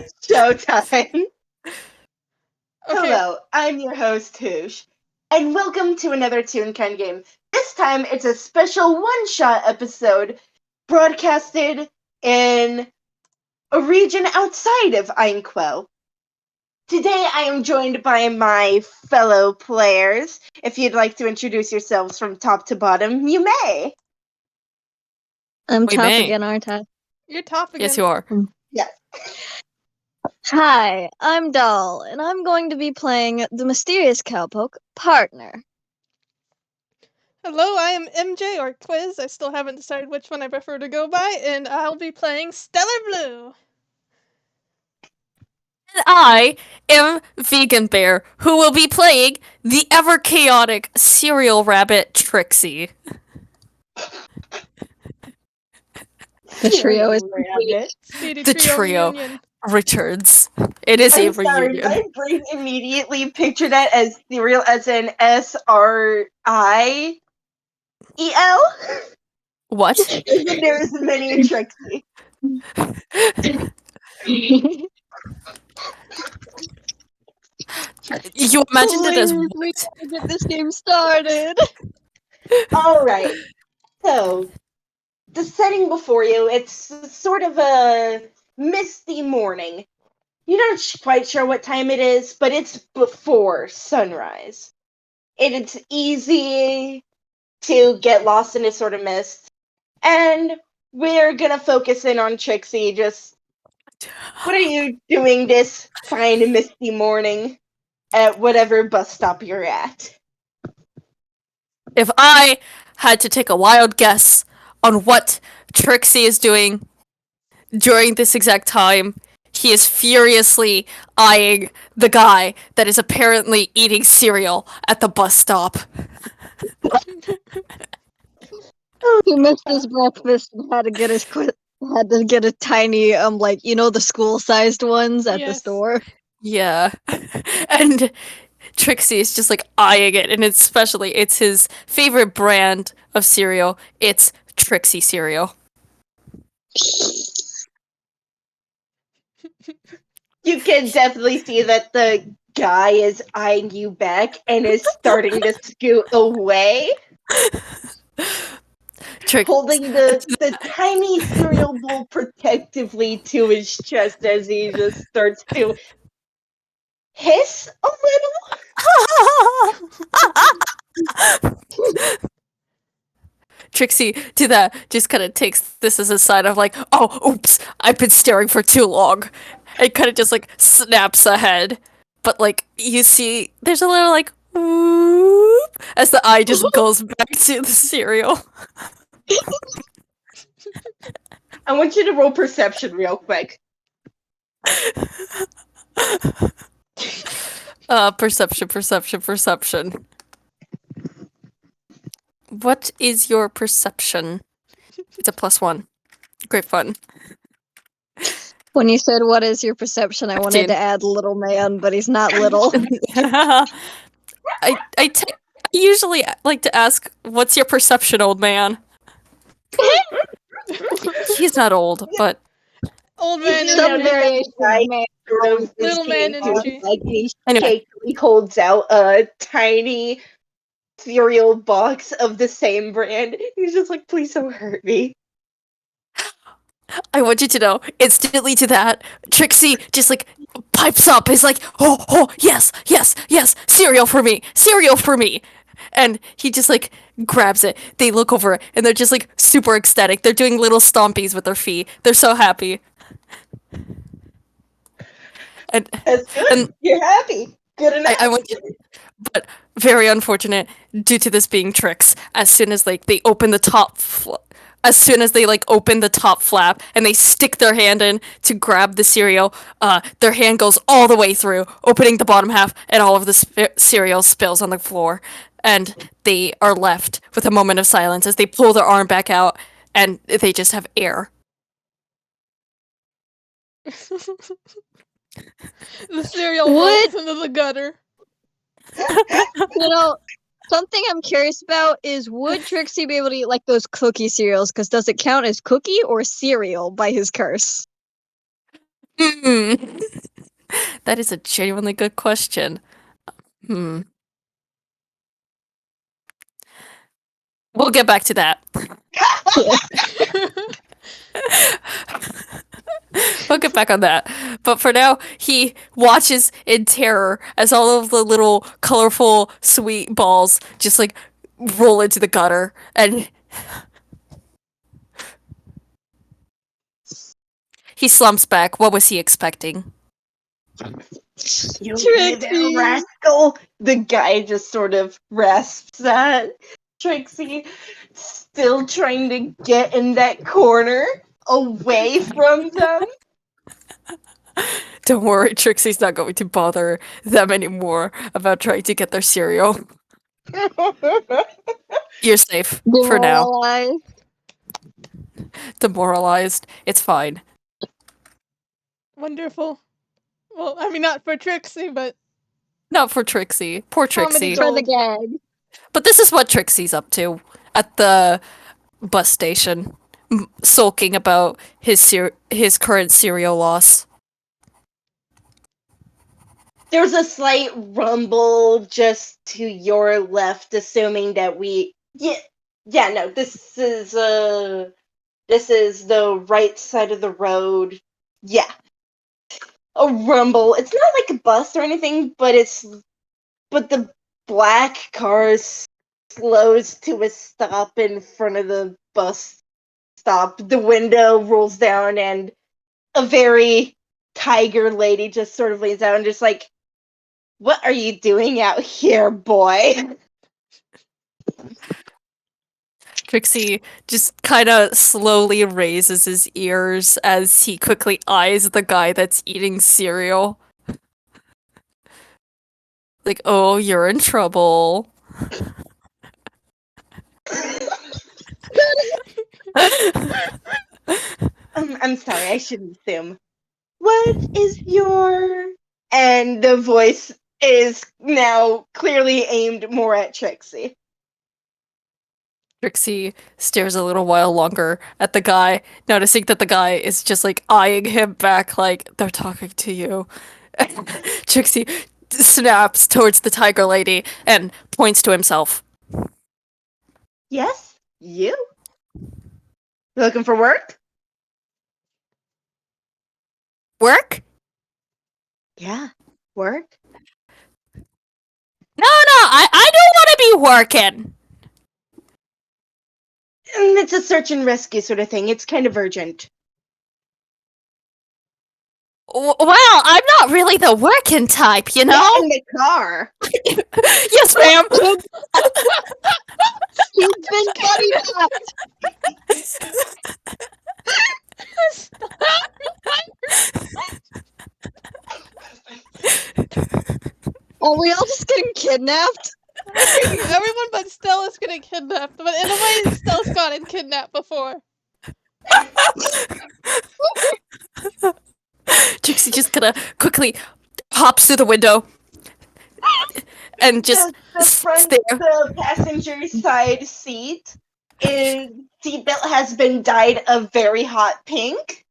It's showtime. Okay. Hello, I'm your host, Hoosh, and welcome to another Toonkind game. This time, it's a special one-shot episode broadcasted in a region outside of Einquell. Today, I am joined by my fellow players. If you'd like to introduce yourselves from top to bottom, you may. I'm We top may. again, aren't I? You're top again. Yes, you are. Yes. Hi, I'm Doll, and I'm going to be playing the mysterious cowpoke, Partner. Hello, I am MJ or Quiz. I still haven't decided which one I prefer to go by, and I'll be playing Stellar Blue. And I am Vegan Bear, who will be playing the ever chaotic cereal rabbit Trixy. The trio is Rabbit. Speedy The Trio trio. Reunion. returns. It is a I'm sorry, reunion. my brain immediately pictured it as cereal as in SRIEL. What? There's many Trixy. You imagined it as Please, we gotta get this game started. Alright, so the setting before you, it's sort of a misty morning. You're not quite sure what time it is, but it's before sunrise. It's easy to get lost in a sort of mist. And we're gonna focus in on Trixie. Just what are you doing this fine misty morning at whatever bus stop you're at? If I had to take a wild guess on what Trixie is doing during this exact time, he is furiously eyeing the guy that is apparently eating cereal at the bus stop. He missed his breakfast and had to get a tiny the school-sized ones at the Yes. store. Yeah. And Trixie is just like eyeing it, and it's his favorite brand of cereal. It's Trixie cereal. You can definitely see that the guy is eyeing you back and is starting to scoot away, holding the tiny cereal bowl protectively to his chest as he just starts to hiss a little. Trixie, to that, just kind of takes this as a sign of like, oh, oops, I've been staring for too long. It kind of just like snaps ahead. But like, you see, there's a little like, whoop, as the eye just goes back to the cereal. I want you to roll perception real quick. Perception. What is your perception? It's a +1. Great fun. When you said, "What is your perception?" I wanted 15. to add little man, but he's not little. I usually like to ask, "What's your perception, old man?" He's not old, but Old man You Some notice that energy. variation the guy of man. throws his Little man hand out, energy. like he Anyway. shakily holds out a tiny cereal box of the same brand. He's just like, please don't hurt me. I want you to know, instantly to that, Trixie just like pipes up, is like, oh, yes, cereal for me, and he just like grabs it. They look over it, and they're just like super ecstatic. They're doing little stompies with their feet. They're so happy. And That's good. And- You're happy. Good enough. I want you, but very unfortunate due to this being Trix. As soon as like they open the top. Open the top flap and they stick their hand in to grab the cereal, their hand goes all the way through, opening the bottom half, and all of the cereal spills on the floor. And they are left with a moment of silence as they pull their arm back out, and they just have air. The cereal What? falls into the gutter. Something I'm curious about is, would Trixie be able to eat like those cookie cereals? Because does it count as cookie or cereal by his curse? Hmm. That is a genuinely good question. Hmm. We'll get back to that. We'll get back on that. But for now, he watches in terror as all of the little colorful sweet balls just like roll into the gutter, and he slumps back. What was he expecting? You little rascal! The guy just sort of rasps at Trixie, still trying to get in that corner away from them. Don't worry, Trixie's not going to bother them anymore about trying to get their cereal. You're safe for now. Demoralized. Demoralized. It's fine. Wonderful. Well, I mean, not for Trixie, but Not for Trixie. Poor Comedy Trixie. gold. For the gag. But this is what Trixie's up to at the bus station, sulking about his current cereal loss. There's a slight rumble just to your left, assuming that no, this is the right side of the road. Yeah. A rumble. It's not like a bus or anything, but the black car slows to a stop in front of the bus stop. The window rolls down and a very tiger lady just sort of leans out and just like, "What are you doing out here, boy?" Trixie just kind of slowly raises his ears as he quickly eyes the guy that's eating cereal. Like, oh, you're in trouble. I'm sorry, I shouldn't assume. What is your... And the voice is now clearly aimed more at Trixie. Trixie stares a little while longer at the guy, noticing that the guy is just like eyeing him back like they're talking to you. Trixie snaps towards the tiger lady and points to himself. Yes? You? You looking for work? Work? Yeah, work? No, I don't want to be working. It's a search and rescue sort of thing. It's kind of urgent. Well, I'm not really the working type, you know? Get in the car. Yes, ma'am. He's been cutting up. Are we all just getting kidnapped? Everyone but Stella's getting kidnapped. But in a way, Stella's gotten kidnapped before. Trixie just kind of quickly hops through the window and just The passenger side seat seatbelt has been dyed a very hot pink.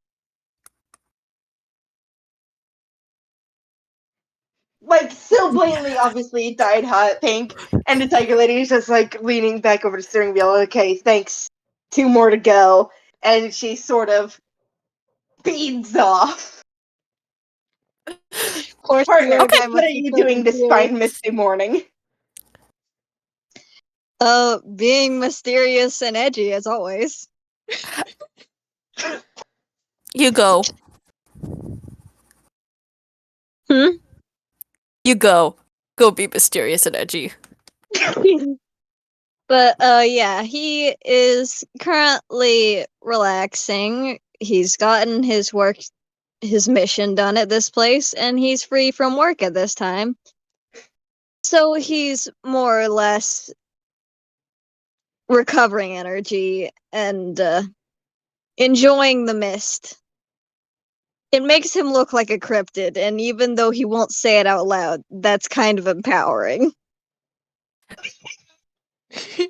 Like, so blatantly, obviously, dyed hot pink. And the tiger lady is just, like, leaning back over the steering wheel. Okay, thanks. 2 more to go. And she sort of speeds off. Partner, Okay. what are you doing this fine misty morning? Being mysterious and edgy as always. you go. Hmm? You go. Go be mysterious and edgy. But yeah, he is currently relaxing. He's gotten his mission done at this place, and he's free from work at this time. So he's more or less recovering energy and enjoying the mist. It makes him look like a cryptid, and even though he won't say it out loud, that's kind of empowering.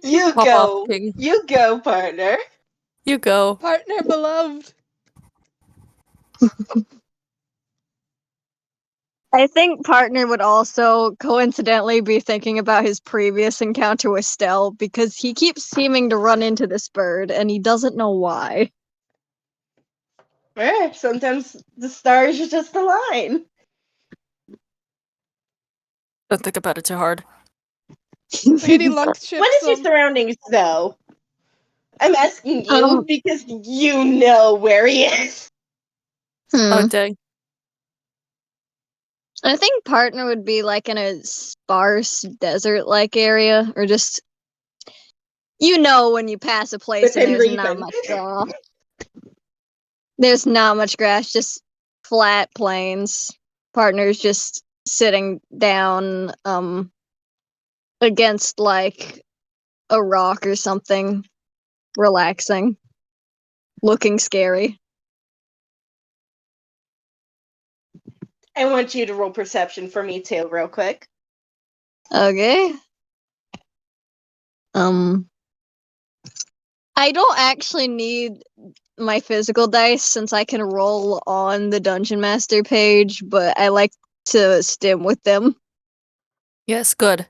You Pop go. off, King. You go, partner. You go. Partner beloved. I think partner would also coincidentally be thinking about his previous encounter with Stell because he keeps seeming to run into this bird and he doesn't know why. Sometimes the stars just align. Don't think about it too hard. Lady Luck ships What is your them. surroundings, though? I'm asking you Um, because you know where he is. Oh, hmm. dang. I think partner would be like in a sparse desert-like area, or just when you pass a place and Within there's not reason. much grass. There's not much grass, just flat plains. Partner's just sitting down against like a rock or something, relaxing, looking scary. I want you to roll perception for me too, real quick. Okay. I don't actually need my physical dice since I can roll on the Dungeon Master page, but I like to stim with them. Yes, good.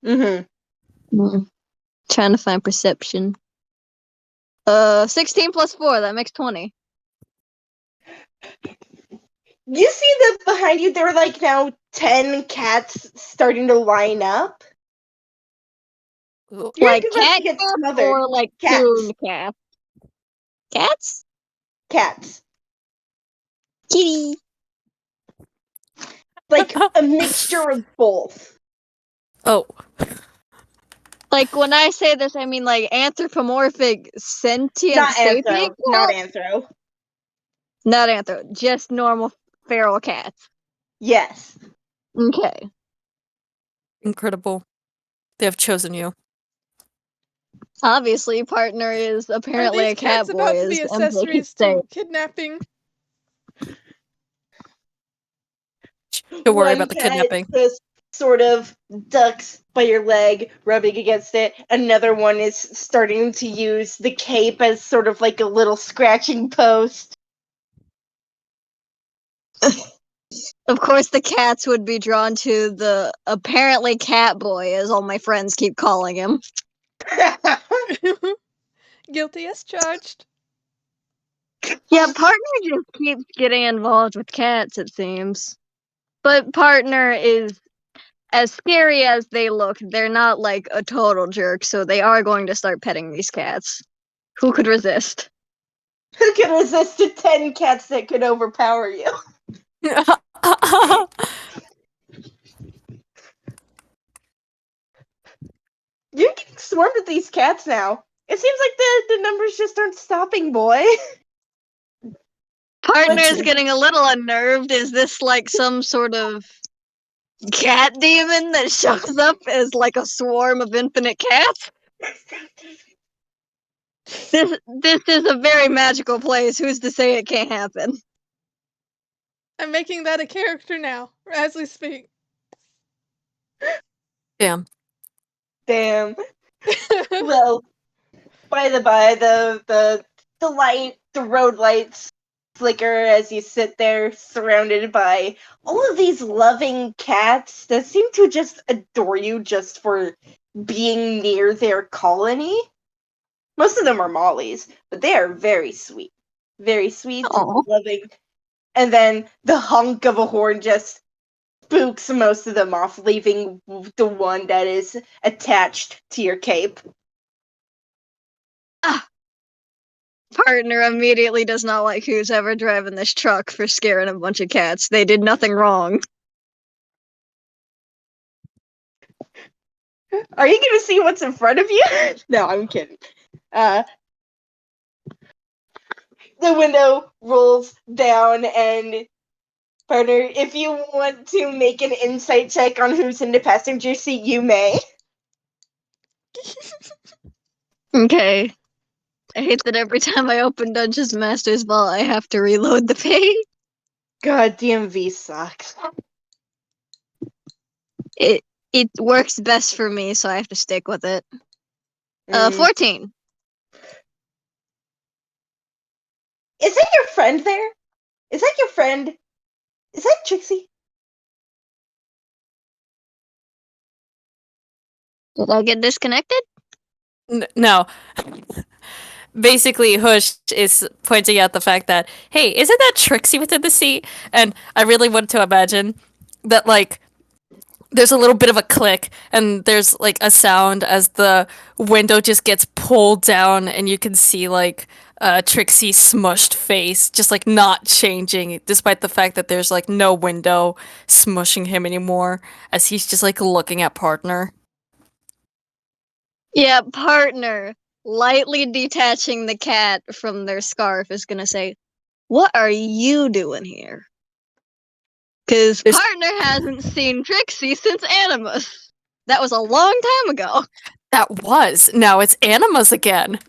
Mm-hmm. Trying to find perception. 16 plus 4, that makes 20. You see that behind you, there are like now 10 cats starting to line up. Ooh. You're Like about to cat get cats smothered. or like Cats. toon cats? Cats? Cats. Kitty. Like a mixture of both. Oh, Like when I say this, I mean like anthropomorphic sentient Not sapient anthro. Not cats? anthro. Not anthro, just normal feral cats. Yes. Okay. incredible. They have chosen you. Obviously, partner is Are apparently these a cat cats about boy, to be as MJ keeps accessories saying. to kidnapping? Don't worry One about the cat kidnapping. just sort of ducks by your leg, rubbing against it. Another one is starting to use the cape as sort of like a little scratching post. Of course, the cats would be drawn to the apparently cat boy, as all my friends keep calling him. Guilty as charged. Yeah, partner just keeps getting involved with cats, it seems. But partner is as scary as they look. They're not like a total jerk, so they are going to start petting these cats. Who could resist? Who can resist the 10 cats that could overpower you? You're getting swarmed with these cats now. It seems like the numbers just aren't stopping, boy. Partner is Let's- getting a little unnerved. Is this like some sort of cat demon that shows up as like a swarm of infinite cats? This is a very magical place. Who's to say it can't happen? I'm making that a character now, as we speak. Damn. Damn. Well, by the by, the light, the road lights flicker as you sit there surrounded by all of these loving cats that seem to just adore you just for being near their colony. Most of them are Mollies, but they are very sweet. Very sweet, Aw. loving. And then the honk of a horn just spooks most of them off, leaving the one that is attached to your cape. Partner immediately does not like who's ever driving this truck for scaring a bunch of cats. They did nothing wrong. Are you gonna see what's in front of you? No, I'm kidding. The window rolls down, and partner, if you want to make an insight check on who's in the passenger seat, you may. Okay. I hate that every time I open Dungeons Master's Vault, I have to reload the page. God, DMV sucks. It works best for me, so I have to stick with it. Mm. 14. Is that your friend there? Is that your friend? Is that Trixy? Did I get disconnected? No. Basically, Hoosh is pointing out the fact that, hey, isn't that Trixie within the seat? And I really want to imagine that, like, there's a little bit of a click, and there's, like, a sound as the window just gets pulled down, and you can see, like, Trixie's smushed face just, like, not changing, despite the fact that there's, like, no window smushing him anymore, as he's just, like, looking at partner. Yeah, partner, lightly detaching the cat from their scarf, is gonna say, "What are you doing here?" Because partner hasn't seen Trixie since Animus. That was a long time ago. That was. Now it's Animas again.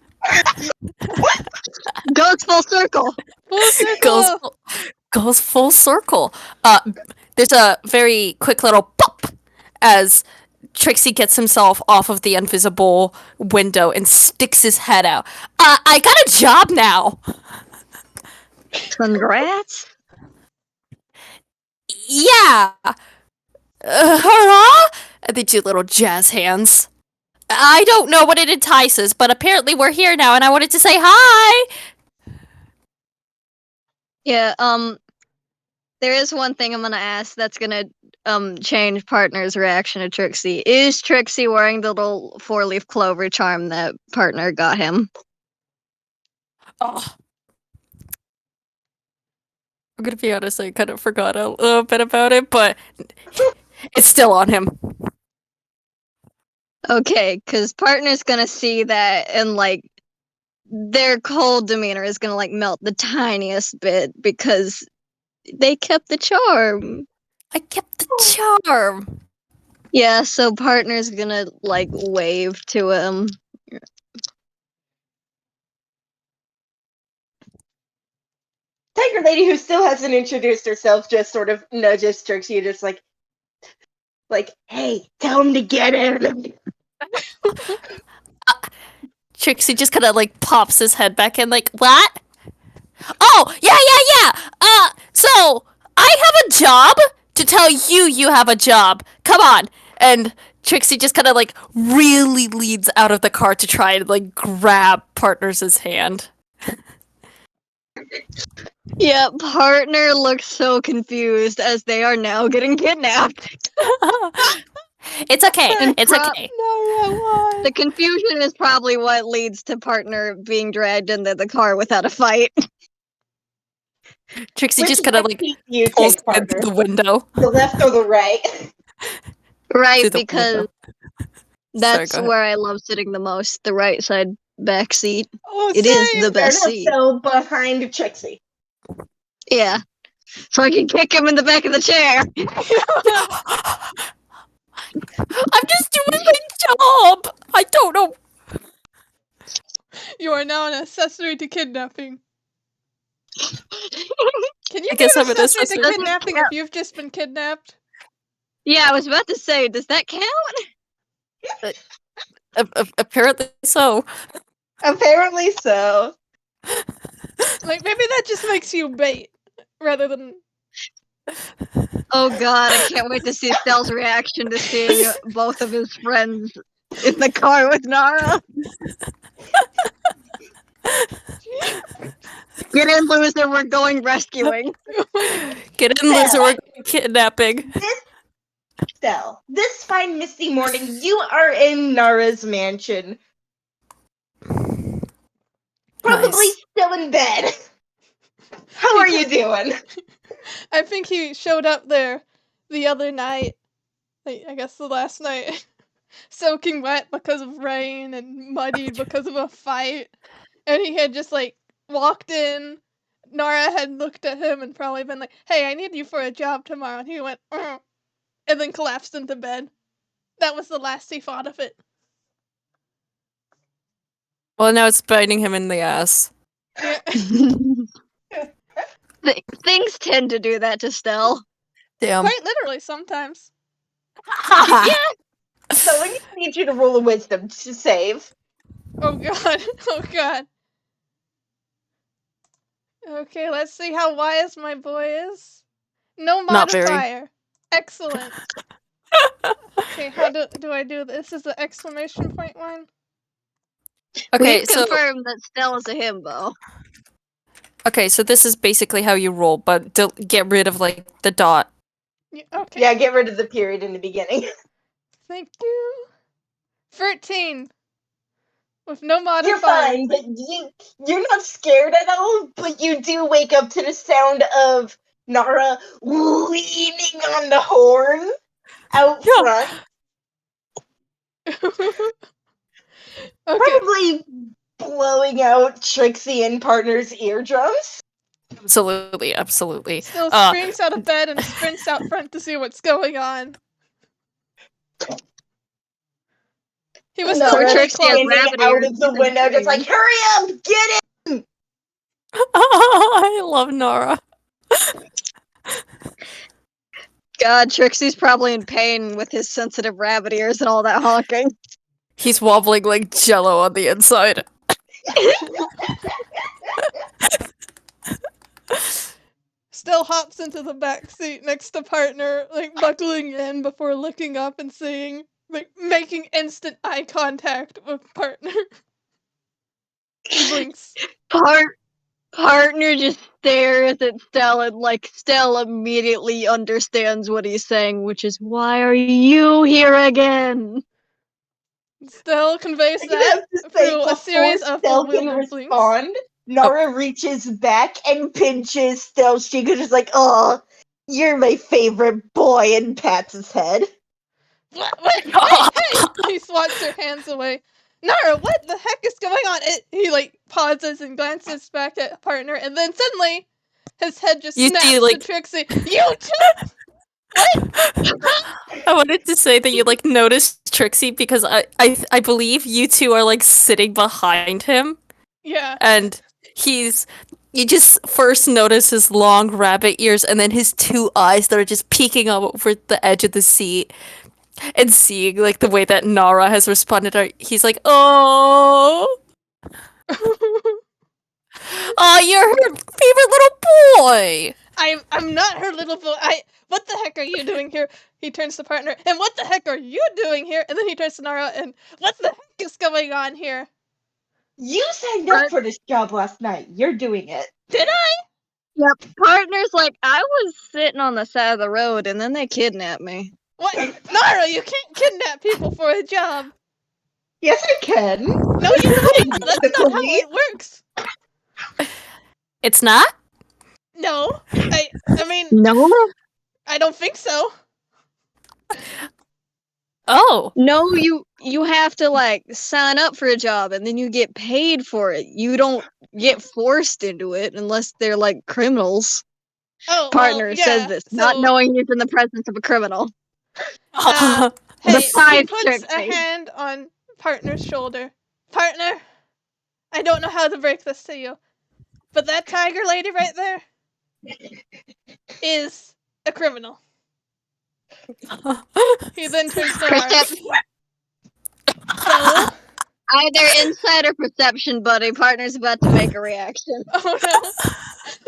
Goes full circle. Full circle. Goes full circle. There's a very quick little pop as Trixie gets himself off of the invisible window and sticks his head out. I got a job now. Congrats. Yeah. Hurrah! And they do little jazz hands. I don't know what it entices, but apparently we're here now, and I wanted to say hi. Yeah, there is one thing I'm gonna ask that's gonna change partner's reaction to Trixie. Is Trixie wearing the little 4-leaf clover charm that partner got him? Oh. I'm gonna be honest, I kind of forgot a little bit about it, but it's still on him. Okay, because partner's gonna see that and like their cold demeanor is gonna like melt the tiniest bit because they kept the charm. I kept the charm. Yeah, so partner's gonna like wave to him. Tiger Lady, who still hasn't introduced herself, just sort of nudges Trixie, just like, hey, tell him to get in. Trixie just kind of like pops his head back in, like, what? Oh, yeah. So I have a job to tell you you have a job. Come on. And Trixie just kind of like really leads out of the car to try and like grab Partners' hand. Yeah, partner looks so confused as they are now getting kidnapped. It's okay. It's okay. No, The confusion is probably what leads to partner being dragged into the car without a fight. Trixie Which just kind of like seat do you pulls take, head through partner? the window. The left or the right? Right, Through the because window. that's Sorry, go where I love sitting the most, the right side back seat. Oh, It is same. the Fair best enough, seat. so behind Trixie. Yeah. So I can kick him in the back of the chair. I'm just doing my job. I don't know. You are now an accessory to kidnapping. Can you I be guess an I'm an accessory to accessory. kidnapping if you've just been kidnapped? Yeah, I was about to say, does that count? Apparently so. Apparently so. Like, maybe that just makes you bait rather than. Oh god, I can't wait to see Stell's reaction to seeing both of his friends in the car with Naara. Get in, loser, we're going rescuing. Get in, loser. We're going kidnapping. Stell, this fine misty morning, you are in Nara's mansion. Probably Nice. still in bed. How are you doing? I think he showed up there the other night. Like, I guess the last night. Soaking wet because of rain and muddied because of a fight. And he had just, like, walked in. Naara had looked at him and probably been like, hey, I need you for a job tomorrow. And he went, and then collapsed into bed. That was the last he thought of it. Well, now it's biting him in the ass. Yeah. Things tend to do that to Stell. Damn. Quite literally, sometimes. Yeah. So we need you to roll a wisdom to save. Oh god. Oh god. Okay, let's see how wise my boy is. No Not very. modifier. Excellent. Okay, how do I do this? Is the exclamation point one? Okay, We've so confirmed that Stella's a himbo. so this is basically how you roll, but get rid of like the dot. Okay. Yeah, get rid of the period in the beginning. Thank you. 13. With no modifier. You're fine, but you're not scared at all, but you do wake up to the sound of Naara leaning on the horn out front. Okay. Probably blowing out Trixie and partner's eardrums. Absolutely, absolutely. Still springs out of bed and sprints out front to see what's going on. He was still Naara really Trixie has close. rabbit out ears, of the he's window, just insane. like, hurry up, get it! I love Naara. God, Trixie's probably in pain with his sensitive rabbit ears and all that honking. He's wobbling like jello on the inside. Still hops into the back seat next to partner, like buckling in before looking up and seeing, like making instant eye contact with partner. He blinks. Partner just stares at Stella and like Stella immediately understands what he's saying, which is, why are you here again? Still conveys I that have to say, through a series of Stell can bewildered blinks. respond, Naara reaches back and pinches Stell's cheek and just like, oh, you're my favorite boy, and pats his head. What? Hey! He swats her hands away. Naara, what the heck is going on? He like pauses and glances back at partner, and then suddenly his head just You snaps see, like- to Trixie. You too? I wanted to say that you like noticed Trixie because I believe you two are like sitting behind him, Yeah. and you just first notice his long rabbit ears and then his two eyes that are just peeking up over the edge of the seat, and seeing like the way that Naara has responded. He's like, oh, oh, you're her favorite little boy. I'm not her little boy. What the heck are you doing here? He turns to partner, and what the heck are you doing here? And then he turns to Naara, and what the heck is going on here? You signed up for this job last night. You're doing it. Did I? Yep, partner's like, I was sitting on the side of the road and then they kidnapped me. What? Naara, you can't kidnap people for a job. Yes, I can. No, you can't. That's not how it works. It's not? No, I mean, No? I don't think so. Oh. No, you have to like sign up for a job and then you get paid for it. You don't get forced into it unless they're like criminals. Oh, Partner well, yeah, says this, not so, knowing he's in the presence of a criminal. Hey, Besides he puts Trixie. a hand on partner's shoulder. Partner, I don't know how to break this to you, but that tiger lady right there is a criminal. He then turns to Perception. So, Either insider perception, buddy. Partner's about to make a reaction. oh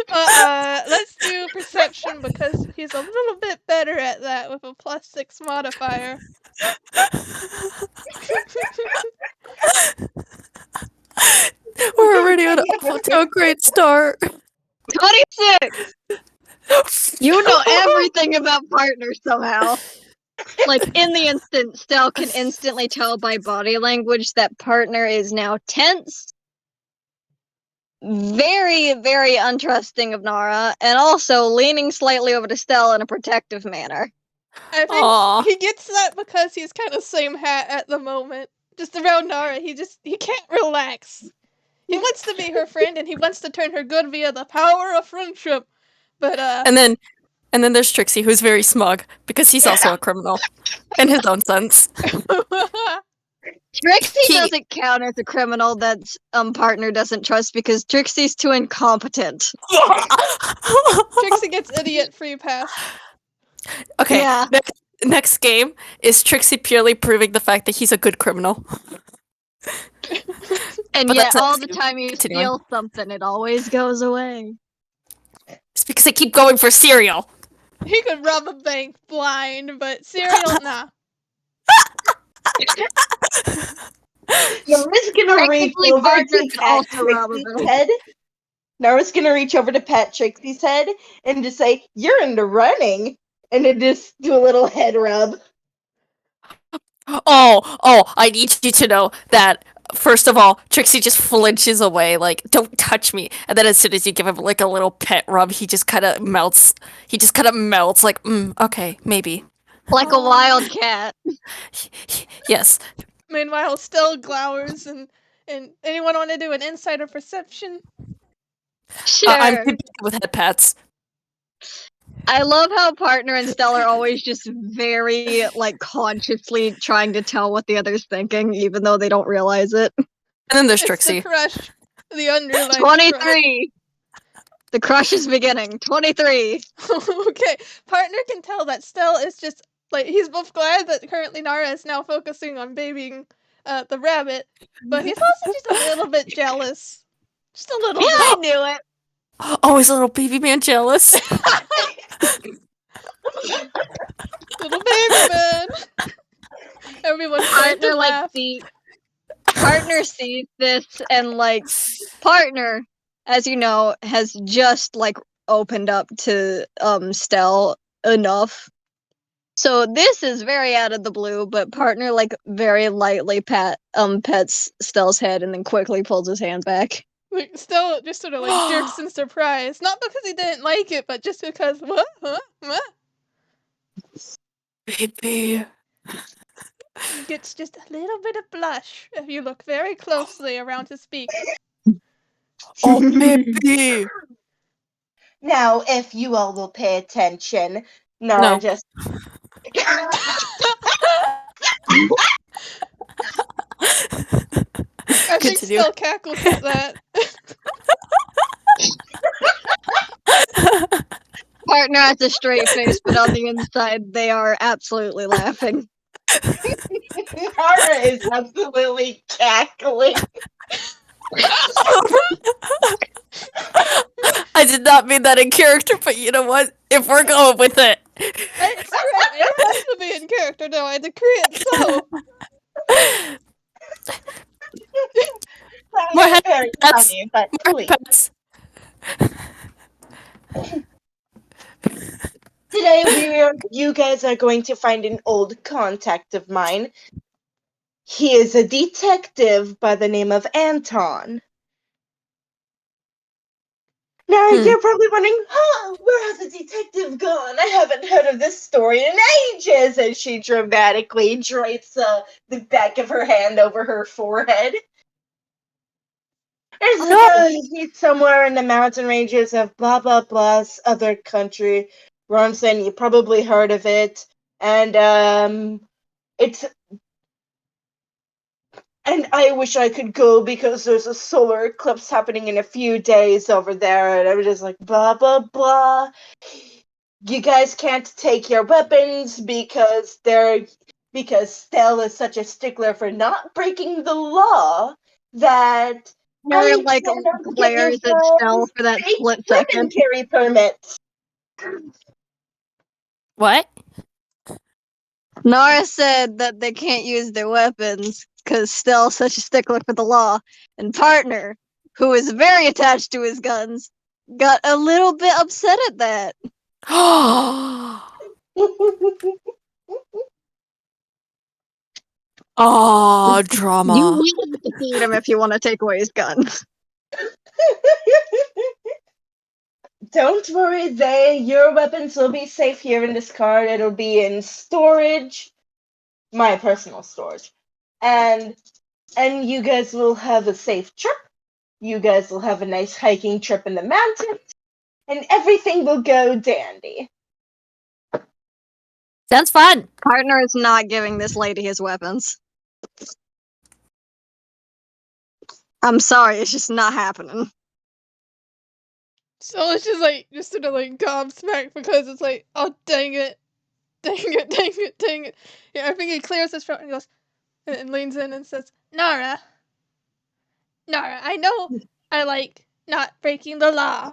no. Let's do perception because he's a little bit better at that with a +6 modifier. We're already to a great start. 26! You know everything about partners somehow. Like, in the instant, Stell can instantly tell by body language that partner is now tense, very, very untrusting of Naara, and also leaning slightly over to Stell in a protective manner. I think Aw. he gets that because he's kind of same hat at the moment. Just around Naara, he can't relax. He wants to be her friend and he wants to turn her good via the power of friendship. But And then there's Trixie, who's very smug because he's also a criminal in his own sense. Trixie doesn't count as a criminal that partner doesn't trust because Trixie's too incompetent. Trixie gets idiot free pass. Okay, Yeah. next game is Trixie purely proving the fact that he's a good criminal. And But yet that's all next the game. time you Continuing. steal something, it always goes away. It's because I keep going for cereal. He could rob a bank blind, but cereal, nah. Nara's gonna reach Technically, over partner to could pat also rob a Trixie's bank. head. Nara's gonna reach over to pat Trixie's head and just say, "You're into running," and then just do a little head rub. Oh, I need you to know that first of all, Trixie just flinches away, like, don't touch me. And then as soon as you give him like a little pet rub, he just kind of melts. He just kind of melts, like, okay, maybe. Like a wild cat. Yes. Meanwhile, still glowers, and anyone want to do an insider perception? Sure. I'm too big with head pats. I love how partner and Stella are always just very, like, consciously trying to tell what the other's thinking, even though they don't realize it. And then there's It's Trixie. the crush, the underlying 23! The crush is beginning. 23! Okay, partner can tell that Stella is just, like, he's both glad that currently Naara is now focusing on babying the rabbit, but he's also just a little bit jealous. Just a little Yeah, I bit. knew it! Always a little baby man jealous. Little baby man. Everyone started to laugh. Partner sees this and, like, partner, as you know, has just, like, opened up to Stell enough. So this is very out of the blue, but partner, like, very lightly pets Stell's head and then quickly pulls his hand back. Like, Stella just sort of like jerks in surprise. Not because he didn't like it, but just because, what? Baby. He gets just a little bit of blush if you look very closely around his beak. Oh, baby. Now, if you all will pay attention, Nara No. just. I think Continue. Stella cackles at that. Partner has a straight face, but on the inside, they are absolutely laughing. Nara is absolutely cackling. I did not mean that in character, but you know what? If we're going with it. It's correct. It has to be in character now. I decree it so. More head Very pats. funny, but More please. pets. Today, you guys are going to find an old contact of mine. He is a detective by the name of Anton. Now, you're probably wondering, where has the detective gone? I haven't heard of this story in ages, as she dramatically drapes the back of her hand over her forehead. He's somewhere in the mountain ranges of blah, blah, blah's other country. Ronson, you probably heard of it. And, And I wish I could go because there's a solar eclipse happening in a few days over there, and I was just like, blah, blah, blah. You guys can't take your weapons because Stell is such a stickler for not breaking the law that Nara, I like, cannot get your glares at Stell for that fake split weapon second. carry permits. What? Nara said that they can't use their weapons because Stell's such a stickler for the law, and partner, who is very attached to his guns, got a little bit upset at that. Oh, You drama. will have to feed him if you want to take away his guns. Don't worry, your weapons will be safe here in this car. It'll be in storage, my personal storage, and you guys will have a safe trip. You guys will have a nice hiking trip in the mountains, and everything will go dandy. Sounds fun. Partner is not giving this lady his weapons. I'm sorry, it's just not happening. So it's just sort of like gobsmacked because it's like, oh, dang it. Dang it. Yeah, I think he clears his throat and goes, and leans in and says, Naara, I know I like not breaking the law,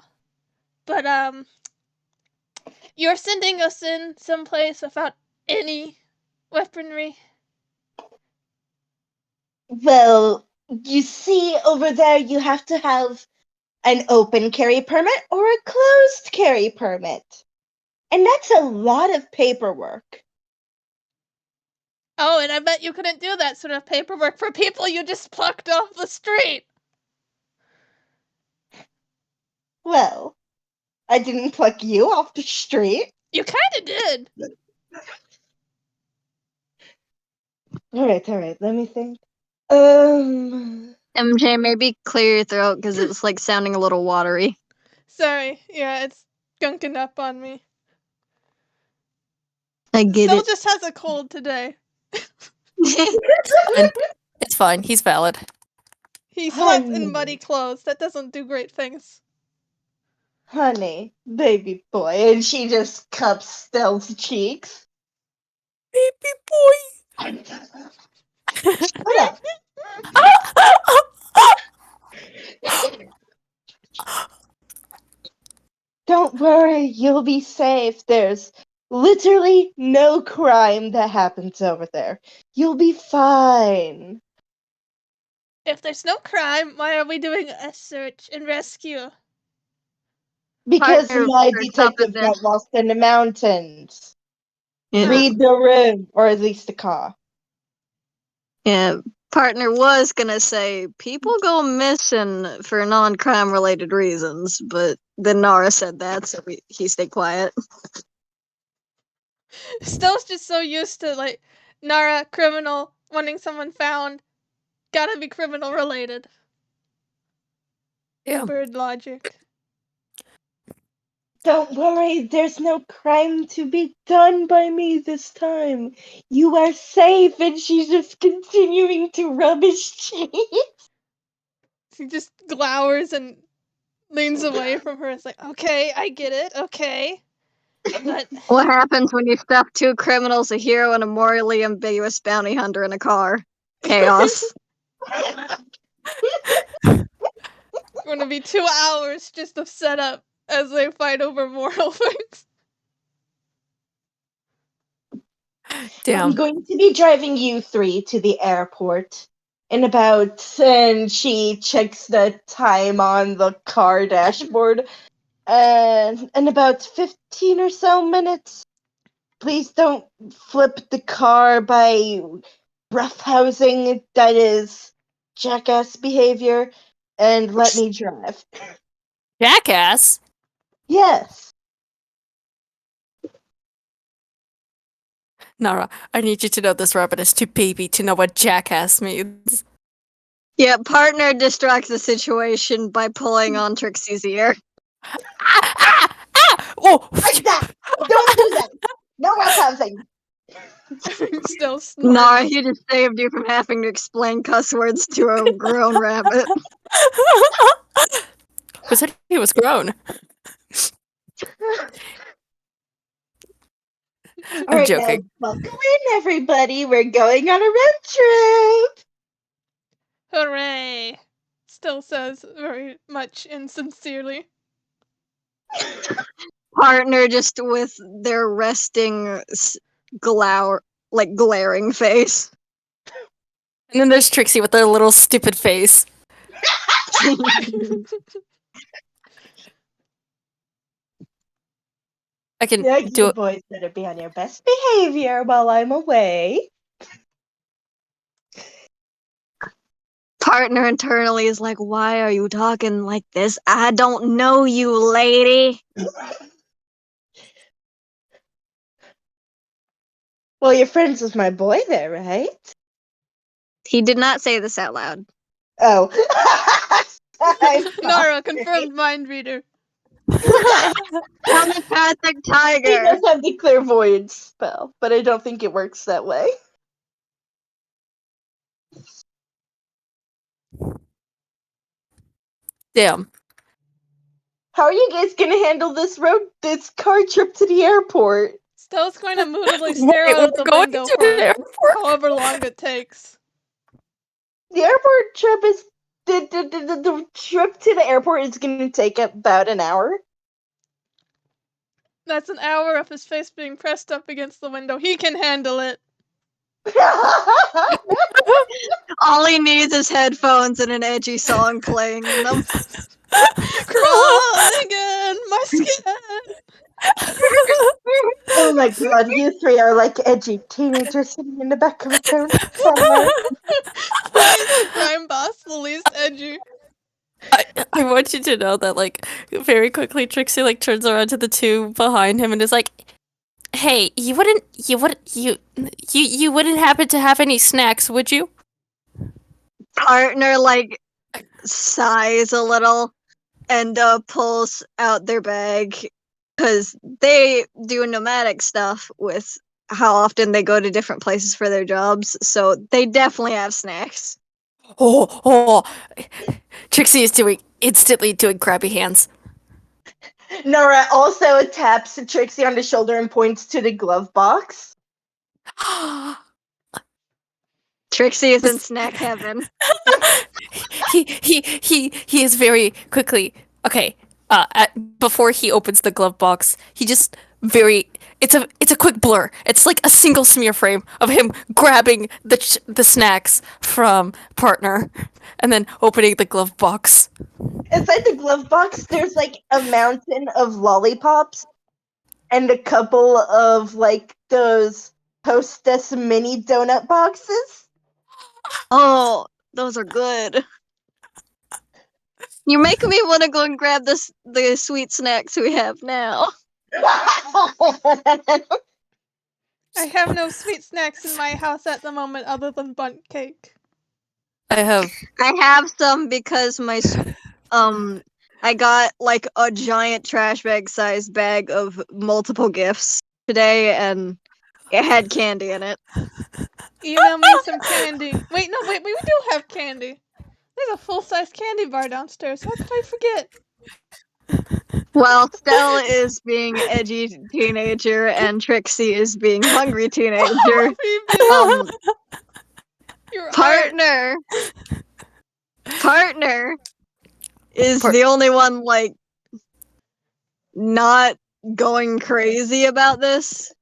but You're sending us in someplace without any weaponry? Well, you see, over there you have to have an open carry permit or a closed carry permit. And that's a lot of paperwork. Oh, and I bet you couldn't do that sort of paperwork for people you just plucked off the street. Well, I didn't pluck you off the street. You kinda did. Alright, let me think. MJ, maybe clear your throat because it's like sounding a little watery. Sorry, yeah, it's gunking up on me. I get Still it. just has a cold today. It's fine. He's valid. He slept in Honey. muddy clothes. That doesn't do great things. Honey, baby boy. And she just cups Stell's cheeks. Baby boy. Shut up. Don't worry, you'll be safe. There's literally no crime that happens over there. You'll be fine. If there's no crime, why are we doing a search and rescue? Because Partner my for detective top of got lost in the mountains. Yeah. Read the room, or at least the car. Yeah, partner was gonna say people go missing for non-crime related reasons, but then Naara said that, so he stayed quiet. Still's just so used to, like, Naara, criminal, wanting someone found. Gotta be criminal related. Yeah. Bird logic. Don't worry, there's no crime to be done by me this time. You are safe, and she's just continuing to rub his cheek. He just glowers and leans away from her. It's like, okay, I get it, okay. But What happens when you stuff two criminals, a hero, and a morally ambiguous bounty hunter in a car? Chaos. gonna be 2 hours just of setup as they fight over moral things. I'm Damn. going to be driving you three to the airport in about, and she checks the time on the car dashboard, and in about 15 or so minutes. Please don't flip the car by roughhousing. That is jackass behavior, and let me drive. Jackass. Yes. Naara, I need you to know this rabbit is too baby to know what jackass means. Yeah, partner distracts the situation by pulling on Trixie's ear. Oh, Like that! Don't do that! No roughhousing! Still Naara, smart. he just saved you from having to explain cuss words to a grown rabbit. Who said he was grown? I'm joking. Now, buckle in, everybody. We're going on a road trip. Hooray! Still says very much insincerely. Partner just with their resting glaring face. And then there's Trixie with their little stupid face. I can Yeah, do you it. boys better be on your best behavior while I'm away. Partner internally is like, why are you talking like this? I don't know you, lady. Well, you're friends with my boy there, right? He did not say this out loud. Oh. I'm Naara, sorry. confirmed mind reader. Telepathic He tiger. does have the clairvoyance spell, but I don't think it works that way. Damn. How are you guys gonna handle this car trip to the airport? Still's going to moodily stare Wait, out we're the going window to for the airport? however long it takes. The airport trip is the trip to the airport is gonna take about an hour. That's an hour of his face being pressed up against the window. He can handle it. All he needs is headphones and an edgy song playing in them. Cry again, my skin. Oh my god, you three are like edgy teenagers sitting in the back of a car. Why is the crime boss the least edgy? I want you to know that, like, very quickly, Trixie, like, turns around to the two behind him and is like, "Hey, you wouldn't happen to have any snacks, would you?" Partner, like, sighs a little and pulls out their bag because they do nomadic stuff with how often they go to different places for their jobs, so they definitely have snacks. Oh, Trixie is instantly doing grabby hands. Naara also taps Trixie on the shoulder and points to the glove box. Trixie is in snack heaven. he is very quickly okay. Before he opens the glove box, he just it's a quick blur. It's like a single smear frame of him grabbing the snacks from partner and then opening the glove box. Inside the glove box, there's like a mountain of lollipops and a couple of like those Hostess mini donut boxes. Oh, those are good. You're making me want to go and grab the sweet snacks we have now. I have no sweet snacks in my house at the moment other than bundt cake. I have some because I got like a giant trash bag sized bag of multiple gifts today and it had candy in it. Email me some candy. Wait, we do have candy. There's a full-size candy bar downstairs. How could I forget? Well, Stella is being edgy teenager and Trixie is being hungry teenager. You're Partner is the only one like not going crazy about this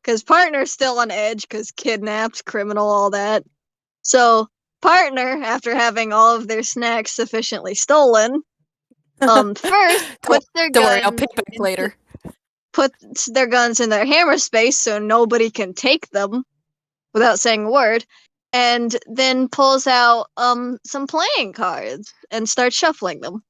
because partner's still on edge because kidnapped, criminal, all that. So partner, after having all of their snacks sufficiently stolen, first puts their don't worry, I'll guns pick back later. puts their guns in their hammer space so nobody can take them without saying a word, and then pulls out some playing cards and starts shuffling them.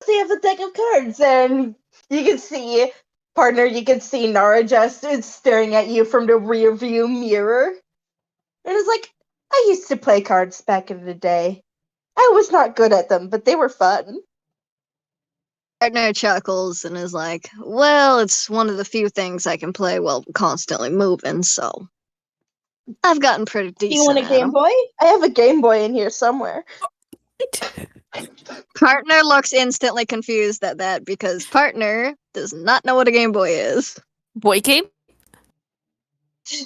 So you have a deck of cards, and you can see, partner, you can see Naara just staring at you from the rear view mirror. And it's like, I used to play cards back in the day. I was not good at them, but they were fun. Partner chuckles and is like, well, it's one of the few things I can play while constantly moving, so I've gotten pretty decent. Do you want a Game Boy? I have a Game Boy in here somewhere. Partner looks instantly confused at that because partner does not know what a Game Boy is. Boy game?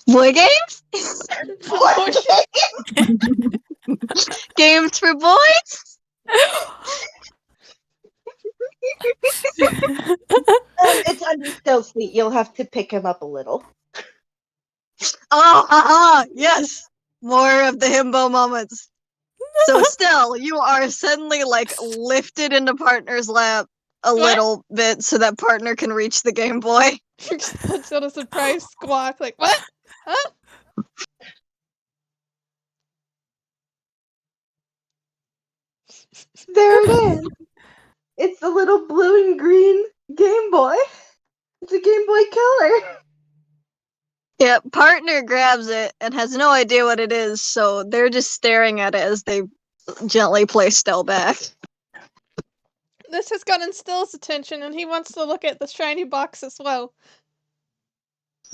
Boy games? Games for boys? It's under Stealth seat. You'll have to pick him up a little. Oh, yes! More of the himbo moments. So still, you are suddenly like lifted into partner's lap a little bit so that partner can reach the Game Boy. Let's get a surprise squawk, like, what? Huh? There it is. It's the little blue and green Game Boy. It's a Game Boy Color. Yeah, partner grabs it and has no idea what it is, so they're just staring at it as they gently place Stell back. This has gotten Still's attention, and he wants to look at the shiny box as well.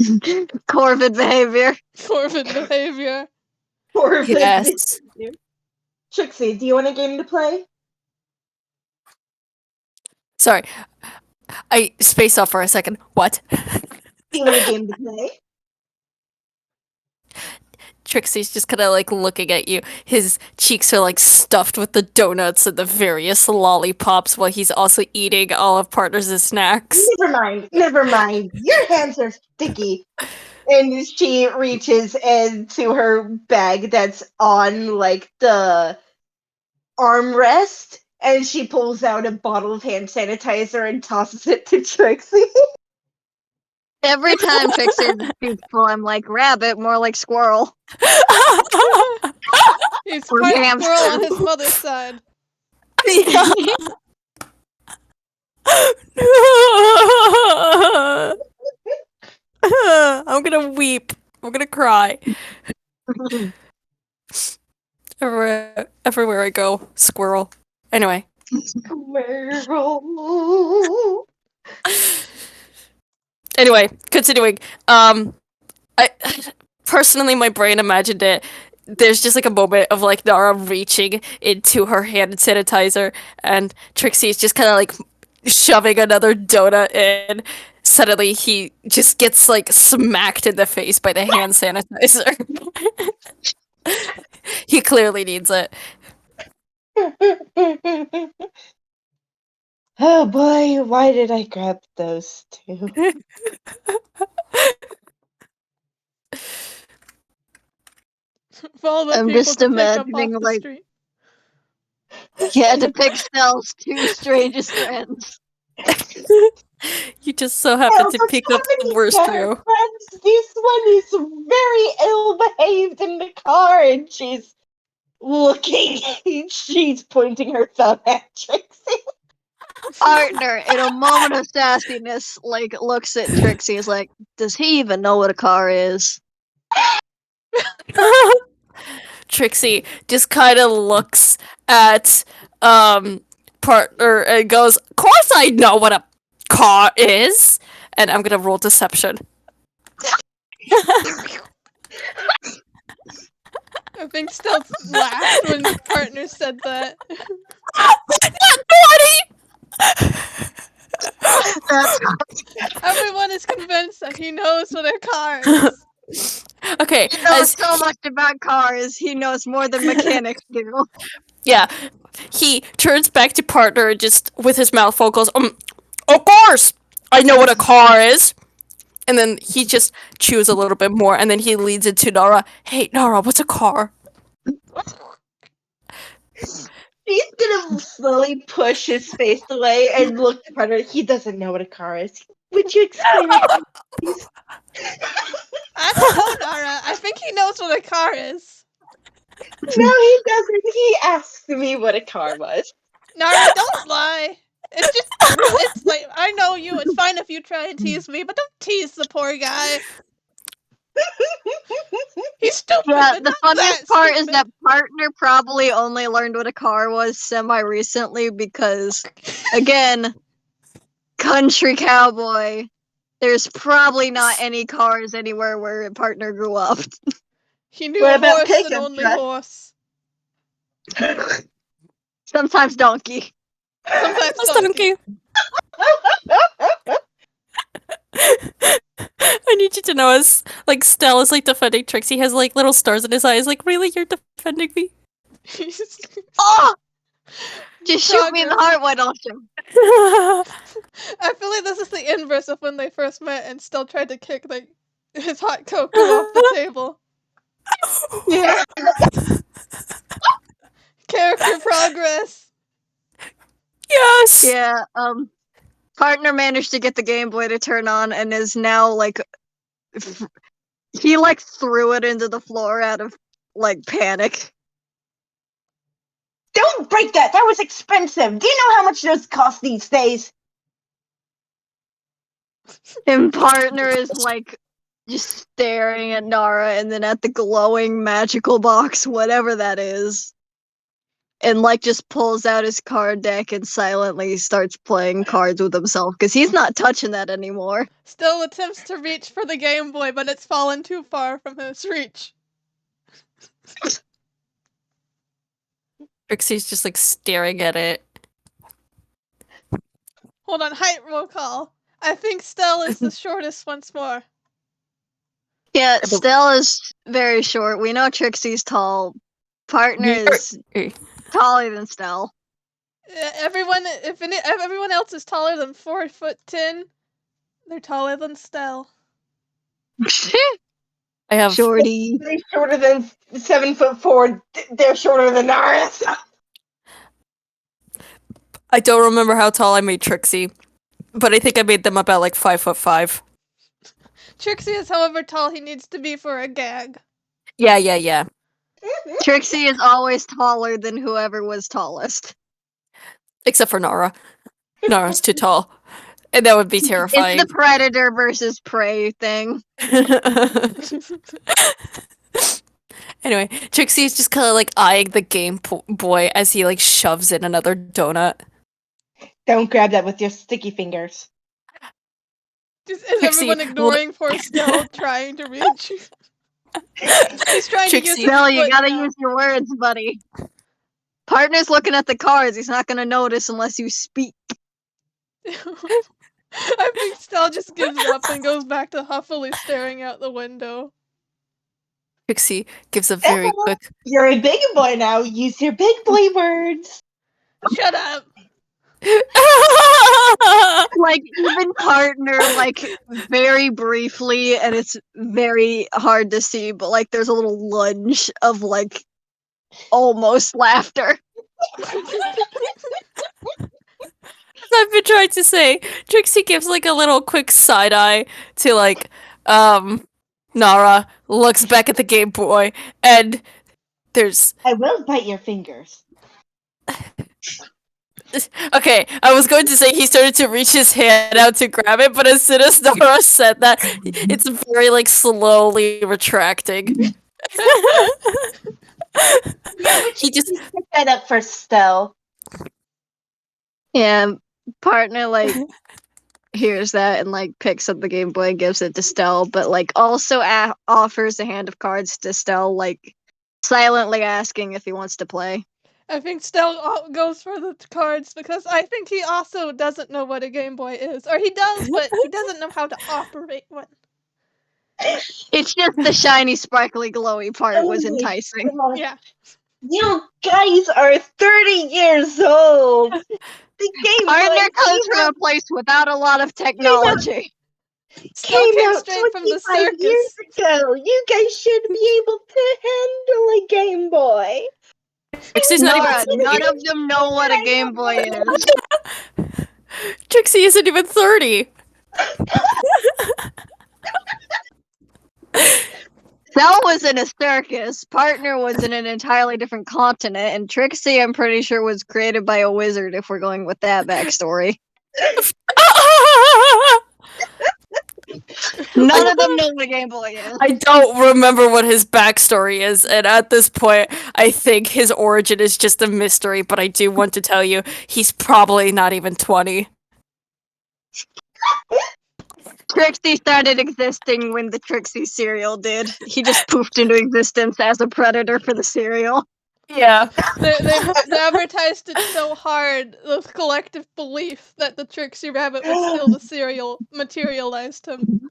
Corvid behavior. Corvid behavior. Corvid Yes. behavior. Trixie, do you want a game to play? Sorry. I spaced off for a second. What? Do you want a game to play? Trixie's just kind of like looking at you. His cheeks are like stuffed with the donuts and the various lollipops while he's also eating all of Partners' snacks. Never mind. Your hands are sticky. And she reaches into her bag that's on like the armrest, and she pulls out a bottle of hand sanitizer and tosses it to Trixie. Every time Trixie is truthful, I'm like, rabbit, more like squirrel. He's Or part hamster. squirrel on his mother's side. Yeah. I'm gonna weep. I'm gonna cry. Everywhere I go, squirrel. Anyway. Squirrel. Anyway, continuing. I personally, my brain imagined it. There's just like a moment of like Naara reaching into her hand sanitizer, and Trixie's just kind of like shoving another donut in. Suddenly, he just gets like smacked in the face by the hand sanitizer. He clearly needs it. Oh boy, why did I grab those two? For all the I'm people just to pick up off imagining, the like- street. He had to pick Stell's two strangest friends. You just so happen to There's pick so up the many worst better row. friends. This one is very ill-behaved in the car, and she's looking. She's pointing her thumb at Trixie. Partner, in a moment of sassiness, like, looks at Trixie, is like, does he even know what a car is? Trixie just kind of looks at partner and goes, "Of course I know what a car is." And I'm gonna roll deception. I think Stell laughed when partner said that. That's Everyone is convinced that he knows what a car is. Okay, He knows as so much about cars, he knows more than mechanics do. yeah, he turns back to partner and just with his mouth full goes, of course I know what a car is. And then he just chews a little bit more, and then he leads into Naara. Hey, Naara, what's a car? He's gonna slowly push his face away and look at her. He doesn't know what a car is. Would you explain it to me, please? I don't know, Naara. I think he knows what a car is. No, he doesn't. He asked me what a car was. Naara, don't lie. It's like, I know you. It's fine if you try and tease me, but don't tease the poor guy. He's stupid. Yeah, but the not funniest that part is stupid. that partner probably only learned what a car was semi-recently because, again, country cowboy. There's probably not any cars anywhere where partner grew up. He knew What a about horse and pickup only truck? horse. Sometimes donkey. Sometimes That's donkey. donkey. I need you to know, as like Stell is like defending Trixie, he has like little stars in his eyes. Like, really, you're defending me? Oh! Just shoot me in the Progress. heart, why don't you? I feel like this is the inverse of when they first met and still tried to kick his hot cocoa off the table. Yeah. Character progress. Yes. Yeah, partner managed to get the Game Boy to turn on and is now, like, he, like, threw it into the floor out of, like, panic. Don't break that! That was expensive! Do you know how much those cost these days? And partner is, like, just staring at Naara and then at the glowing magical box, whatever that is. And, like, just pulls out his card deck and silently starts playing cards with himself, because he's not touching that anymore. Still attempts to reach for the Game Boy, but it's fallen too far from his reach. Trixie's just like staring at it. Hold on, height roll call. I think Stell is the shortest once more. Yeah, Stell is very short. We know Trixie's tall. Partner is taller than Stell. If everyone else is taller than 4'10", they're taller than Stell. I have Shorty. They're shorter than 7'4". They're shorter than Naara. I don't remember how tall I made Trixie, but I think I made them about like 5'5". Trixie is however tall he needs to be for a gag. Yeah. Trixie is always taller than whoever was tallest. Except for Naara. Nara's too tall. And that would be terrifying. It's the predator versus prey thing. Anyway, Trixie is just kind of like eyeing the Game Boy as he like shoves in another donut. Don't grab that with your sticky fingers. Is Trixie, everyone ignoring poor Stell trying to reach? He's trying to use Trixie. his Stell, you foot gotta now. use your words, buddy. Partner's looking at the cards. He's not gonna notice unless you speak. I think Stell just gives up and goes back to huffily staring out the window. Trixie gives a very quick. You're a big boy now. Use your big boy words. Shut up! Like, even Partner, like, very briefly, and it's very hard to see, but, like, there's a little lunge of, like, almost laughter. I've been trying to say, Trixie gives like a little quick side eye to like, Naara, looks back at the Game Boy, and there's. I will bite your fingers. Okay, I was going to say he started to reach his hand out to grab it, but as soon as Naara said that, it's very like slowly retracting. He just pick that up for Stell. Yeah, Partner, like, hears that and, like, picks up the Game Boy and gives it to Stell, but, like, also offers a hand of cards to Stell, like, silently asking if he wants to play. I think Stell goes for the cards because I think he also doesn't know what a Game Boy is. Or he does, but he doesn't know how to operate one. It's just the shiny, sparkly, glowy part was enticing. Yeah. You guys are 30 years old. The Game Partner Boy comes from a place without a lot of technology. Stell came came out straight from the 25 years circus. ago. You guys should be able to handle a Game Boy. Trixie's not Naara, even. none of them know what a Game Boy is. Trixie isn't even 30. Cell was in a circus, Partner was in an entirely different continent, and Trixie, I'm pretty sure, was created by a wizard if we're going with that backstory. None of them know what a Game Boy is. I don't remember what his backstory is, and at this point, I think his origin is just a mystery, but I do want to tell you, he's probably not even 20. Trixie started existing when the Trixie cereal did. He just poofed into existence as a predator for the cereal. Yeah. They advertised it so hard, the collective belief that the Trixie Rabbit would steal the cereal materialized him.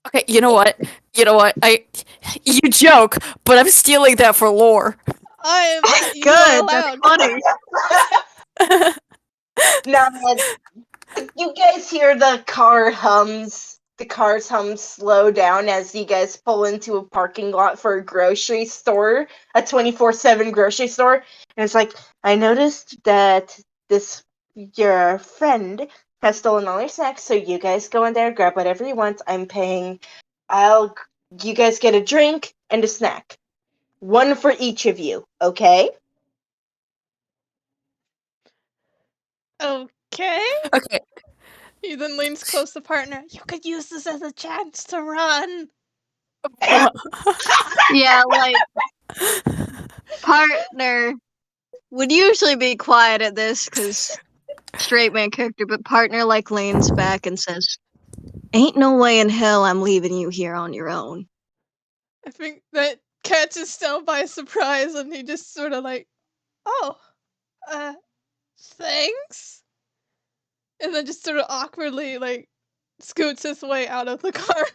Okay, you know what? You joke, but I'm stealing that for lore. I am you Good, are that's allowed. funny. Now, you guys hear the cars hum slow down as you guys pull into a parking lot for a grocery store, a 24/7 grocery store. And it's like, I noticed that your friend has stolen all your snacks, so you guys go in there, grab whatever you want. I'm paying. You guys get a drink and a snack. One for each of you, okay? Okay. Okay. He then leans close to Partner. You could use this as a chance to run. Yeah, like, Partner would usually be quiet at this, because straight man character, but Partner, like, leans back and says, "Ain't no way in hell I'm leaving you here on your own." I think that catches Stell by surprise, and he just sort of like, oh, thanks? And then just sort of awkwardly, like, scoots his way out of the car.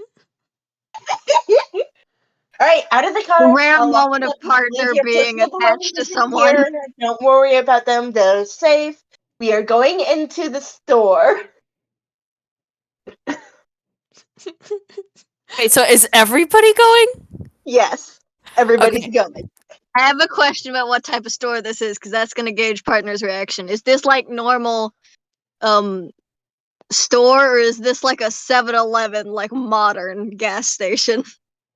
All right, out of the car. Rare I'll lock moment them of up. partner Leave your being personal attached to belongings in someone. here. Don't worry about them. They're safe. We are going into the store. Wait, so is everybody going? Yes, everybody's Okay. going. I have a question about what type of store this is, because that's gonna gauge partner's reaction. Is this like normal store, or is this like a 7-Eleven, like modern gas station?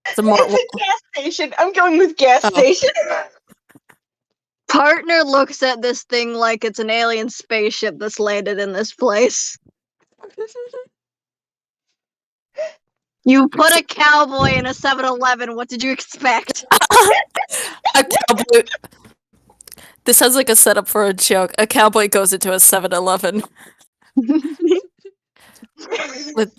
It's a more. It's a gas station. I'm going with gas Oh. station. Partner looks at this thing like it's an alien spaceship that's landed in this place. You put a cowboy in a 7-Eleven, what did you expect? A cowboy. This sounds like a setup for a joke. A cowboy goes into a 7-Eleven.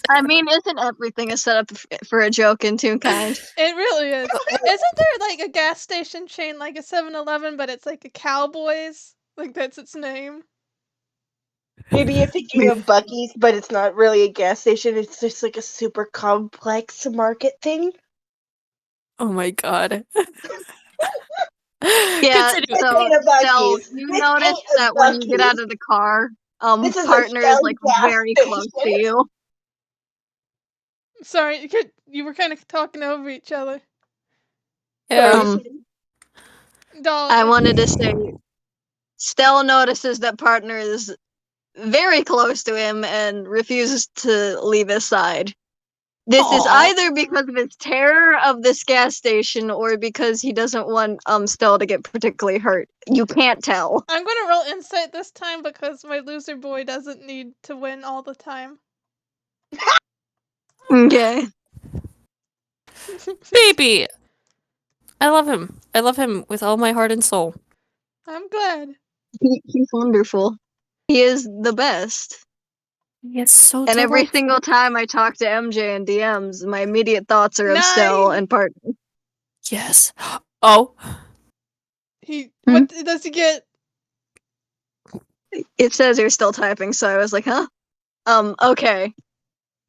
I mean, isn't everything a setup for a joke in Toonkind? It really is. Isn't there like a gas station chain like a 7-Eleven, but it's like a Cowboys? Like that's its name. Maybe you're thinking of Bucky's, but it's not really a gas station. It's just like a super complex market thing. Oh my god. Yeah, Continue. so Ain't a Stell, Buc-ee's. you This notice ain't a that when you get out Buc-ee's. of the car, This is a partner is Shell like gas very close to station. you. Sorry, you were kind of talking over each other. Yeah. Doll. I wanted to say, Stell notices that partner is very close to him and refuses to leave his side. This is Aw. either because of his terror of this gas station or because he doesn't want Stell to get particularly hurt. You can't tell. I'm gonna roll insight this time because my loser boy doesn't need to win all the time. Okay. Baby! I love him. I love him with all my heart and soul. I'm glad. He's wonderful. He is the best. Yes, so And every delightful. single time I talk to MJ in DMs, my immediate thoughts are of Stell Nice! and partner. Yes. Oh. What does he get? It says you're still typing, so I was like, huh? Okay.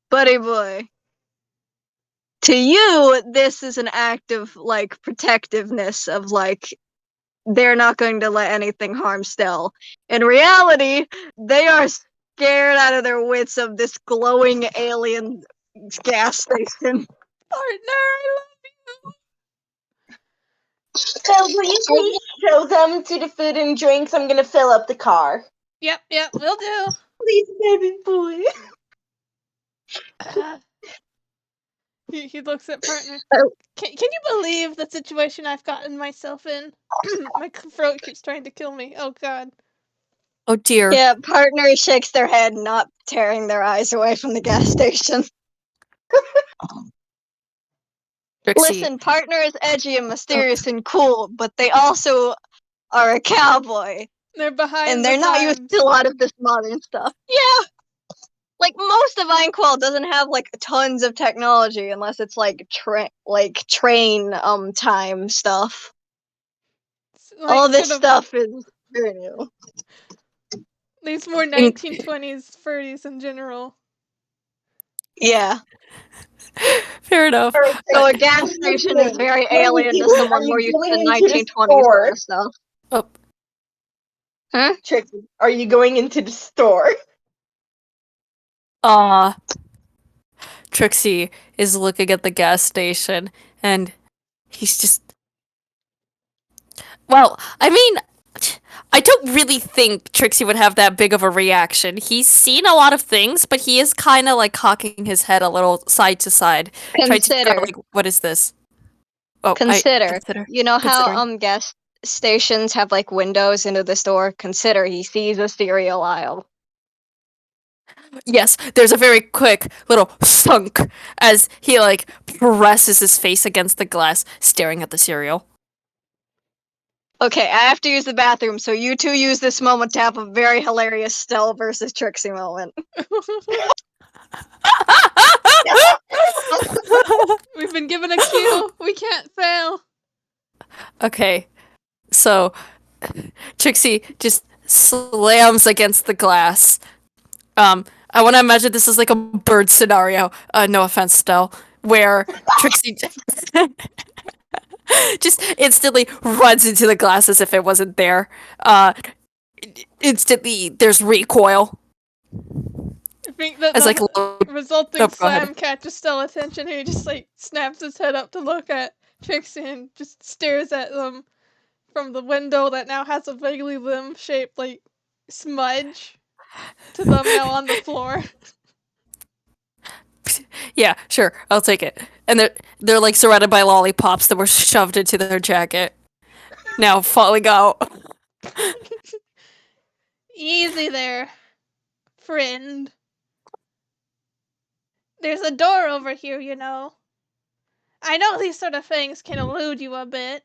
Buddy boy. To you, this is an act of, like, protectiveness, of, like, they're not going to let anything harm Stell. In reality, they are scared out of their wits of this glowing alien gas station. Partner, I love So will you please show them to the food and drinks? I'm gonna fill up the car. you. Yep, will do. Please, baby boy. He looks at partner. Oh. Can you believe the situation I've gotten myself in? My throat keeps trying to kill me. Oh god. Oh dear. Yeah, partner shakes their head, not tearing their eyes away from the gas station. Trixy. Listen, partner is edgy and mysterious and cool, but they also are a cowboy. They're behind And they're the not used times. to a lot of this modern stuff. Yeah! Like, most of Einquell doesn't have, like, tons of technology unless it's, like, train, time stuff. Like, All this sort of stuff is very new. these more 1920s furries in general. Yeah. Fair enough. So a gas station is very alien to someone more used to the 1920s kind of stuff. Oh. Huh? Trixy, are you going into the store? Trixie is looking at the gas station and he's just. Well, I mean, I don't really think Trixie would have that big of a reaction. He's seen a lot of things, but he is kind of like cocking his head a little side to side. Trying to figure out, like, what is this? Oh, Consider. You know how Considering. gas stations have like windows into the store? Consider he sees a cereal aisle. Yes, there's a very quick little thunk as he like presses his face against the glass, staring at the cereal. Okay, I have to use the bathroom, so you two use this moment to have a very hilarious Stell versus Trixie moment. We've been given a cue. We can't fail. Okay, so Trixie just slams against the glass. I want to imagine this is like a bird scenario. No offense, Stell. where Trixie just instantly runs into the glass as if it wasn't there. Instantly, there's recoil. I think that As like the a little... resulting Oh, go ahead. slam catches Stella's attention. He just like snaps his head up to look at Trixie and just stares at them from the window that now has a vaguely limb-shaped like smudge to them now on the floor. Yeah, sure, I'll take it. And they're like surrounded by lollipops that were shoved into their jacket. Now falling out. Easy there, friend. There's a door over here, you know. I know these sort of things can elude you a bit.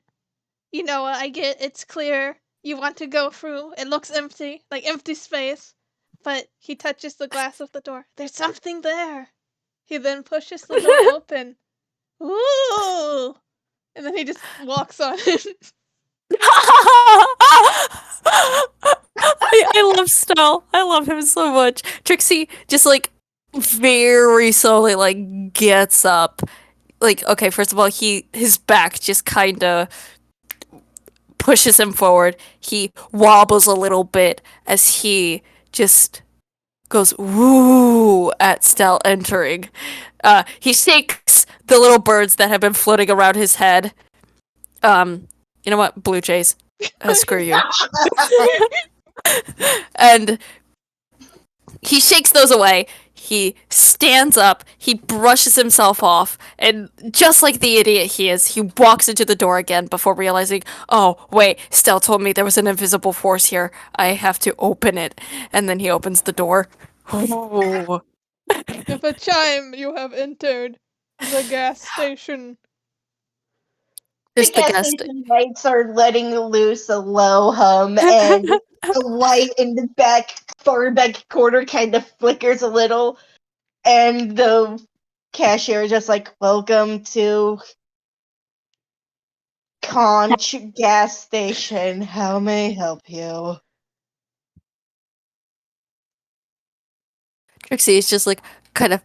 You know, I get it's clear you want to go through. It looks empty, like empty space. But he touches the glass of the door. There's something there. He then pushes the door open. Ooh! And then he just walks on it. I love Snell. I love him so much. Trixie just like very slowly like gets up. Like, okay, first of all, his back just kinda pushes him forward. He wobbles a little bit as he just goes woo at Stell entering. He shakes the little birds that have been floating around his head. You know what? Blue jays. Screw you. And he shakes those away. He stands up, he brushes himself off, and just like the idiot he is, he walks into the door again before realizing, oh, wait, Stell told me there was an invisible force here. I have to open it. And then he opens the door. Ooh. With a chime, you have entered the gas station. The Just the gas guest. station lights are letting loose a low hum, and the light in the far back corner kind of flickers a little, and the cashier is just like, "Welcome to Conch gas station. How may I help you?" Trixie is just like kind of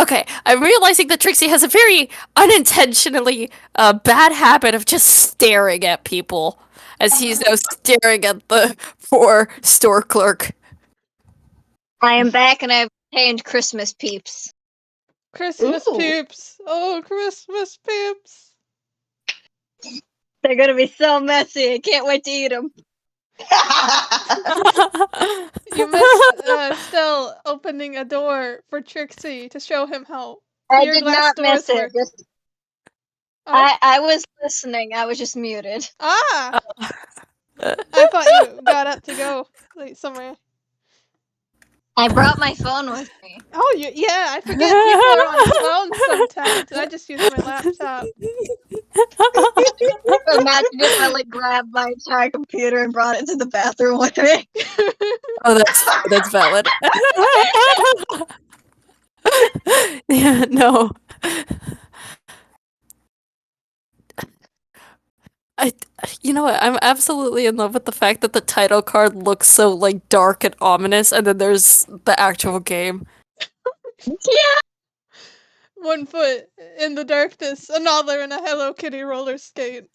okay, I'm realizing that Trixie has a very unintentionally bad habit of just staring at people as he's now staring at the poor store clerk. I am back and I've obtained Christmas peeps. Christmas Ooh. peeps. Oh, Christmas peeps. They're gonna be so messy. I can't wait to eat them. You missed Stell opening a door for Trixie to show him how I clear did glass not miss doors it. work. Just, Oh. I was listening. I was just muted. Ah! I thought you got up to go like, somewhere. I brought my phone with me. Oh, yeah, I forget people are on phones sometimes. I just use my laptop. Imagine if I like grabbed my entire computer and brought it to the bathroom with me. Oh, that's valid. Yeah, no. You know what? I'm absolutely in love with the fact that the title card looks so like dark and ominous, and then there's the actual game. Yeah. One foot in the darkness, another in a Hello Kitty roller skate.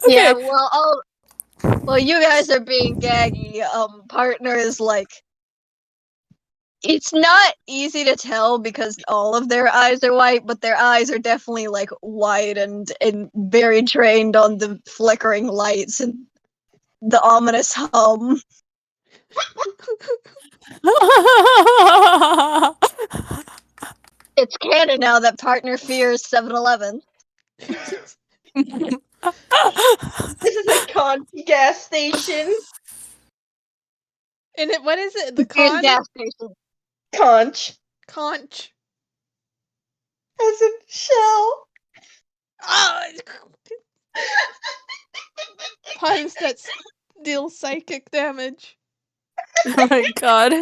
Yeah, well, you guys are being gaggy. Partner is like, it's not easy to tell because all of their eyes are white, but their eyes are definitely like white and very trained on the flickering lights and the ominous hum. It's canon now that partner fears 7-Eleven. This is a Conch gas station. And what is it? The Fears gas station. Conch. Conch. As in shell. Oh, puns that deal psychic damage. Oh my god.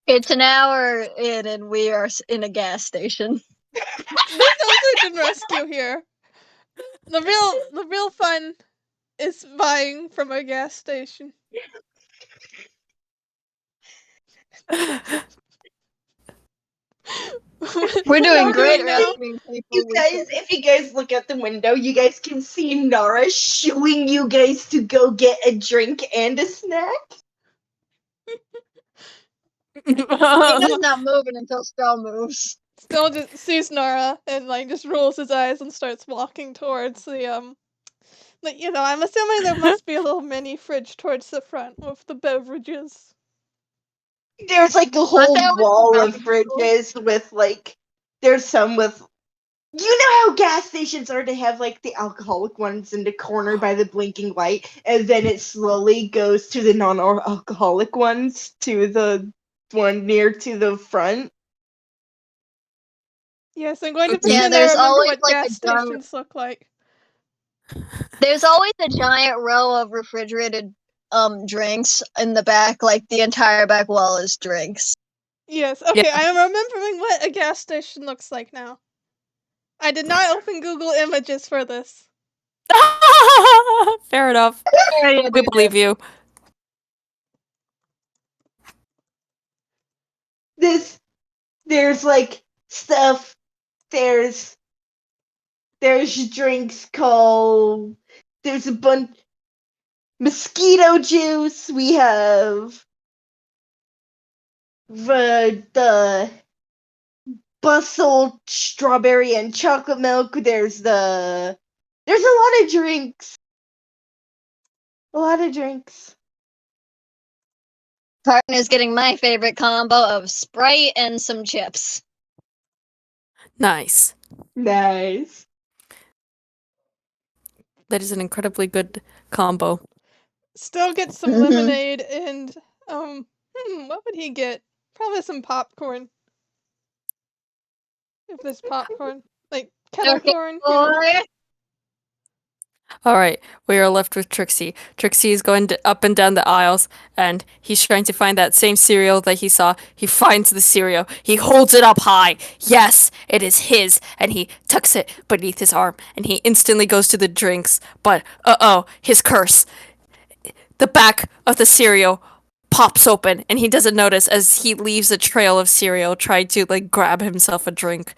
It's an hour in and we are in a gas station. There's no search and rescue here. The real fun is buying from a gas station. We're doing What great now? rescuing people. You guys, if you guys look out the window, you guys can see Naara shooing you guys to go get a drink and a snack. He's not moving until Spell moves. Still just sees Nara and like just rolls his eyes and starts walking towards the Like, I'm assuming there must be a little mini fridge towards the front with the beverages. There's like a Aren't whole there always wall of beverages? fridges with like, there's some with, you know how gas stations are to have like the alcoholic ones in the corner by the blinking light, and then it slowly goes to the non-alcoholic ones to the one near to the front. Yes, I'm going to Yeah, pretend I there's remember always what like gas a giant. stations look like. There's always a giant row of refrigerated drinks in the back, like the entire back wall is drinks. Yes, okay, Yeah. I am remembering what a gas station looks like now. I did not open Google Images for this. Fair enough. We believe you. There's like stuff. There's drinks called. There's a bunch mosquito juice. We have the bustle strawberry and chocolate milk. There's a lot of drinks. A lot of drinks. Partner's getting my favorite combo of Sprite and some chips. Nice. Nice. That is an incredibly good combo. Still get some Mhm. lemonade and, what would he get? Probably some popcorn. If there's popcorn. Like, kettle Okay, corn. boy. All right, we are left with Trixie. Trixie is going up and down the aisles, and he's trying to find that same cereal that he saw. He finds the cereal. He holds it up high. Yes, it is his, and he tucks it beneath his arm, and he instantly goes to the drinks. But, his curse. The back of the cereal pops open, and he doesn't notice as he leaves a trail of cereal trying to, like, grab himself a drink.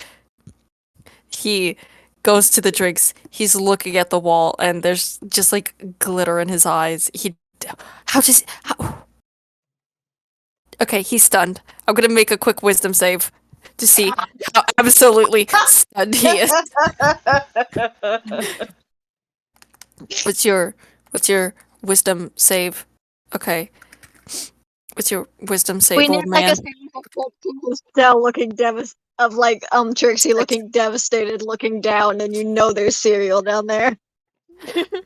He goes to the drinks. He's looking at the wall, and there's just like glitter in his eyes. Okay, he's stunned. I'm gonna make a quick wisdom save to see how absolutely stunned he is. What's your wisdom save? Okay. What's your wisdom save, We old need like man? a scene of Estelle looking Trixie looking devastated, looking down, and you know there's cereal down there.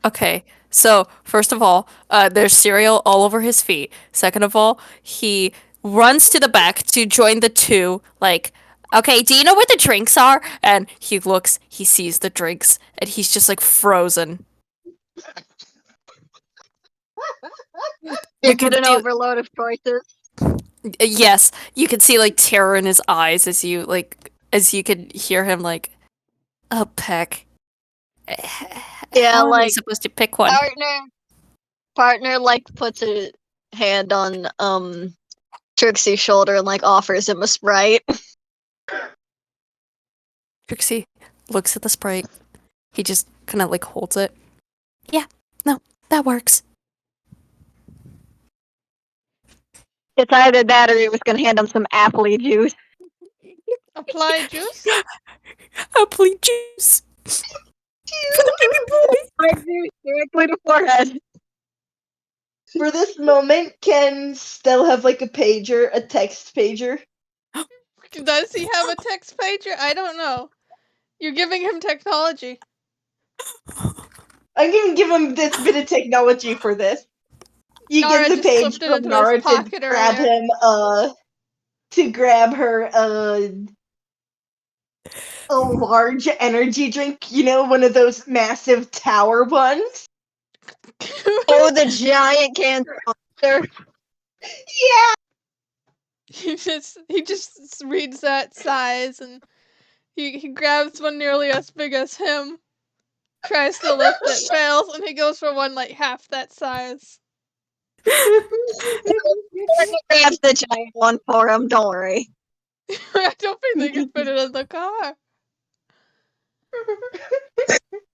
Okay, so first of all, there's cereal all over his feet. Second of all, he runs to the back to join the two. Like, okay, do you know where the drinks are? And he looks, he sees the drinks, and he's just like frozen. You can get an see- overload of choices. Yes, you can see like terror in his eyes as you can hear him like, a peck. Yeah, How am I like supposed to pick one? partner like puts a hand on Trixie's shoulder and like offers him a Sprite. Trixie looks at the Sprite. He just kind of like holds it. Yeah, no, that works. It's either that or he was gonna hand him some apple juice. Apply juice? Apple juice. For the baby boy. Directly to forehead. For this moment, can Stell have like a pager, a text pager? Does he have a text pager? I don't know. You're giving him technology. I'm gonna give him this bit of technology for this. You Naara get the just page slipped it from into his Naara to pocket grab earlier. him, to grab her, a large energy drink. You know, one of those massive tower ones. Oh, the giant cancer monster. Yeah. He just reads that size and he grabs one nearly as big as him. tries to lift it, fails, and he goes for one like half that size. Grabs the giant one for him. Don't worry. I don't think they can fit it in the car.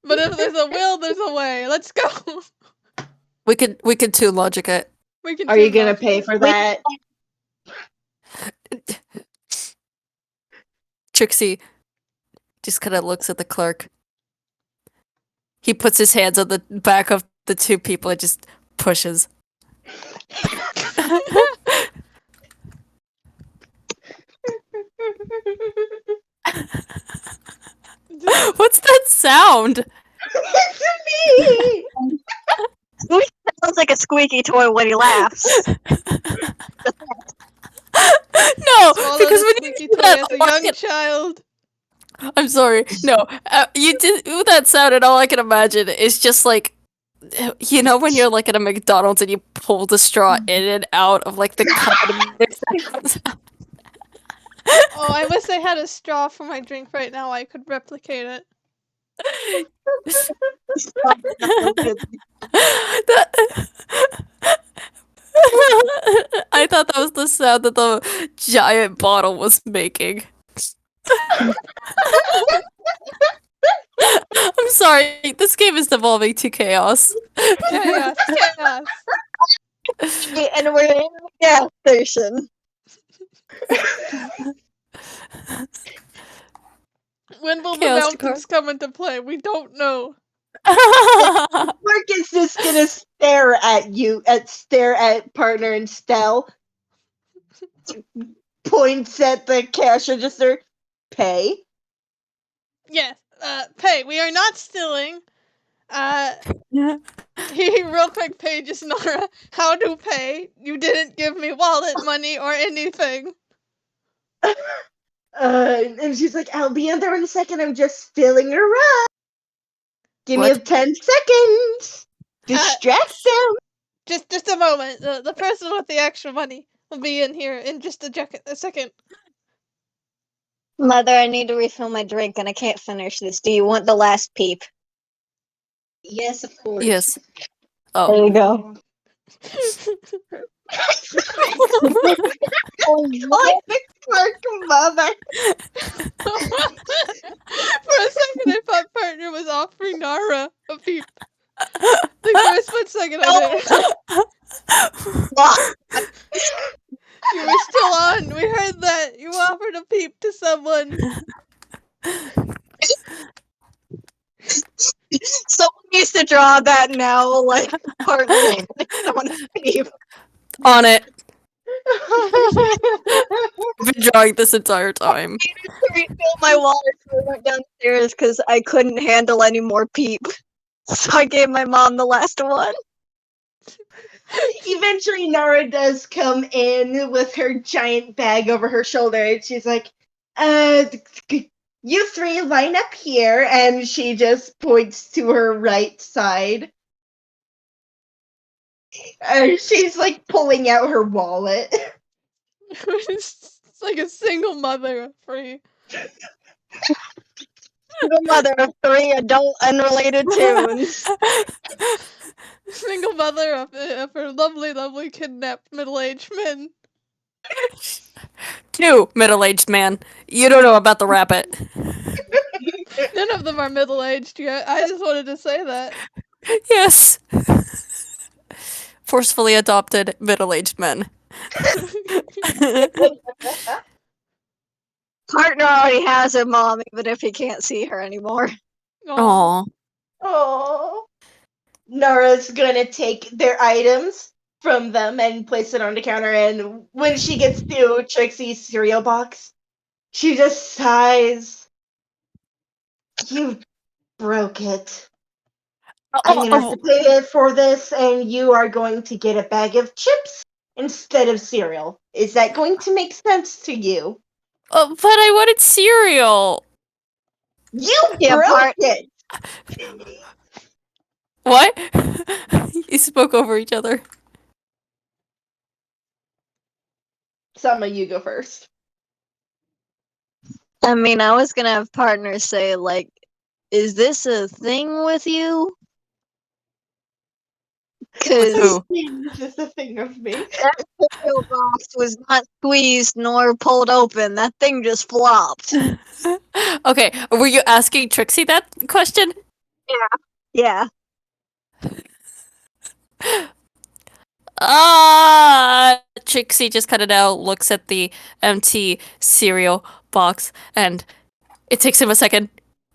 But if there's a will, there's a way. Let's go. We could toon logic it. We can. Are you tune gonna up. pay for that? Trixie just kind of looks at the clerk. He puts his hands on the back of the two people and just pushes. What's that sound? It's me! Sounds like a squeaky toy when he laughs. No, Swallowed because a when you squeaky do toy that, as a all I young can- child. I'm sorry. No, you did that sound, and all I can imagine is just like, you know, when you're like at a McDonald's and you pull the straw in and out of like the cup and it makes that sound. Oh, I wish I had a straw for my drink right now. I could replicate it. I thought that was the sound that the giant bottle was making. I'm sorry, this game is devolving to chaos. Chaos, chaos. And we're in the gas station. When will the Chaos mountains come into play? We don't know. Mark is just gonna stare at partner and Stell. Points at the cash register. Pay. Yes, pay. We are not stealing. He real quick pages Naara how to pay. You didn't give me wallet money or anything. And she's like, I'll be in there in a second. I'm just filling her up. Give me What? 10 seconds. Distract them. Just a moment. The person with the extra money will be in here in just a second. Mother, I need to refill my drink and I can't finish this. Do you want the last peep? Yes, of course. Yes. There Oh. you go. Like the clerk mother. For a second, I thought partner was offering Naara a peep. Like for a split second, I did. You were still on. We heard that you offered a peep to someone. Someone needs to draw that now, like, partner. Someone peep. On it. I've been drawing this entire time. I needed to refill my water, so I went downstairs because I couldn't handle any more peep. So I gave my mom the last one. Eventually, Naara does come in with her giant bag over her shoulder, and she's like, you three line up here, and she just points to her right side. She's like pulling out her wallet. It's like a single mother of three. The mother of 3 adult unrelated toons. Single mother of her lovely, lovely kidnapped middle-aged men. 2 middle-aged man. You don't know about the rabbit. None of them are middle-aged yet. I just wanted to say that. Yes. Forcefully adopted middle-aged men. Partner already has her mom, even if he can't see her anymore. Aw. Aww. Oh. Nara's gonna take their items from them and place it on the counter, and when she gets to Trixie's cereal box, she just sighs. You broke it. I'm gonna have to pay for this, and you are going to get a bag of chips instead of cereal. Is that going to make sense to you? But I wanted cereal. You Yeah, broke it! What? You spoke over each other. Sama, you go first. I mean, I was gonna have partners say, like, is this a thing with you? With Because who? Is this a thing of me? that cereal box was not squeezed nor pulled open. That thing just flopped. Okay, were you asking Trixie that question? Yeah. Trixie just kind of now looks at the empty cereal box, and it takes him a second.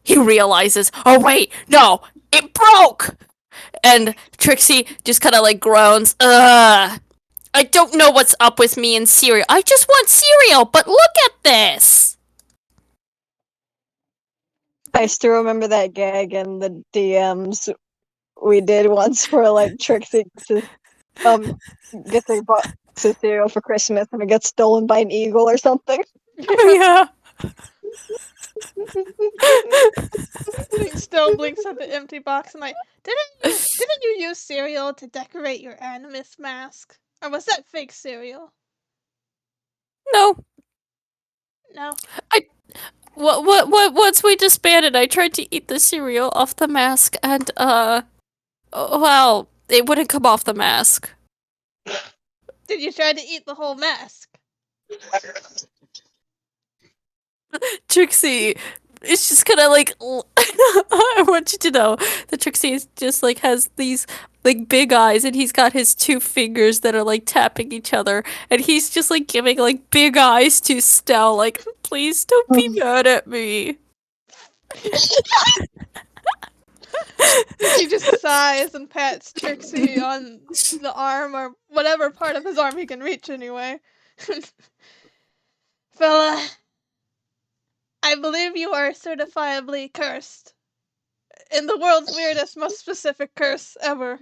He realizes, oh wait, no, it broke! And Trixie just kind of like groans, ugh. I don't know what's up with me and cereal. I just want cereal, but look at this! I still remember that gag in the DMs we did once where like Trixie gets a box of cereal for Christmas and it gets stolen by an eagle or something. Yeah. He still blinks at the empty box and like, didn't you use cereal to decorate your animus mask? Or was that fake cereal? No. No. Once we disbanded, I tried to eat the cereal off the mask, and, well, it wouldn't come off the mask. Did you try to eat the whole mask? Trixie, it's just kind of like, I want you to know that Trixie is just like has these like big eyes, and he's got his two fingers that are like tapping each other, and he's just like giving like big eyes to Stell, like, please don't be mad at me. He just sighs and pats Trixie on the arm or whatever part of his arm he can reach anyway. Fella, I believe you are certifiably cursed. In the world's weirdest, most specific curse ever.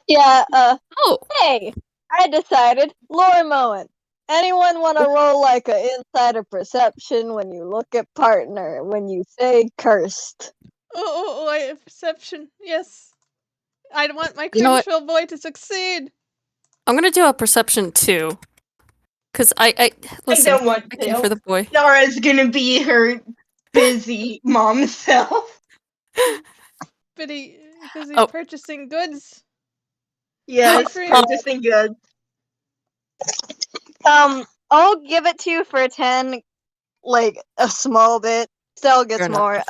Yeah, Oh, hey, I decided lore mowing. Anyone want to roll like a insider perception when you look at partner when you say cursed? I have perception. Yes. I want my You know what? crucial boy to succeed. I'm gonna do a perception too, cause I listen. I don't want I care for to. the boy. Naara's gonna be her busy mom self. Busy Oh. purchasing goods. Yes, Free. purchasing goods. I'll give it to you for 10, like a small bit. Still gets Fair enough. more.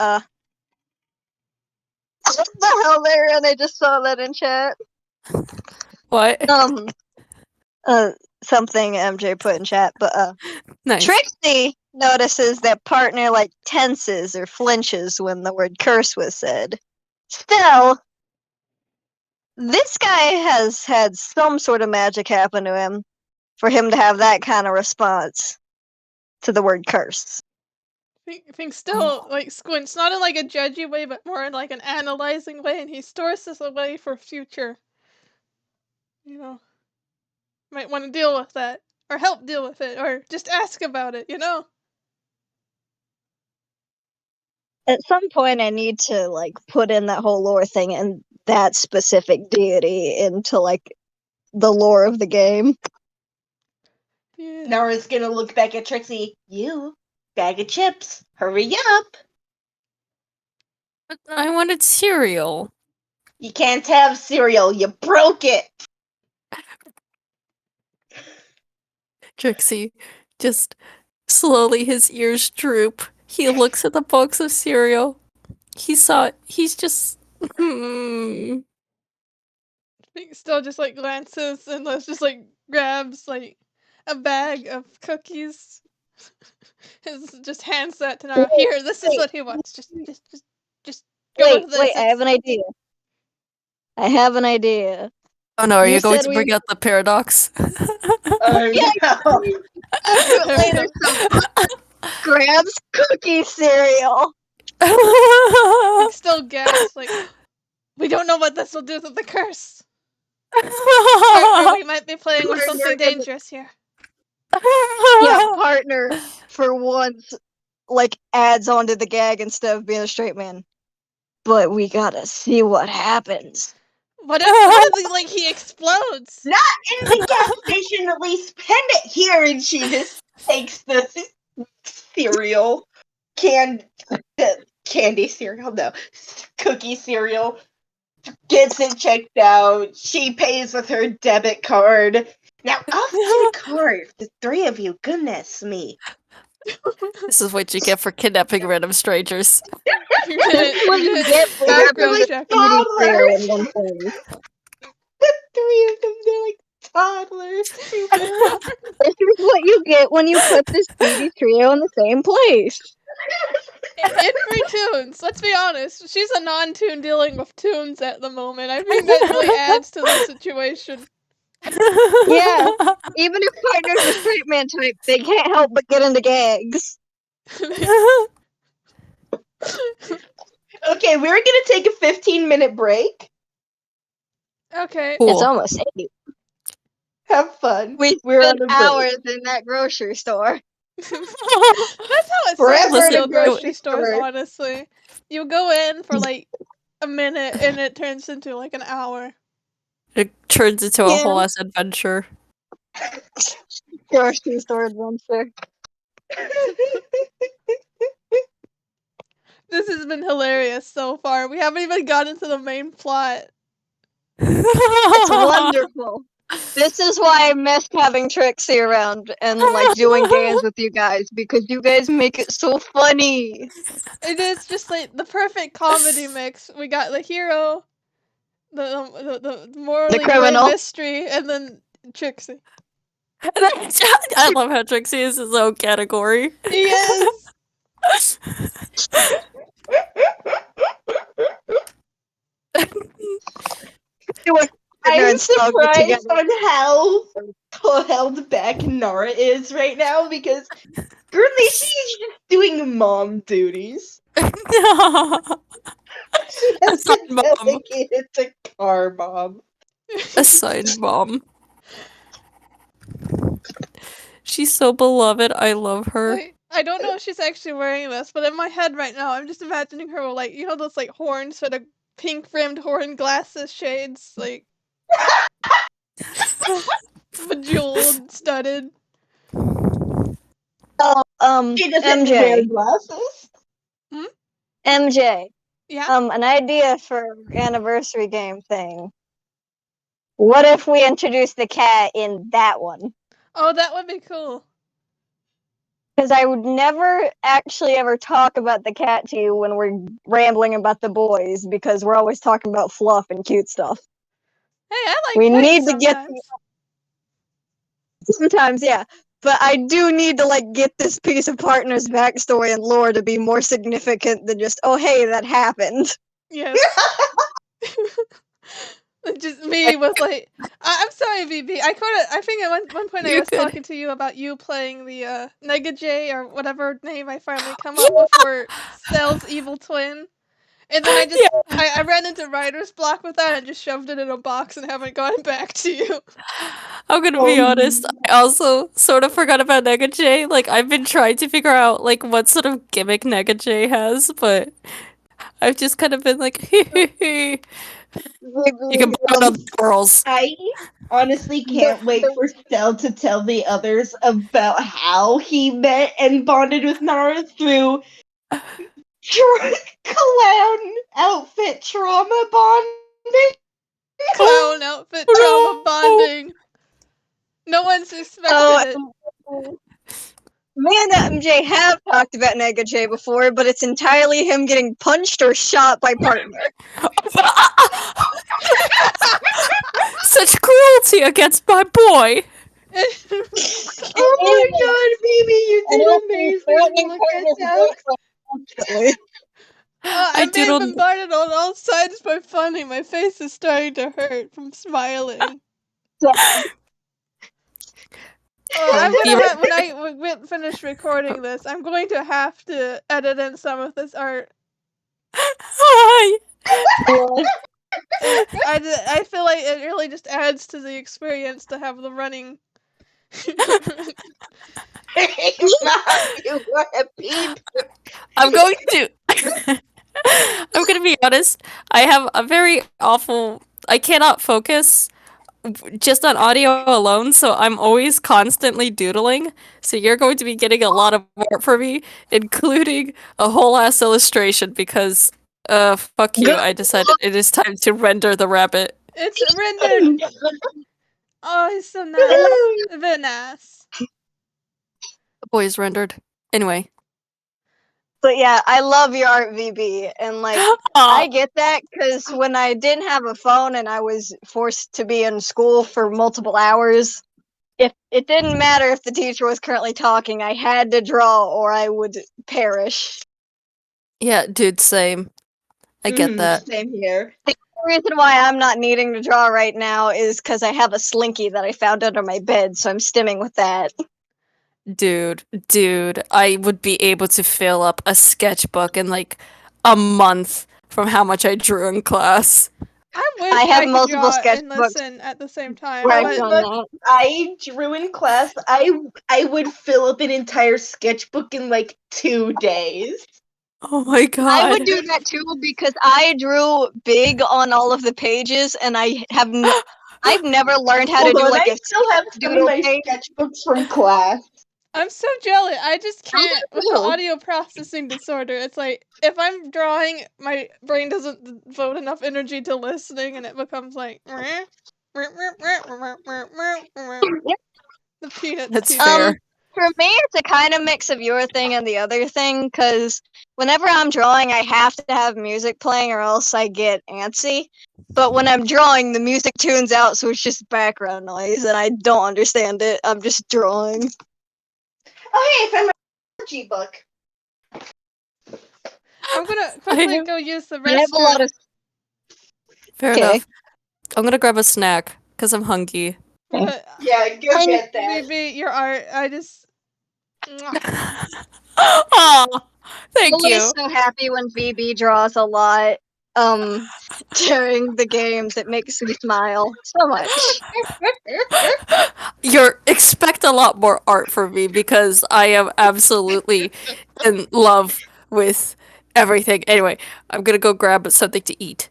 What the hell, Aaron? I just saw that in chat. What? Something MJ put in chat, but Nice. Trixie notices that partner like tenses or flinches when the word curse was said. Still, this guy has had some sort of magic happen to him for him to have that kind of response to the word curse. Think still like squints, not in like a judgy way, but more in like an analyzing way, and he stores this away for future. You know, might want to deal with that, or help deal with it, or just ask about it. You know. At some point, I need to like put in that whole lore thing and that specific deity into like the lore of the game. Yeah. Naara's gonna look back at Trixie. You, bag of chips. Hurry up. But I wanted cereal. You can't have cereal. You broke it. Trixie, just slowly his ears droop. He looks at the box of cereal. He's just. Think still just like glances and just like grabs like a bag of cookies. Just hands that to Naara. Here, this is what he wants. Just go with this. Wait, I have an idea. Oh no, are You you going said to we- bring out the paradox? Yeah, no. Later, grabs cookie cereal. Like, still gasps, like, we don't know what this will do to the curse. Or we might be playing with something dangerous here. Yeah, partner for once like adds on to the gag instead of being a straight man. But we gotta see what happens. What if like he explodes? Not in the gas station, at least. Pend it here, and she just takes the cereal, candy cereal, no, cookie cereal, gets it checked out. She pays with her debit card. Now off to the car, the three of you. Goodness me. This is what you get for kidnapping random strangers. You This is what you didn't get for background having check. the beauty trio Toddlers. in one place. The three of them, they're like toddlers. This is what you get when you put this beauty trio in the same place. And free Toons. Let's be honest. She's a non-toon dealing with Toons at the moment. I think that really adds to the situation. Yeah. Even if partners are straight man type, they can't help but get into gags. Okay, we're gonna take a 15-minute break. Okay. It's Cool. almost 8. Have fun. We We're spent on a break. hours in that grocery store. That's how it Forever seems in in a grocery grocery stores, store. honestly. You go in for like a minute and it turns into like an hour. It turns into a Yeah. whole ass adventure. Grocery store adventure. This has been hilarious so far. We haven't even gotten to the main plot. It's wonderful. This is why I missed having Trixie around and like doing games with you guys, because you guys make it so funny. It is just like the perfect comedy mix. We got the hero, the morally gray criminal. mystery, and then Trixie. I love how Trixie is his own category. He is. I'm snuggled surprised together. on how held back Naara is right now because currently she's just doing mom duties. She hasn't Mom. delegated to car mom. Assigned mom. She's so beloved. I love her. Like, I don't know if she's actually wearing this, but in my head right now, I'm just imagining her with, like, you know those, like, horns, sort of pink rimmed horn glasses shades, like, bejeweled, studded. Oh, She doesn't wear MJ. glasses. MJ. Yeah. An idea for anniversary game thing. What if we introduce the cat in that one? Oh, that would be cool. Because I would never actually ever talk about the cat to you when we're rambling about the boys, because we're always talking about fluff and cute stuff. Hey, I like We pets need to get sometimes. sometimes, yeah. But I do need to like get this piece of partner's backstory and lore to be more significant than just, oh hey, that happened. Yes. Just me with like, I'm sorry, VB. I think at one point I You're was good. talking to you about you playing the Nega J or whatever name I finally come up with for Cell's evil twin, and then I ran into writer's block with that and just shoved it in a box and haven't gotten back to you. I'm gonna be honest. I also sort of forgot about Nega J. Like I've been trying to figure out like what sort of gimmick Nega J has, but I've just kind of been like, you can blame it on the girls. I honestly can't wait for Cell to tell the others about how he met and bonded with Naara through clown outfit trauma bonding. Clown outfit trauma bonding. No one's expected it. Me and MJ have talked about Nega J before, but it's entirely him getting punched or shot by partner. Such cruelty against my boy. Oh my god, baby, you did amazing. Look at that. I'm do being not- bombarded on all sides by funny. My face is starting to hurt from smiling. I'm gonna have, when I finish recording this, I'm going to have to edit in some of this art. Hi. I feel like it really just adds to the experience to have the running. I'm going to. I'm gonna be honest. I have a very awful. I cannot focus just on audio alone, so I'm always constantly doodling. So you're going to be getting a lot of art from me, including a whole ass illustration because fuck you. I decided it is time to render the rabbit. It's rendered. Oh, he's so nice. Very nice. The boy is rendered. Anyway. But yeah, I love your art, VB, and like I get that because when I didn't have a phone and I was forced to be in school for multiple hours, if it didn't matter if the teacher was currently talking, I had to draw or I would perish. Yeah, dude, same. I get that. Same here. The reason why I'm not needing to draw right now is because I have a slinky that I found under my bed, so I'm stimming with that. Dude, I would be able to fill up a sketchbook in like a month from how much I drew in class. I wish I have could multiple draw and sketchbooks listen at the same time. where I've But done that. I drew in class. I would fill up an entire sketchbook in like 2 days. Oh my god. I would do that too because I drew big on all of the pages, and I have I've never learned how to do like I a still have some of doodle my page. sketchbooks from class. I'm so jealous. I just can't with the too. audio processing disorder. It's like if I'm drawing, my brain doesn't devote enough energy to listening, and it becomes like the peanuts. That's teeth. fair. For me, it's a kind of mix of your thing and the other thing, because whenever I'm drawing, I have to have music playing or else I get antsy. But when I'm drawing, the music tunes out, so it's just background noise, and I don't understand it. I'm just drawing. Oh, hey, I found my G book. I'm gonna quickly go use the I have a lot restroom. of. Fair Okay. enough. I'm gonna grab a snack because I'm hungry. But Yeah, go get that. maybe your art. I just. Oh, thank I'm always you. so happy when VB draws a lot. During the games, it makes me smile so much. Expect a lot more art from me because I am absolutely in love with everything. Anyway, I'm gonna go grab something to eat.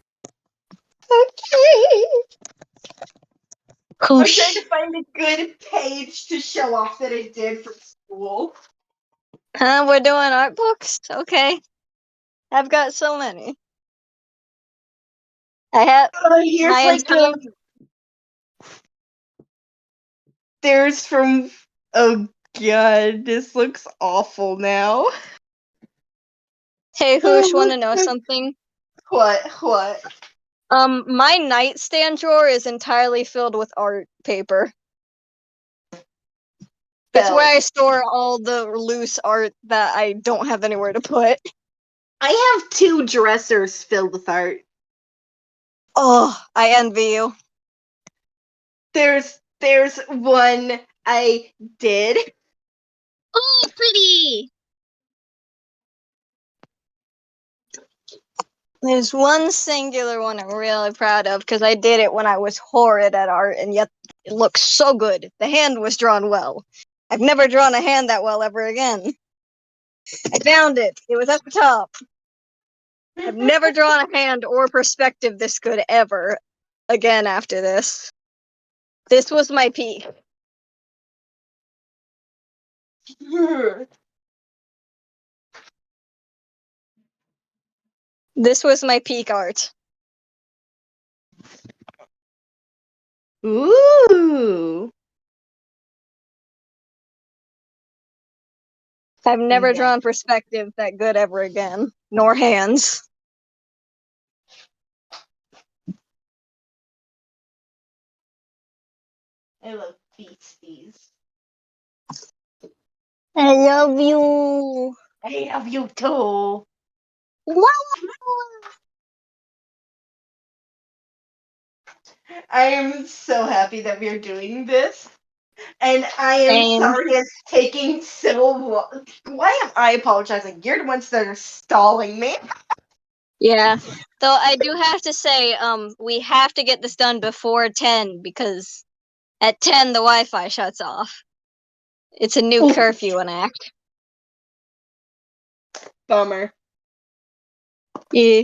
Okay. I'm Hoosh. trying to find a good page to show off that I did for school. We're doing art books? Okay. I've got so many. I have Here's my like entire. there's from. Oh god, this looks awful now. Hey, Hoosh, want to know something? What? My nightstand drawer is entirely filled with art paper. It's where I store all the loose art that I don't have anywhere to put. I have 2 dressers filled with art. Oh, I envy you. There's one I did. Oh, pretty! There's one singular one I'm really proud of because I did it when I was horrid at art, and yet it looks so good. The hand was drawn well. I've never drawn a hand that well ever again. I found it. It was at the top. I've never drawn a hand or perspective this good ever again after this. This was my peak. This was my peak art. Ooh. I've never Yeah. drawn perspective that good ever again, nor hands. I love beasties. I love you. I love you too. I am so happy that we are doing this. And I am Same. sorry it's taking so long. Why am I apologizing? You're the ones that are stalling me. Yeah. Though I do have to say, we have to get this done before 10 because at 10 the Wi-Fi shuts off. It's a new curfew enact. Bummer. Yeah.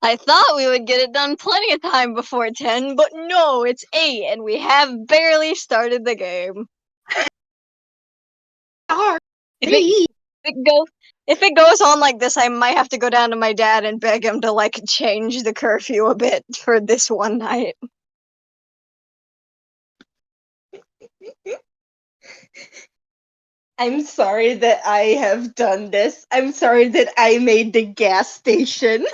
I thought we would get it done plenty of time before 10, but no, it's 8, and we have barely started the game. If it goes on like this, I might have to go down to my dad and beg him to, like, change the curfew a bit for this one night. I'm sorry that I have done this. I'm sorry that I made the gas station.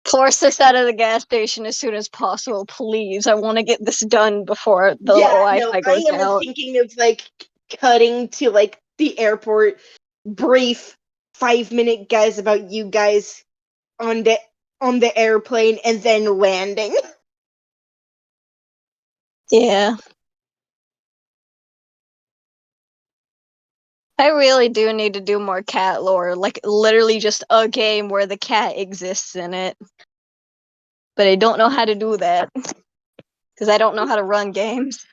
Force us out of the gas station as soon as possible, please. I want to get this done before the Wi-Fi goes I am out. thinking of like cutting to like the airport, brief 5-minute guys about you guys on the airplane, and then landing. Yeah. I really do need to do more cat lore, like literally just a game where the cat exists in it. But I don't know how to do that. Because I don't know how to run games.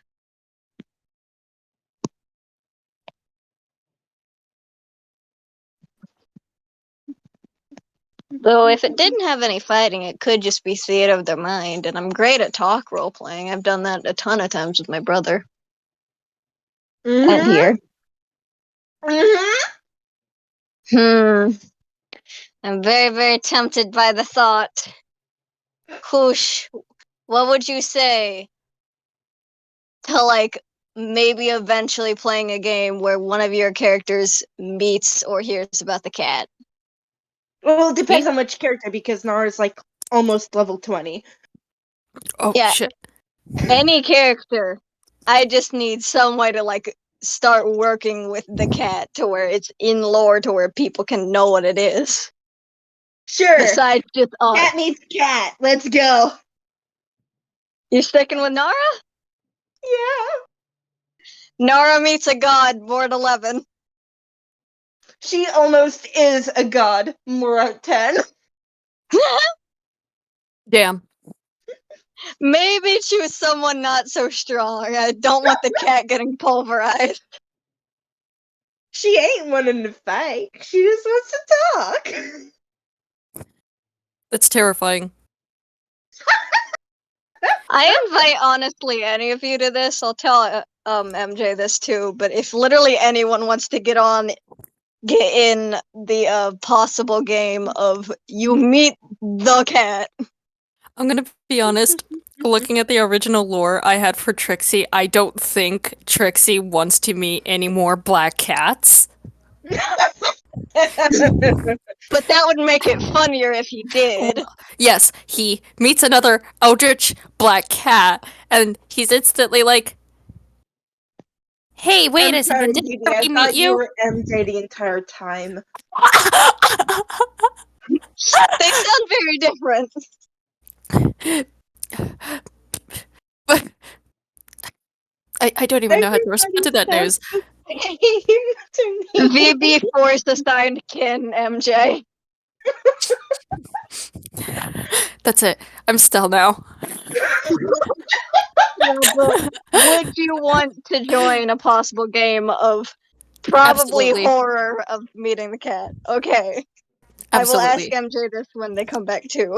Though if it didn't have any fighting, it could just be theater of the mind, and I'm great at talk role playing. I've done that a ton of times with my brother. And here. I'm very, very tempted by the thought. Hoosh, what would you say to, like, maybe eventually playing a game where one of your characters meets or hears about the cat? Well, it depends on which character, because Naara's like almost level 20. Oh, Yeah. shit. Any character. I just need some way to, like, start working with the cat to where it's in lore to where people can know what it is. Sure. Besides just us. Cat meets cat. Let's go. You sticking with Naara? Yeah. Naara meets a god, Ward 11. She almost is a god. Murat 10. Damn. Maybe choose someone not so strong. I don't want the cat getting pulverized. She ain't wanting to fight. She just wants to talk. That's terrifying. I invite, honestly, any of you to this. I'll tell MJ this too, but if literally anyone wants to get in the possible game of you meet the cat. I'm gonna be honest. Looking at the original lore I had for Trixy, I don't think Trixy wants to meet any more black cats. But that would make it funnier if he did. Yes, he meets another eldritch black cat, and he's instantly like, "Hey, wait a second, did Didi, I I already thought meet you you?" were MJ the entire time. They sound very different. But I don't even know how to respond to that news. VB force assigned kin, MJ. That's it. I'm still now. No, but would you want to join a possible game of probably Absolutely. horror of meeting the cat? Okay. I will ask Absolutely. MJ this when they come back too.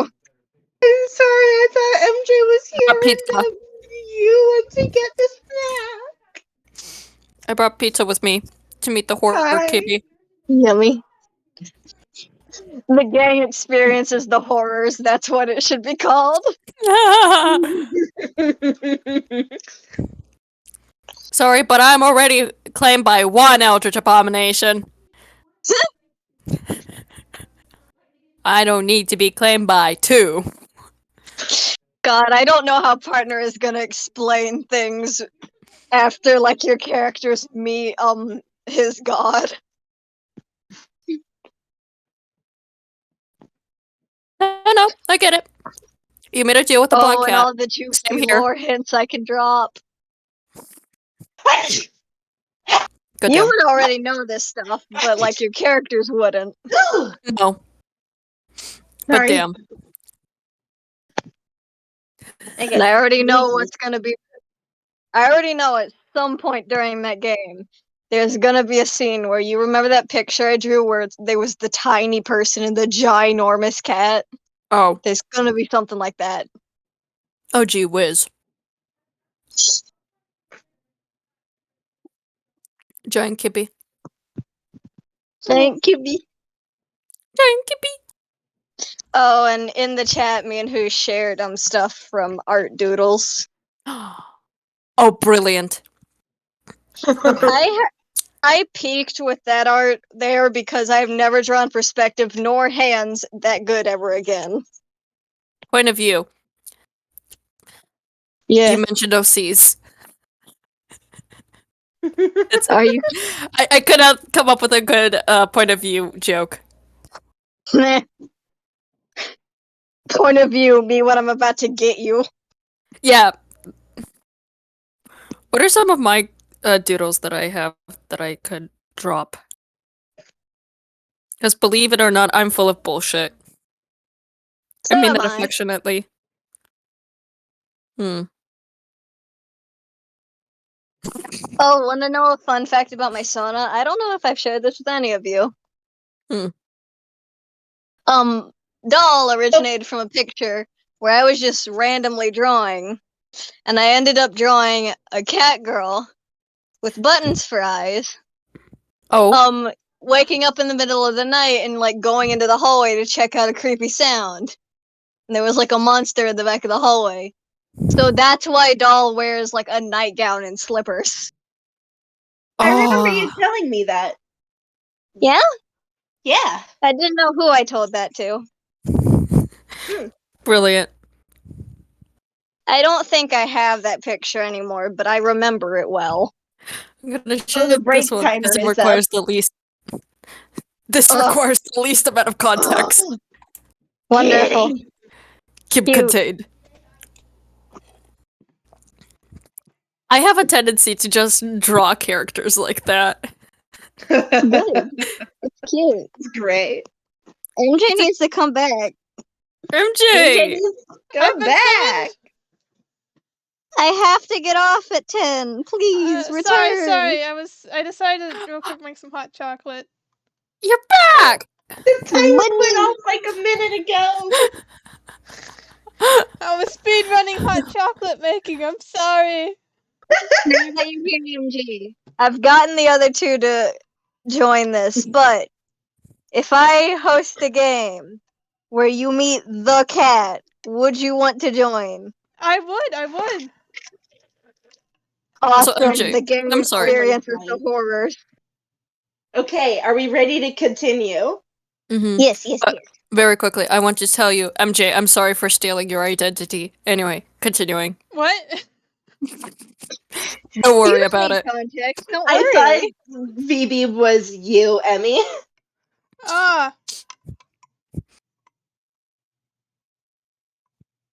I'm sorry, I thought MJ was here Pizza. and not you went to get the snack. I brought pizza with me to meet the horror Hi. KB. Yummy. The gang experiences the horrors, that's what it should be called. Sorry, but I'm already claimed by one eldritch abomination. I don't need to be claimed by 2. God, I don't know how partner is gonna explain things after, like, your characters meet his god. No, I get it. You made a deal with the black And cat. all the juicy Same here. lore hints I can drop. Good You deal. would already know this stuff, but, like, your characters wouldn't. No. But Sorry. damn. And I already know what's gonna be. I already know at some point during that game, there's gonna be a scene where you remember that picture I drew where there was the tiny person and the ginormous cat? Oh. There's gonna be something like that. Oh, gee whiz. Giant Kippy. Thank you. Giant Kippy. Oh, and in the chat, me and Hoosh shared stuff from Art Doodles. Oh, brilliant. I peaked with that art there because I've never drawn perspective nor hands that good ever again. Point of view. Yeah. You mentioned OCs. Are you? I could not come up with a good point of view joke. Point of view, me when I'm about to get you. Yeah. What are some of my doodles that I have that I could drop? Because believe it or not, I'm full of bullshit. So I mean am that I. affectionately. Oh, want to know a fun fact about my Sona? I don't know if I've shared this with any of you. Doll originated from a picture where I was just randomly drawing, and I ended up drawing a cat girl with buttons for eyes. Oh. Waking up in the middle of the night and like going into the hallway to check out a creepy sound. And there was like a monster in the back of the hallway. So that's why Doll wears like a nightgown and slippers. I remember you telling me that. Yeah? Yeah. I didn't know who I told that to. Brilliant. I don't think I have that picture anymore, but I remember it well. I'm gonna Oh, the show break this one timer because it is requires up. the least. This requires the least amount of context. Wonderful. Keep Cute. contained. I have a tendency to just draw characters like that. Good. It's cute. It's great. MJ needs to come back. MJ! Come back! I have to get off at 10. Please return. Sorry. I decided to real quick make some hot chocolate. You're back! The timer went off like a minute ago. I was speed running hot chocolate making. I'm sorry. Now that you hear MG, I've gotten the other two to join this, but if I host a game where you meet the cat, would you want to join? I would. Awesome. So, MJ, the game I'm sorry. experience is the horror. Okay, are we ready to continue? Mm-hmm. Yes. Very quickly, I want to tell you, MJ, I'm sorry for stealing your identity. Anyway, continuing. What? Don't worry about it. Context. Don't I worry. thought VB was you, Emmy. Ah.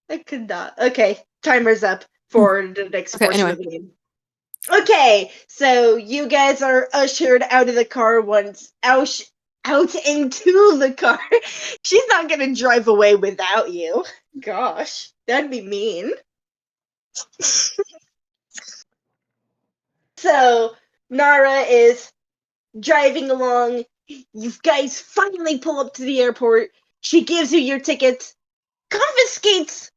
I could not. Okay, timer's up for the next portion of the game. Okay, so you guys are ushered out of the car once out into the car. She's not gonna drive away without you. Gosh, that'd be mean. So Naara is driving along. You guys finally pull up to the airport. She gives you your tickets, confiscates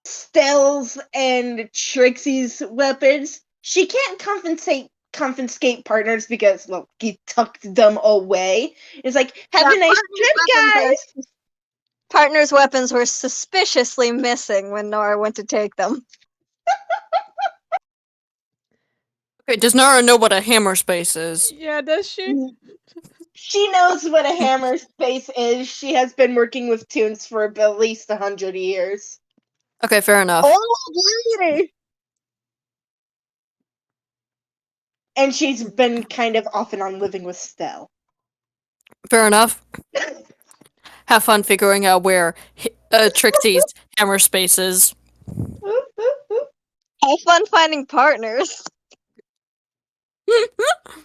Stell's and Trixie's weapons. She can't confiscate partners because, well, he tucked them away. It's like, have a nice trip, guys! Partners' weapons were suspiciously missing when Nora went to take them. Okay, does Naara know what a hammer space is? Yeah, does she? She knows what a hammer space is. She has been working with toons for at least 100 years. Okay, fair enough. Oh, lady! And she's been kind of off and on living with Stell. Fair enough. Have fun figuring out where Trixie's hammer space is. Have fun finding partners.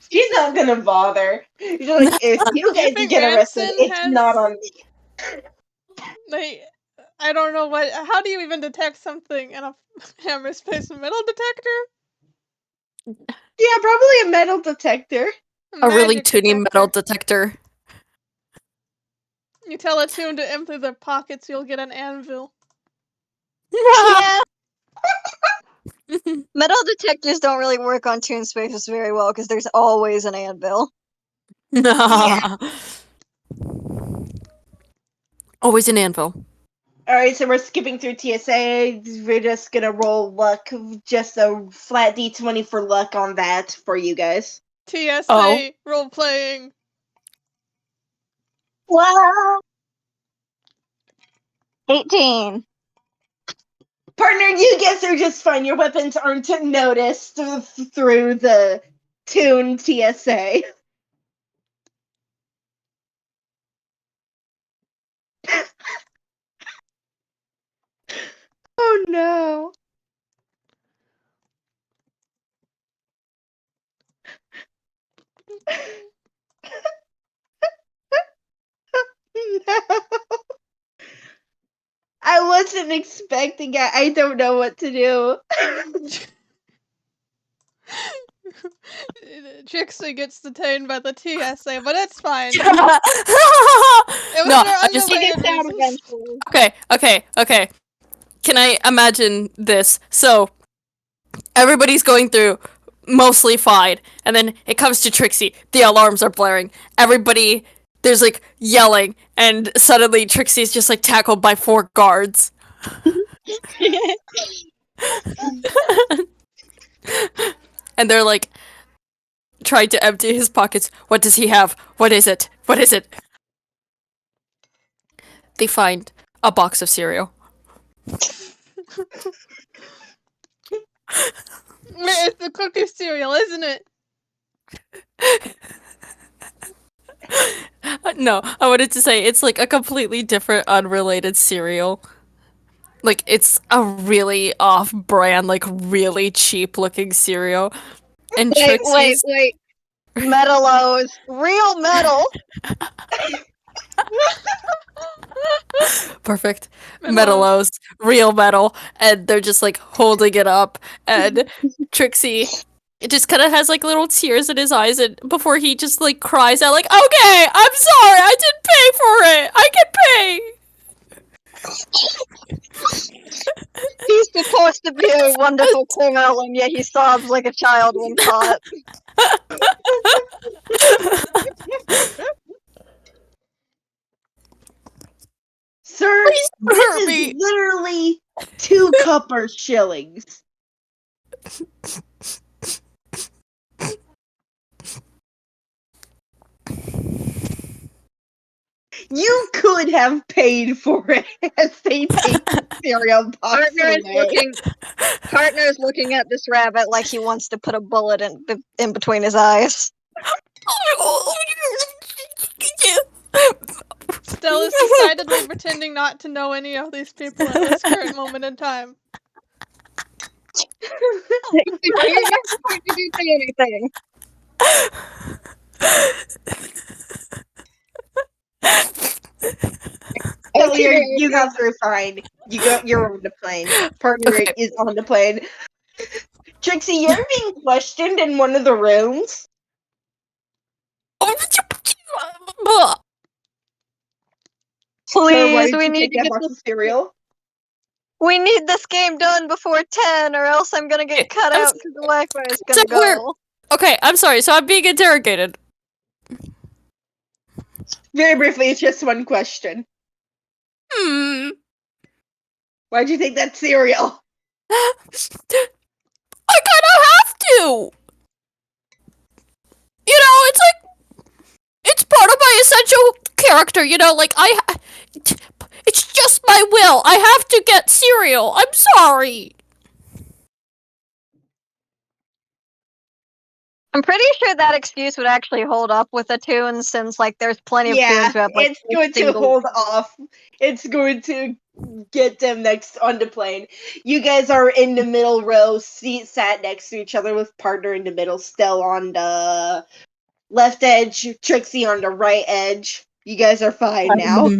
She's not gonna bother. She's like, if you guys think get arrested, Ramson it's has- not on me. Like, I don't know what. How do you even detect something in a hammer space metal detector? Yeah, probably a metal detector. A really magic toony detector. metal detector. You tell a toon to empty their pockets, you'll get an anvil. Yeah. Metal detectors don't really work on toon spaces very well because there's always an anvil. Always an anvil. Alright, so we're skipping through TSA. We're just gonna roll luck. Just a flat D20 for luck on that for you guys. TSA Oh. role playing. Wow. 18. Partner, you guys are just fine. Your weapons aren't noticed through the Toon TSA. Oh no. No. I wasn't expecting it. I don't know what to do. Trixie gets detained by the TSA, but it's fine. No, It was I just unrelated It gets out reasons. eventually. okay. Can I imagine this? So everybody's going through mostly fine, and then it comes to Trixie. The alarms are blaring. Everybody there's like yelling, and suddenly Trixie's just like tackled by 4 guards. And they're like trying to empty his pockets. What does he have? What is it? What is it? They find a box of cereal. It's the cookie cereal, isn't it? No, I wanted to say it's like a completely different, unrelated cereal. Like, it's a really off-brand, like, really cheap-looking cereal. And Trixie's... Wait. Metalos. Real metal. Perfect. Metalos, real metal, and they're just, like, holding it up, and Trixie... It just kind of has, like, little tears in his eyes, and before he just, like, cries out, like, okay, I'm sorry, I didn't pay for it! I can pay! He's supposed to be a wonderful criminal, and yet he sobs like a child when caught. Sir, Please this hurt is me. literally 2 copper shillings. You could have paid for it as they take the cereal box away. Partner's looking at this rabbit like he wants to put a bullet in between his eyes. Stella's decidedly pretending not to know any of these people at this current moment in time. You're not going to say anything. Stella, you guys are fine. You're on the plane. Partner Okay. is on the plane. Trixie, you're being questioned in one of the rooms. Sir, why Please, did we you need take to that get box this. of cereal? We need this game done before 10, or else I'm gonna get cut out because the Wi-Fi is gonna So we're- go. Okay, I'm sorry, so I'm being interrogated. Very briefly, it's just one question. Why'd you take that cereal? I kinda have to! You know, it's like... It's part of my essential character, you know, like, it's just my will. I have to get cereal. I'm sorry. I'm pretty sure that excuse would actually hold up with the tunes, since like there's plenty of tunes who have like it's going to hold off. It's going to get them next on the plane. You guys are in the middle row, sat next to each other with partner in the middle, still on the left edge, Trixie on the right edge. You guys are fine now.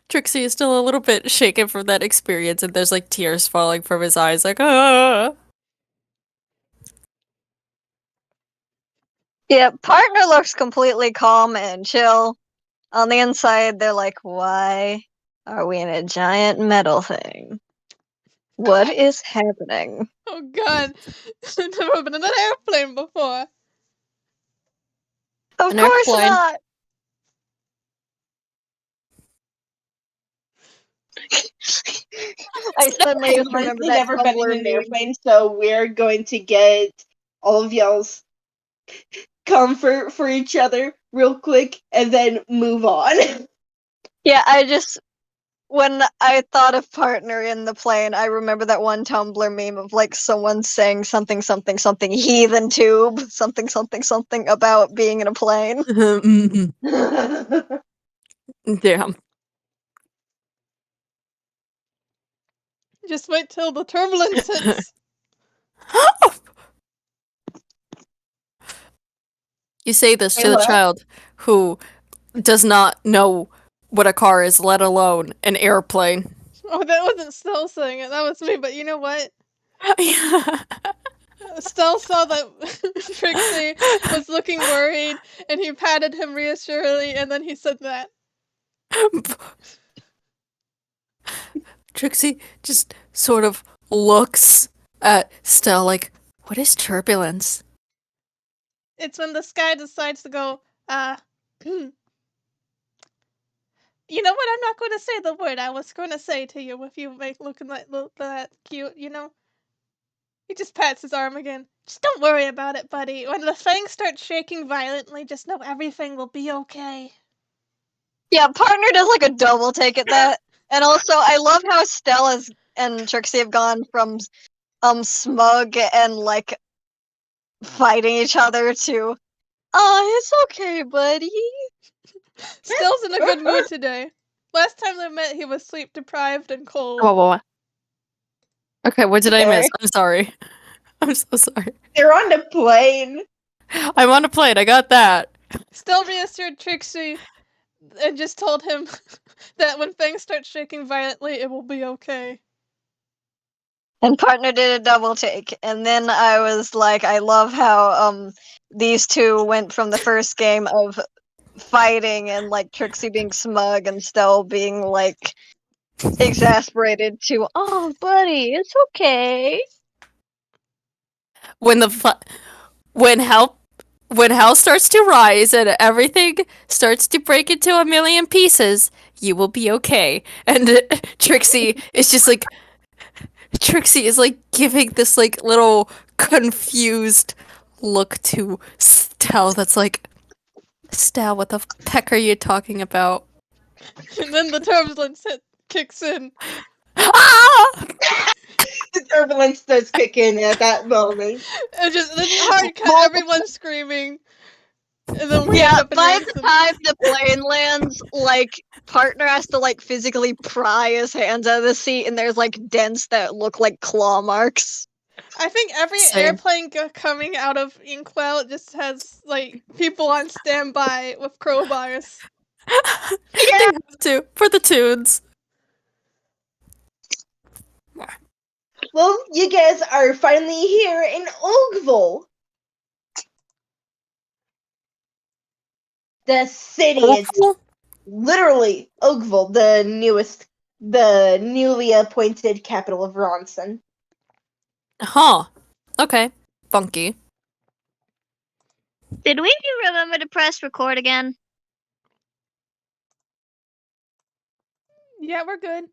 Trixie is still a little bit shaken from that experience, and there's like tears falling from his eyes, like, ah. Yeah, partner looks completely calm and chill. On the inside, they're like, why are we in a giant metal thing? What is happening? Oh god. I've never been in an airplane before. Of An course airplane. not! I suddenly just I've remember that never been in Tumblr an meme. airplane, so we're going to get all of y'all's comfort for each other real quick and then move on. Yeah, when I thought of partner in the plane, I remember that one Tumblr meme of like someone saying something something something heathen tube something something something about being in a plane. Mhm. Damn. Just wait till the turbulence hits. You say this Hey, to the what? child who does not know what a car is, let alone an airplane. Oh, that wasn't Stell saying it. That was me. But you know what? Yeah. Stell saw that Trixie was looking worried, and he patted him reassuringly, and then he said that. Trixie just sort of looks at Stell like, what is turbulence? It's when the sky decides to go, you know what? I'm not going to say the word I was going to say to you if you make looking like that cute, you know? He just pats his arm again. Just don't worry about it, buddy. When the fangs start shaking violently, just know everything will be okay. Yeah, partner does like a double take at that. And also I love how Stella's and Trixie have gone from smug and like fighting each other to it's okay, buddy. Still's in a good mood today. Last time they met, he was sleep deprived and cold. Whoa. Okay, what did I miss? Sorry. I'm sorry. I'm so sorry. They're on the plane. I'm on a plane, I got that. Still reassured Trixie and just told him that when things start shaking violently, it will be okay. And partner did a double take. And then I was like, I love how these two went from the first game of fighting and like Trixie being smug and Stell being like exasperated to, oh buddy, it's okay. When when hell starts to rise and everything starts to break into a million pieces, you will be okay. And Trixie is just like giving this like little confused look to Stell that's like, Stell, what the heck are you talking about? And then the turbulence kicks in. Ah! The turbulence does kick in at that moment. And just then hard cut, everyone screaming. And then we end Yeah, up in by ransom. the time the plane lands, like partner has to like physically pry his hands out of the seat, and there's like dents that look like claw marks. I think every Same. airplane coming out of Inkwell just has like people on standby with crowbars. They have to for the tunes. Well, you guys are finally here in Oakville. The city. It's literally Oakville, the newly appointed capital of Ronson. Huh. Okay. Funky. Did we remember to press record again? Yeah, we're good.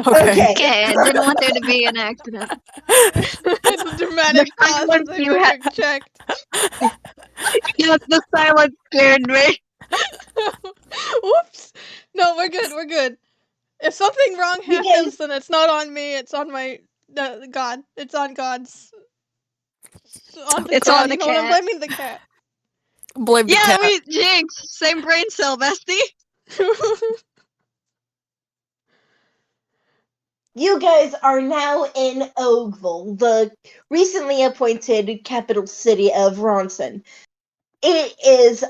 Okay. Okay, I didn't want there to be an accident. The dramatic pause as silence I you quick checked. Yeah, the silence scared me. Oops. No, we're good. We're good. If something wrong You happens, guys- then it's not on me. It's on my God. It's on God's. It's on the You know what? I'm cat. blaming the cat. Blame the Yeah, cat. jinx, same brain cell, bestie. You guys are now in Oakville, the recently appointed capital city of Ronson. It is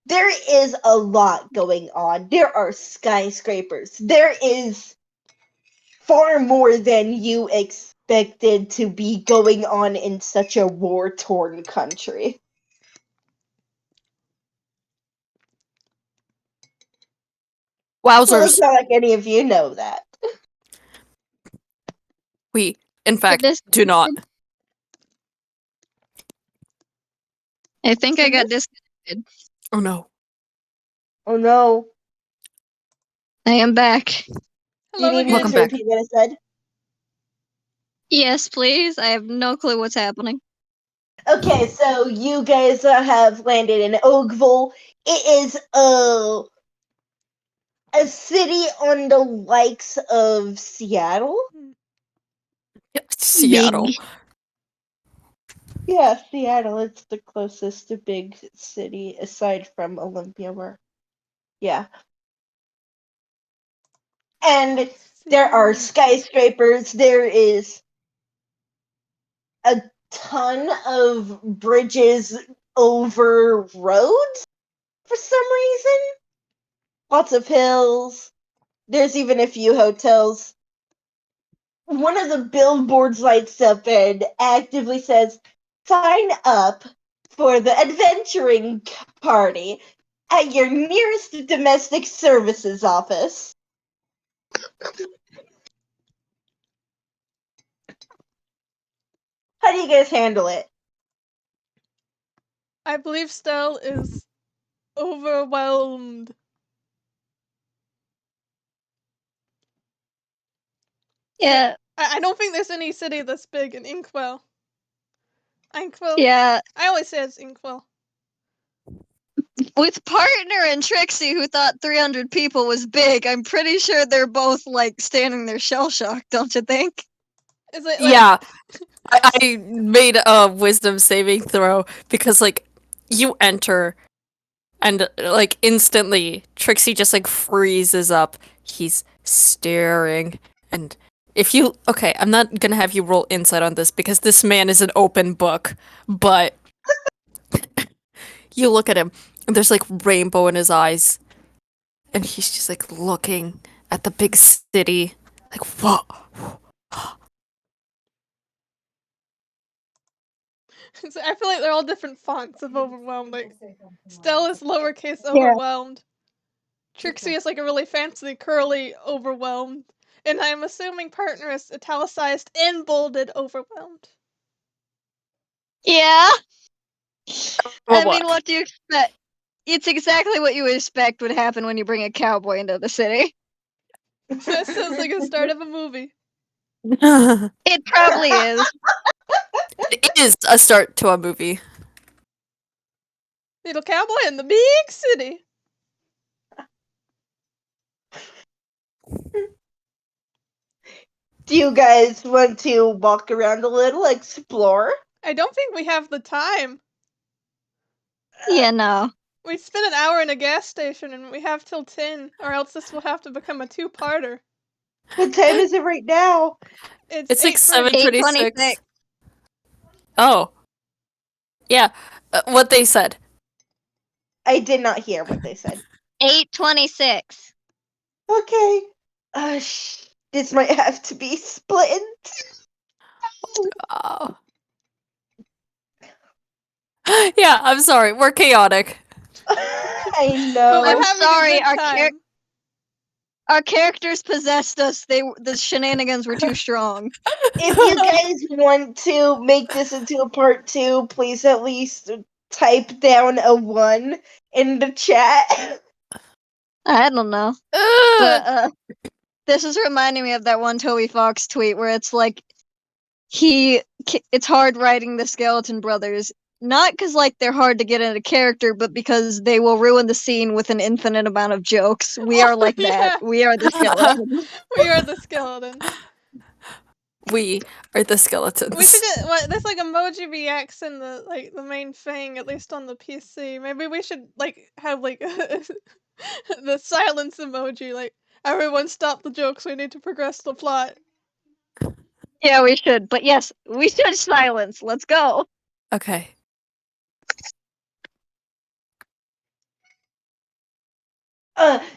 there is a lot going on. There are skyscrapers. There is far more than you expected to be going on in such a war-torn country. Well, Wowzers. it's not like any of you know that. We, in fact, this- do not. I think I got disconnected. Oh no. Oh no. I am back. Do you Hello need me again. Welcome to back. repeat what I said? Yes, please. I have no clue what's happening. Okay, so you guys have landed in Oakville. It is a city on the likes of Seattle. Seattle. Big. Yeah, Seattle. It's the closest to big city aside from Olympia, where. Yeah. And there are skyscrapers. There is a ton of bridges over roads for some reason. Lots of hills. There's even a few hotels. One of the billboards lights up and actively says, "Sign up for the adventuring party at your nearest domestic services office." How do you guys handle it? I believe Stell is overwhelmed. Yeah, I don't think there's any city that's big in Inkwell. Inkwell? yeah. I always say it's Inkwell. With Partner and Trixie, who thought 300 people was big, I'm pretty sure they're both like standing there shell shocked, don't you think? Is it like, Yeah. I made a wisdom saving throw because, like, you enter and, like, instantly Trixie just, like, freezes up. He's staring. And if you. Okay, I'm not gonna have you roll insight on this because this man is an open book, but you look at him and there's, like, rainbow in his eyes. And he's just, like, looking at the big city. Like, whoa. I feel like they're all different fonts of overwhelmed. Like, Stell is lowercase overwhelmed. Trixie is like a really fancy, curly overwhelmed. And I'm assuming Partner is italicized and bolded overwhelmed. Yeah. Well, I mean, what do you expect? It's exactly what you would expect would happen when you bring a cowboy into the city. That sounds like the start of a movie. It probably is. It is a start to a movie. Little cowboy in the big city. Do you guys want to walk around a little, explore? I don't think we have the time. Yeah, no. We spent an hour in a gas station and we have till 10, or else this will have to become a two-parter. What time is it right now? It's like 8:30. 7:26. 8:26. Oh. Yeah, what they said. I did not hear what they said. 8:26. Okay. This might have to be split. Oh. Yeah, I'm sorry. We're chaotic. I But know. we're I'm having sorry, a good time. Our characters possessed us. The shenanigans were too strong. If you guys want to make this into a part 2, please at least type down a 1 in the chat. I don't know. But this is reminding me of that one Toby Fox tweet where it's like it's hard writing the Skeleton Brothers, not because like they're hard to get into character, but because they will ruin the scene with an infinite amount of jokes. We are like that. Yeah. We are the Skeletons. We are the skeletons. We are the skeletons. We should there's like emoji reacts in the main thing, at least on the PC. Maybe we should like have like the silence emoji, like everyone stop the jokes, we need to progress the plot. Yeah, we should. But yes, we should silence. Let's go. Okay.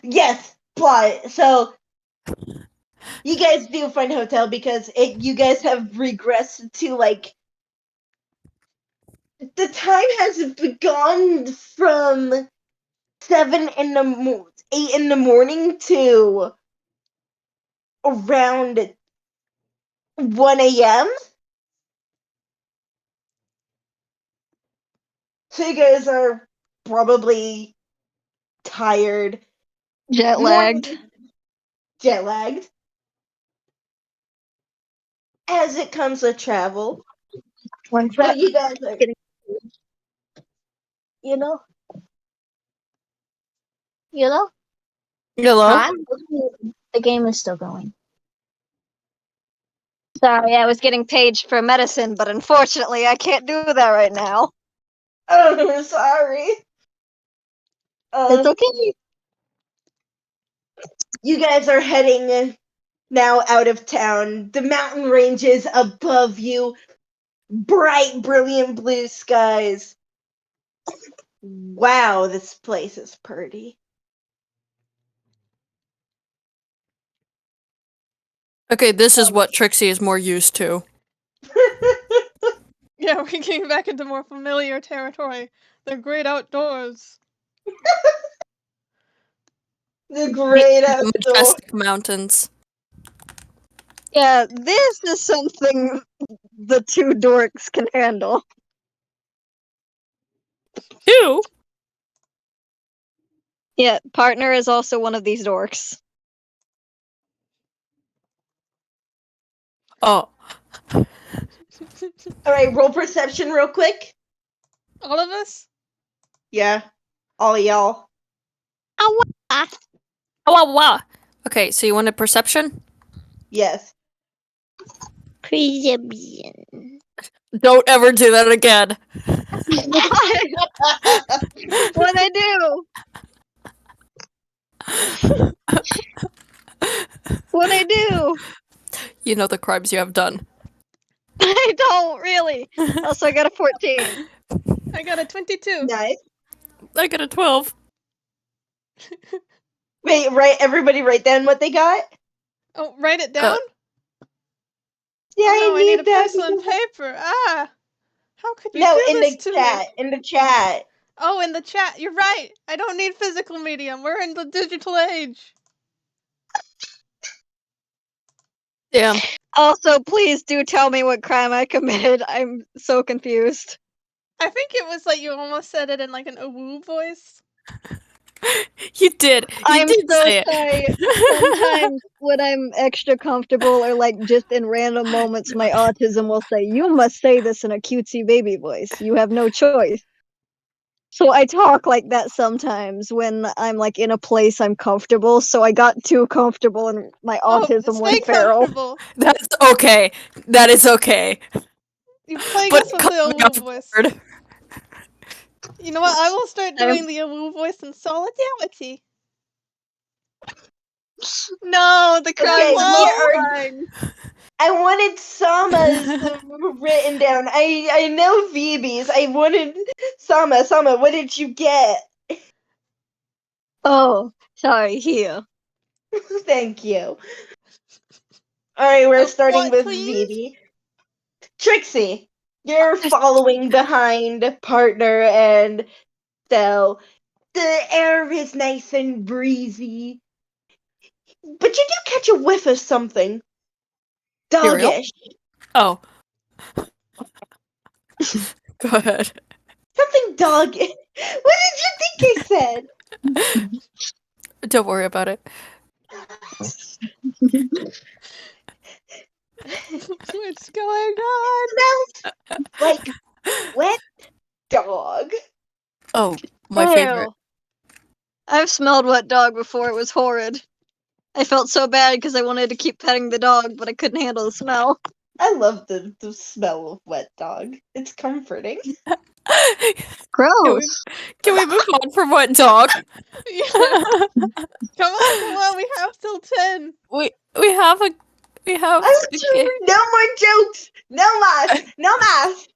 Yes, plot. So you guys do find a hotel because you guys have regressed to like the time has begun from 7 in the 8 in the morning to around 1 a.m. So you guys are probably tired, Jet lagged. jet lagged. As it comes with travel, When's but that? you guys are, You know? You know? Hello? Prime? The game is still going. Sorry, I was getting paged for medicine, but unfortunately I can't do that right now. oh, sorry. It's okay. You guys are heading now out of town. The mountain ranges above you, bright, brilliant blue skies. Wow, this place is pretty. Okay, this is what Trixie is more used to. Yeah, we came back into more familiar territory. The great outdoors. The great outdoors. Majestic mountains. Yeah, this is something the two dorks can handle. Two? Yeah, partner is also one of these dorks. Oh. Alright, roll perception real quick. All of us? Yeah, all y'all. Oh, wow, wow. Okay, so you wanted perception? Yes. Perception. Don't ever do that again. What'd I do? What'd I do? You know the crimes you have done. I don't really. Also, I got a 14. I got a 22. Nice. I got a 12. Wait, everybody write down what they got? Oh, write it down? Yeah, Oh, no, I need a that. pencil and paper. Ah! How could you No, do in this the to chat. me? In the chat. Oh, in the chat. You're right. I don't need physical medium. We're in the digital age. Damn. Also, please do tell me what crime I committed. I'm so confused. I think it was like you almost said it in like an awoo voice. You did. You I'm did so say sorry. it. Sometimes when I'm extra comfortable or like just in random moments, my autism will say, "You must say this in a cutesy baby voice. You have no choice." So I talk like that sometimes when I'm like in a place I'm comfortable. So I got too comfortable and my autism Stay went feral. comfortable. That's okay. That is okay. You plague But us with cut the me awoo off voice. word. You know what? I will start I'm- doing the awoo voice in solidarity. No, the crime Okay, was we not are. mine. I wanted Sama's written down. I know Phoebe's. I wanted Sama. Sama, what did you get? Oh, sorry. Here. Thank you. Alright, we're starting What, with please? Phoebe. Trixie, you're following behind partner, and so the air is nice and breezy. But you do catch a whiff of something Cereal? doggish. Oh. Go ahead. Something doggish. What did you think I said? Don't worry about it. What's going on? Smells like wet dog. Oh, my favorite. Ew. I've smelled wet dog before. It was horrid. I felt so bad because I wanted to keep petting the dog, but I couldn't handle the smell. I love the smell of wet dog. It's comforting. Gross. Can we move on from what dog? Yeah. Come on, we have till 10. we have a we have No more jokes. No mas. No mas.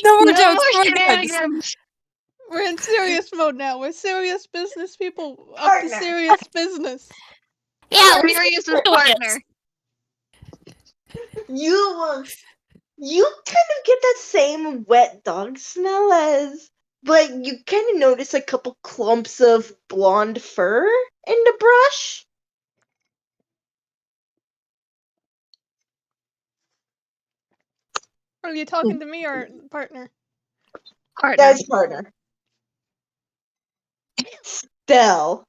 no more No jokes. more More jokes. shenanigans. We're in serious mode now. We're serious business people up to Partner. serious business. Yeah, we're Serious with serious. partner. You kind of get that same wet dog smell as but you kind of notice a couple clumps of blonde fur in the brush. Are you talking to me or partner? Partner. That's partner. Still.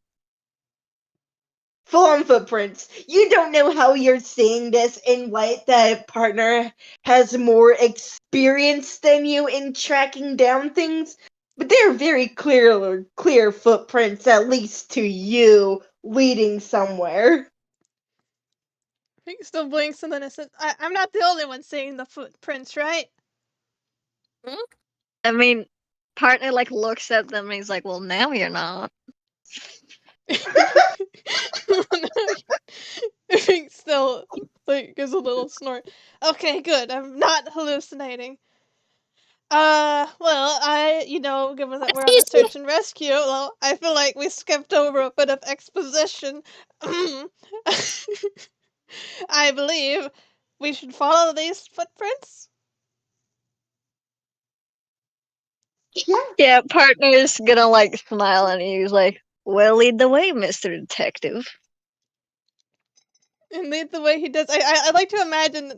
Full-on footprints. You don't know how you're seeing this in light that partner has more experience than you in tracking down things, but they're very clear footprints, at least to you, leading somewhere. Pink still blinks and then it says, I'm not the only one seeing the footprints, right? I mean, partner like looks at them and he's like, "Well, now you're not." Pink still like gives a little snort. Okay, good. I'm not hallucinating. Well, given that we're on a search and rescue, well, I feel like we skipped over a bit of exposition. I believe we should follow these footprints. Yeah, partner's gonna like smile and he's like, "Well, lead the way, Mr. Detective." And lead the way he does. I like to imagine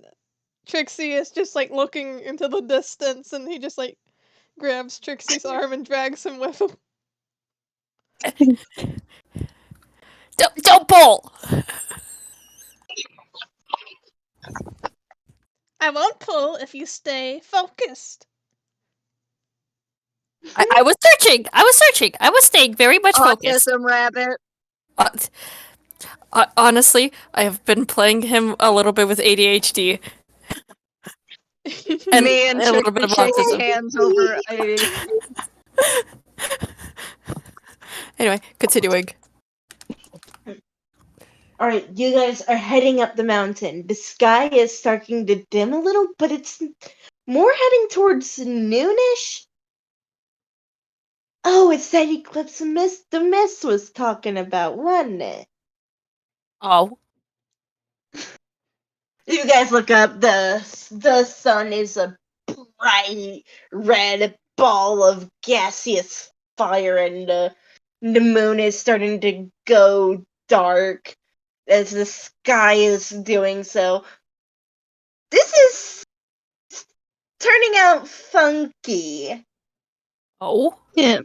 Trixie is just like looking into the distance and he just like grabs Trixie's arm and drags him with him. Don't pull. I won't pull if you stay focused. I was searching. I was staying very much focused. Autism rabbit. Honestly, I have been playing him a little bit with ADHD and Me and a little bit of Trixie shaking autism. hands over a Anyway, continuing. Alright, you guys are heading up the mountain. The sky is starting to dim a little, but it's more heading towards noonish. Oh, it's that eclipse mist the mist was talking about, wasn't it? Oh. You guys look up, the sun is a bright red ball of gaseous fire, and the moon is starting to go dark as the sky is doing so. This is turning out funky. Oh. Yeah.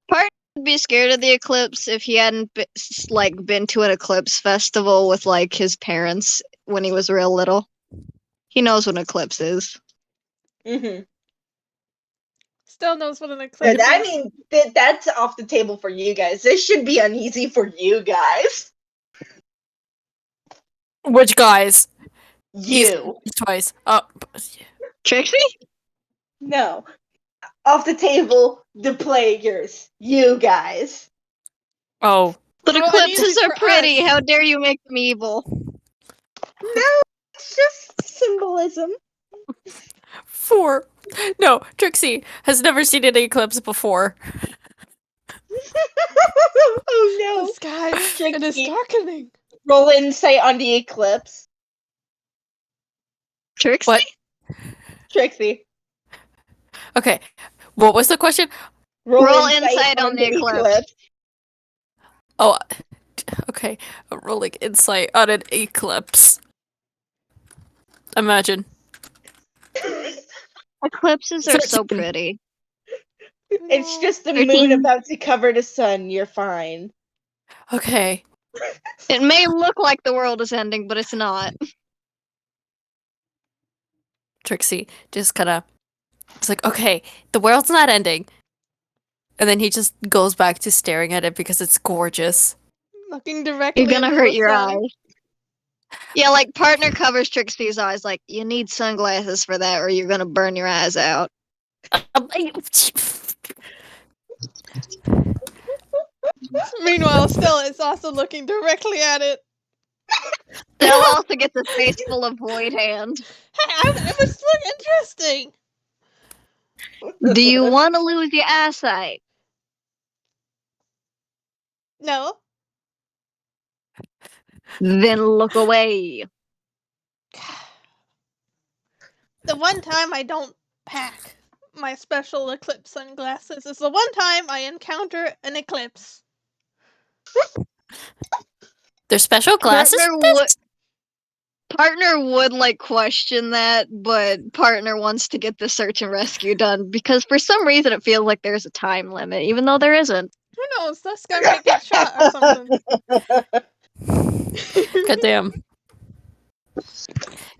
Partner would be scared of the eclipse if he hadn't been to an eclipse festival with like his parents when he was real little. He knows what an eclipse is. Mm-hmm. Still knows what an eclipse But I is. mean, that's off the table for you guys. This should be uneasy for you guys. Which guys? You. Twice. Trixie? No. Off the table, the players. You guys. Oh. But How eclipses uneasy are for pretty. us. How dare you make them evil? No, it's just symbolism. 4. No, Trixie has never seen an eclipse before. Oh The sky, no. it is Trixie, darkening. roll insight on the eclipse. Trixie? What? Trixie. Okay. What was the question? Roll insight on the eclipse. Oh, okay. Rolling insight on an eclipse. Imagine. Eclipses are so 13. pretty. It's just the 13. moon about to cover the sun. You're fine. Okay. It may look like the world is ending, but it's not. Trixie just kind of. It's like, okay, the world's not ending. And then he just goes back to staring at it because it's gorgeous. Looking directly You're gonna into hurt the your sun. eyes. Yeah, like partner covers Trixie's eyes. Like you need sunglasses for that, or you're gonna burn your eyes out. Meanwhile, Stella is also looking directly at it. Stella also gets a face full of void hand. Hey, it was so interesting. Do you want to lose your eyesight? No. Then look away. The one time I don't pack my special eclipse sunglasses. It's the one time I encounter an eclipse. There's special glasses Partner for this? Partner would like question that, but partner wants to get the search and rescue done because for some reason it feels like there's a time limit, even though there isn't. Who knows? This guy might get shot or something. Goddamn.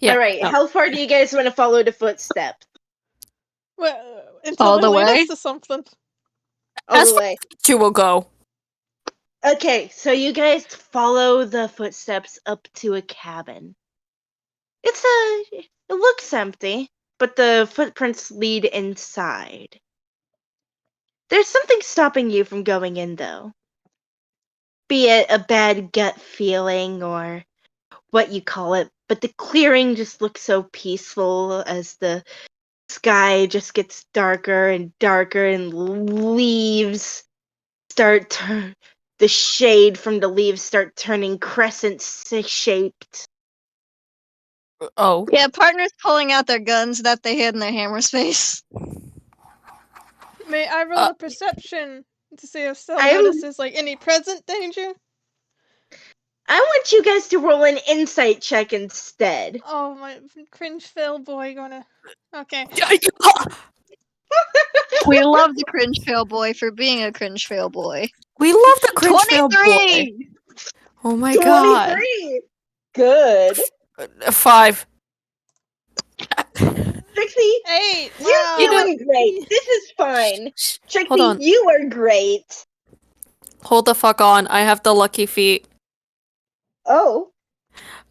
Yeah. All right, no. how far do you guys want to follow the footsteps? Well, until All they the lead way? us to something. All As the far way. Two will go. Okay, so you guys follow the footsteps up to a cabin. It looks empty, but the footprints lead inside. There's something stopping you from going in, though. Be it a bad gut feeling or what you call it, but the clearing just looks so peaceful as the sky just gets darker and darker and leaves the shade from the leaves start turning crescent shaped. Oh. Yeah, partners pulling out their guns that they hid in their hammer space. May I roll a perception to see if Sel I'm- notices like any present danger? I want you guys to roll an insight check instead. Oh, my cringe fail boy gonna. Okay. We love the cringe fail boy for being a cringe fail boy. We love the cringe fail boy. 23! Oh my god. 23! Good. 5. Trixie, 8! you're Wow. doing great. This is fine. Trixie, Hold on. you are great. Hold the fuck on. I have the lucky feet. Oh.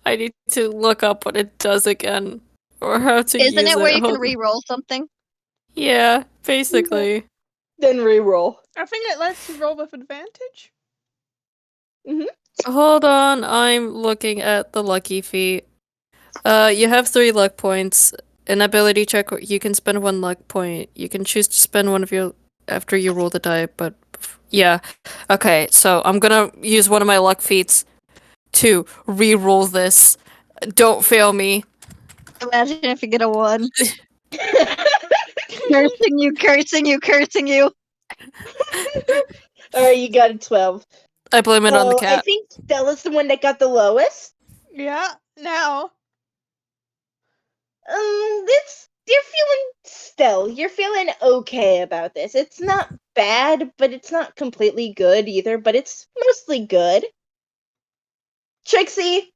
I need to look up what it does again. Or how to use it. Isn't it where you can Hold- re-roll something? Yeah, basically. Then reroll. I think it lets you roll with advantage. Hold on, I'm looking at the lucky feat. You have 3 luck points. An ability check, you can spend 1 luck point. You can choose to spend one of your after you roll the die, but yeah. Okay, so I'm gonna use one of my luck feats to re-roll this. Don't fail me. Imagine if you get a 1. Cursing you, cursing you, cursing you. Alright, you got a 12. I blame it on the Well, I cat. think Stella's the one that got the lowest. Yeah, now. You're feeling okay about this. It's not bad, but it's not completely good either, but it's mostly good. Trixie,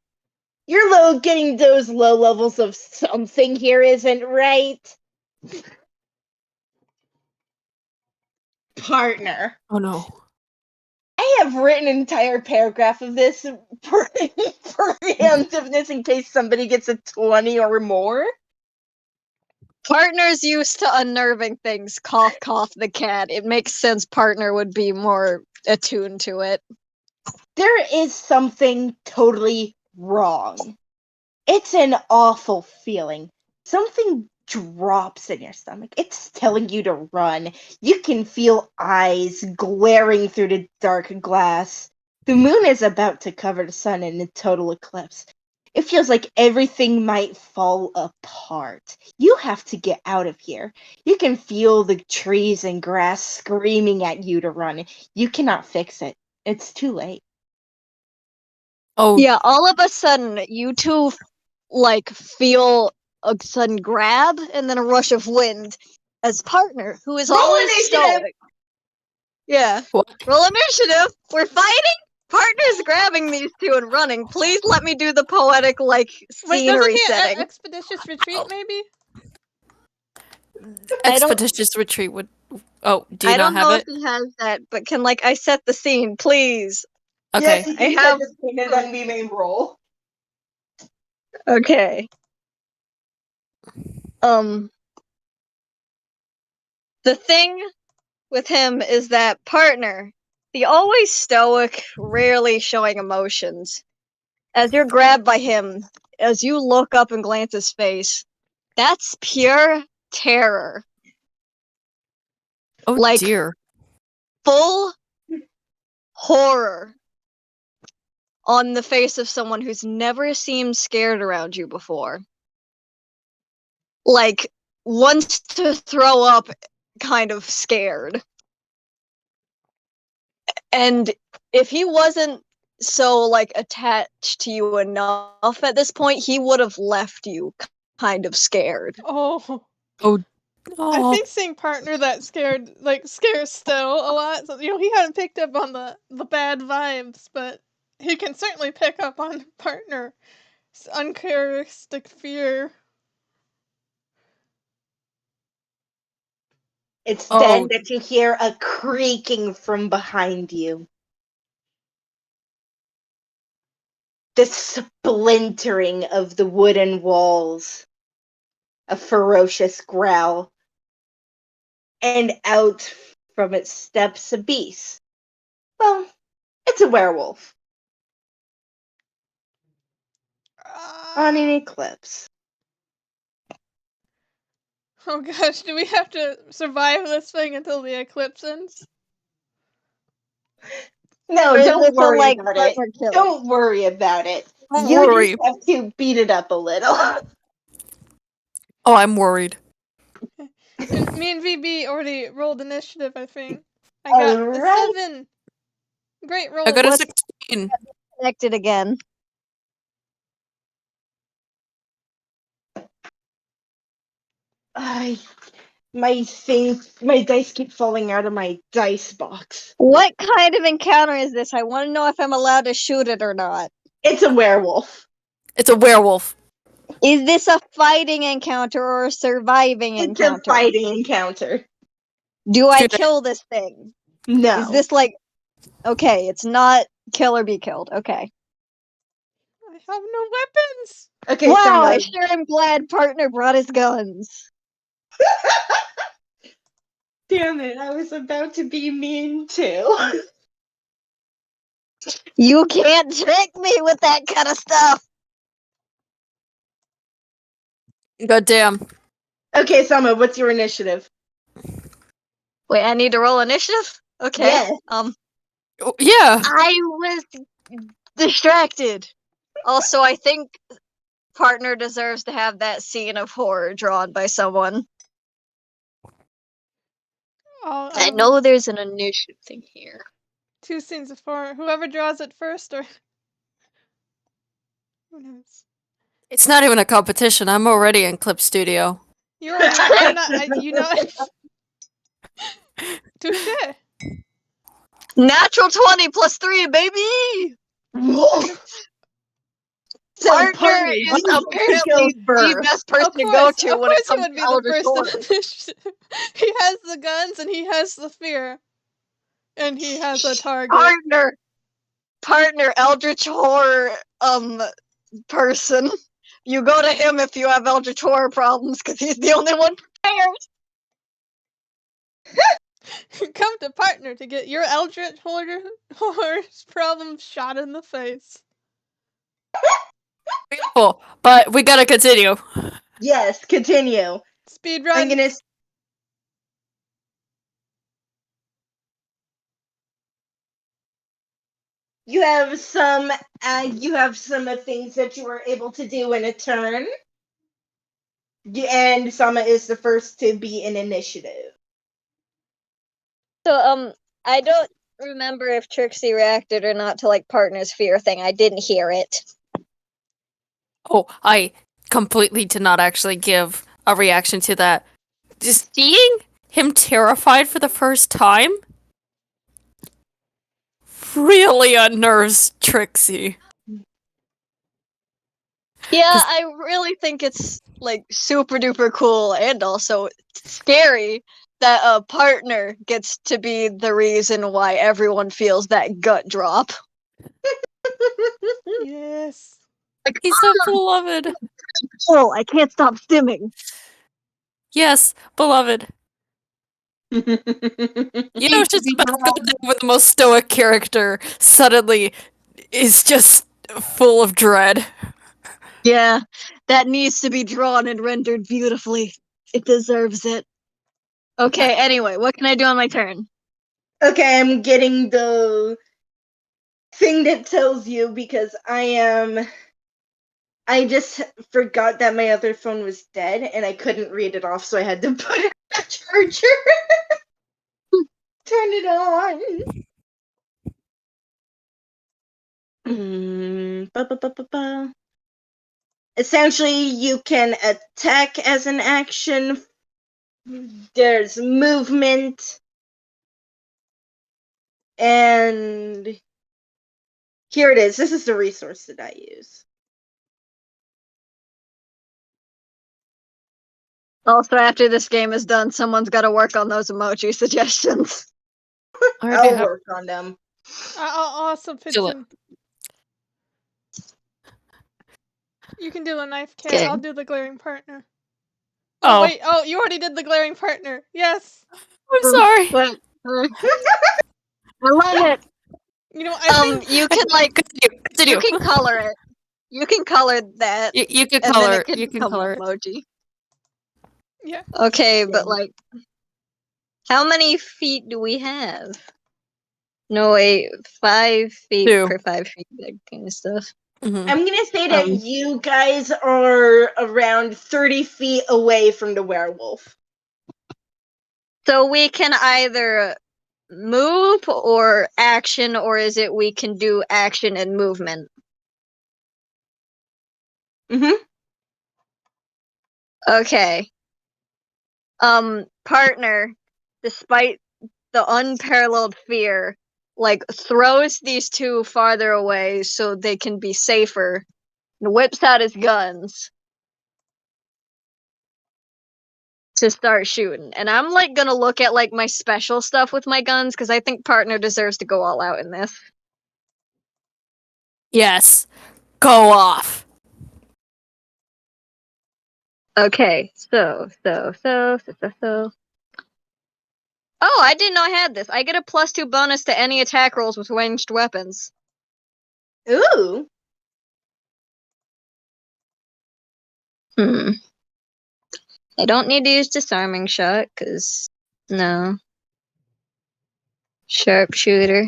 you're getting those low levels of something here, isn't right? Partner. Oh no. I have written an entire paragraph of this preemptiveness in case somebody gets a 20 or more. Partner's used to unnerving things. Cough, cough, the cat. It makes sense partner would be more attuned to it. There is something totally wrong. It's an awful feeling. Something drops in your stomach. It's telling you to run. You can feel eyes glaring through the dark glass. The moon is about to cover the sun in a total eclipse. It feels like everything might fall apart. You have to get out of here. You can feel the trees and grass screaming at you to run. You cannot fix it. It's too late. Oh, Yeah, all of a sudden, you two, like, feel a sudden grab and then a rush of wind as partner, who is Roll always initiative! stoic. Yeah. What? Roll initiative! We're fighting! Partner's grabbing these two and running. Please let me do the poetic, like, Wait, doesn't scenery he setting. expeditious retreat maybe? I don't- expeditious retreat would. Oh, do you I not don't have know it? if he has that, but can, like, I set the scene, please? Okay. Yes, you I can have- set the scene and then we may roll. Okay. The thing with him is that partner, the always stoic, rarely showing emotions. As you're grabbed by him, as you look up and glance his face, that's pure terror. Oh Like- dear. Full horror on the face of someone who's never seemed scared around you before. Like, wants to throw up, kind of scared. And if he wasn't so, like, attached to you enough at this point, he would have left you kind of scared. Oh. Oh. I think seeing partner that scares still a lot. So, he hadn't picked up on the bad vibes, but he can certainly pick up on partner's uncharacteristic fear. It's Oh. then that you hear a creaking from behind you. The splintering of the wooden walls. A ferocious growl. And out from it steps a beast. Well, it's a werewolf. On an eclipse. Oh gosh, do we have to survive this thing until the eclipse ends? No, Or is don't this a, worry like, about it. partner kill? Don't worry about it. Don't You worry. just have to beat it up a little. Oh, I'm worried. And me and VB already rolled initiative, I think. I got a Alright. 7. Great roll. I got a What's- 16. Connected again. My dice keep falling out of my dice box. What kind of encounter is this? I want to know if I'm allowed to shoot it or not. It's a werewolf. It's a werewolf. Is this a fighting encounter or a surviving It's encounter? a fighting encounter. Do I Shoot it. kill this thing? No. Is this like... Okay, it's not kill or be killed. Okay. I have no weapons. Okay, Wow, Sama. I sure am glad partner brought his guns. Damn it, I was about to be mean too. You can't trick me with that kind of stuff. God damn. Okay, Sama, what's your initiative? Wait, I need to roll initiative? Okay. Yeah. Oh, yeah. I was distracted. Also, I think partner deserves to have that scene of horror drawn by someone. I know there's an initiative thing here. 2 scenes of horror. Whoever draws it first, or who knows? It's not even a competition. I'm already in Clip Studio. You're not. You know. Touche. Natural 20 plus 3, baby! So Partner is apparently the best person to go to when it comes he would to be Elder the Sword. first initiative. He has the guns and he has the fear, and he has a target. Partner, Eldritch Horror, person. You go to him if you have Eldritch Horror problems, because he's the only one prepared. Come to partner to get your Eldritch Horror's problem shot in the face. Beautiful. But we gotta continue. Yes, continue. Speed run. I'm gonna. You have some things that you were able to do in a turn. And Sama is the first to be in initiative. So, I don't remember if Trixie reacted or not to, like, partner's fear thing. I didn't hear it. Oh, I completely did not actually give a reaction to that. Just seeing him terrified for the first time really unnerves Trixie. Yeah, I really think it's, like, super duper cool and also scary that a partner gets to be the reason why everyone feels that gut drop. Yes. Like, He's so beloved. oh, I can't stop stimming. Yes, beloved. You know, it's just about to go down with the most stoic character suddenly is just full of dread. Yeah, that needs to be drawn and rendered beautifully. It deserves it. Okay, anyway, what can I do on my turn? Okay, I'm getting the thing that tells you because I am I just forgot that my other phone was dead and I couldn't read it off, so I had to put it on the charger. Turn it on. Ba-ba-ba-ba-ba. Essentially, you can attack as an action. There's movement. And here it is. This is the resource that I use. Also, after this game is done, someone's got to work on those emoji suggestions. I'll work on them. I'll also pitch Do it. in. You can do the knife cat. Okay. I'll do the glaring partner. Oh. Wait. Oh, you already did the glaring partner. Yes. I'm sorry. But, I love it. You know, I think You can like Continue. you can color it. You can color that. You can and color then it. it can You can become color an it. emoji. yeah. Okay, but Yeah. like, how many feet do we have? No, wait, 5 feet 2. per 5 feet, that kind of stuff. Mhm. I'm gonna say that Um, you guys are around 30 feet away from the werewolf. So we can either move or action, or is it we can do action and movement? Mm-hmm. Okay. Partner, despite the unparalleled fear, like throws these two farther away so they can be safer, and whips out his guns to start shooting. And I'm like gonna look at like my special stuff with my guns because I think partner deserves to go all out in this. Yes. Go off. Okay, so. Oh, I didn't know I had this. I get a +2 bonus to any attack rolls with ranged weapons. Ooh. I don't need to use disarming shot, cause no. Sharpshooter.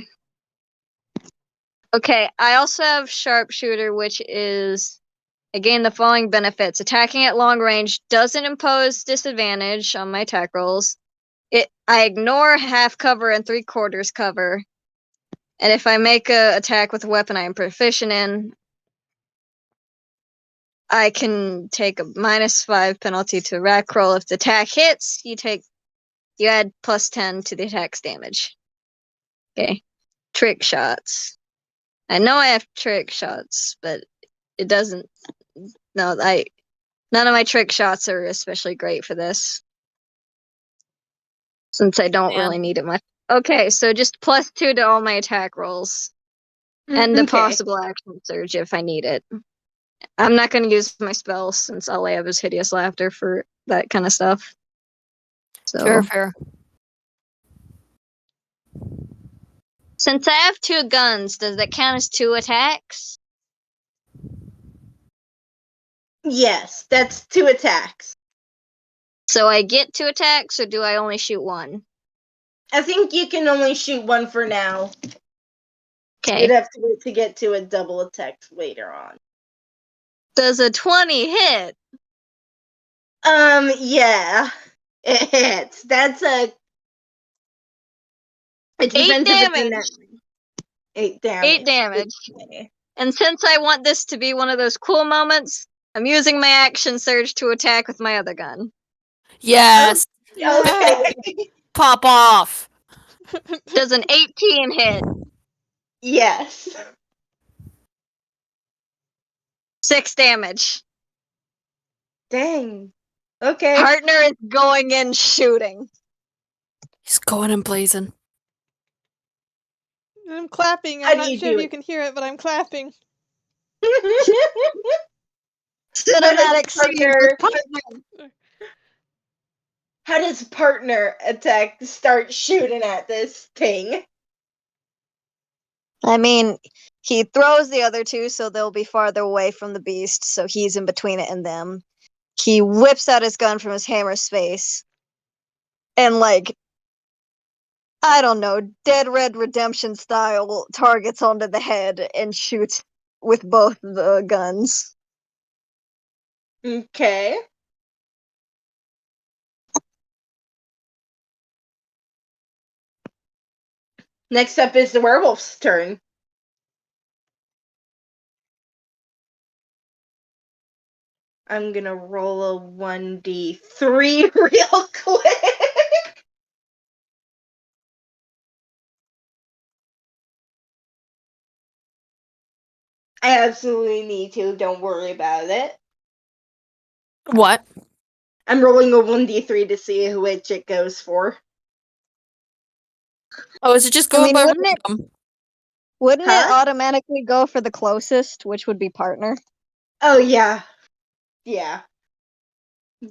Okay, I also have sharpshooter, which is again the following benefits. Attacking at long range doesn't impose disadvantage on my attack rolls. I ignore half cover and 3/4 cover. And if I make a attack with a weapon I am proficient in, I can take a -5 penalty to rack roll. If the attack hits, you add +10 to the attack's damage. Okay. Trick shots. I know I have trick shots, but it doesn't. No, none of my trick shots are especially great for this, since I don't really need it much. Okay, so just +2 to all my attack rolls, and a Okay. possible action surge if I need it. I'm not going to use my spells since all I have is hideous laughter for that kind of stuff. So Fair. since I have 2 guns, does that count as 2 attacks? Yes, that's 2 attacks. So I get 2 attacks, or do I only shoot 1? I think you can only shoot 1 for now. Okay. You'd have to wait to get to a double attack later on. Does a 20 hit? Yeah. It hits. That's a... It 8 depends if it's in damage. that... 8 damage. 8 damage. Okay. And since I want this to be one of those cool moments, I'm using my action surge to attack with my other gun. Yes. Okay. Pop off. Does an 18 hit? Yes. 6 damage. Dang. Okay. Partner is going in shooting. He's going and blazing. I'm clapping. How I'm do not you sure do if you it? can hear it, but I'm clapping. Cinematic scene with partner? partner. How does partner attack start shooting at this thing? I mean, he throws the other two so they'll be farther away from the beast, so he's in between it and them. He whips out his gun from his hammer space and, like, I don't know, Dead Red Redemption style, targets onto the head and shoots with both the guns. Okay. Next up is the werewolf's turn. I'm gonna roll a 1d3 real quick. I absolutely need to, don't worry about it. What? I'm rolling a 1d3 to see which it goes for. Oh, is it just I going mean, by wouldn't it random? wouldn't it Huh? automatically go for the closest, which would be partner? Oh, yeah. Yeah.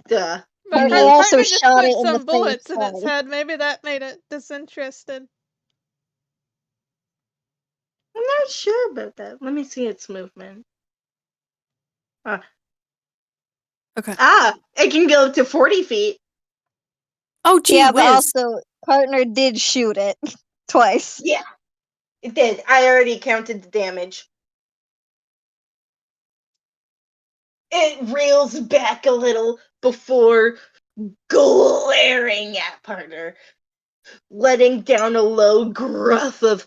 Duh. But And Me. they also partner just shot put it in the some bullets face in its side. head. Maybe that made it disinterested. I'm not sure about that. Let me see its movement. Okay. It can go up to 40 feet. Oh, gee Yeah, but whiz. also partner did shoot it twice. Yeah, it did. I already counted the damage. It reels back a little before glaring at partner, letting down a low gruff of.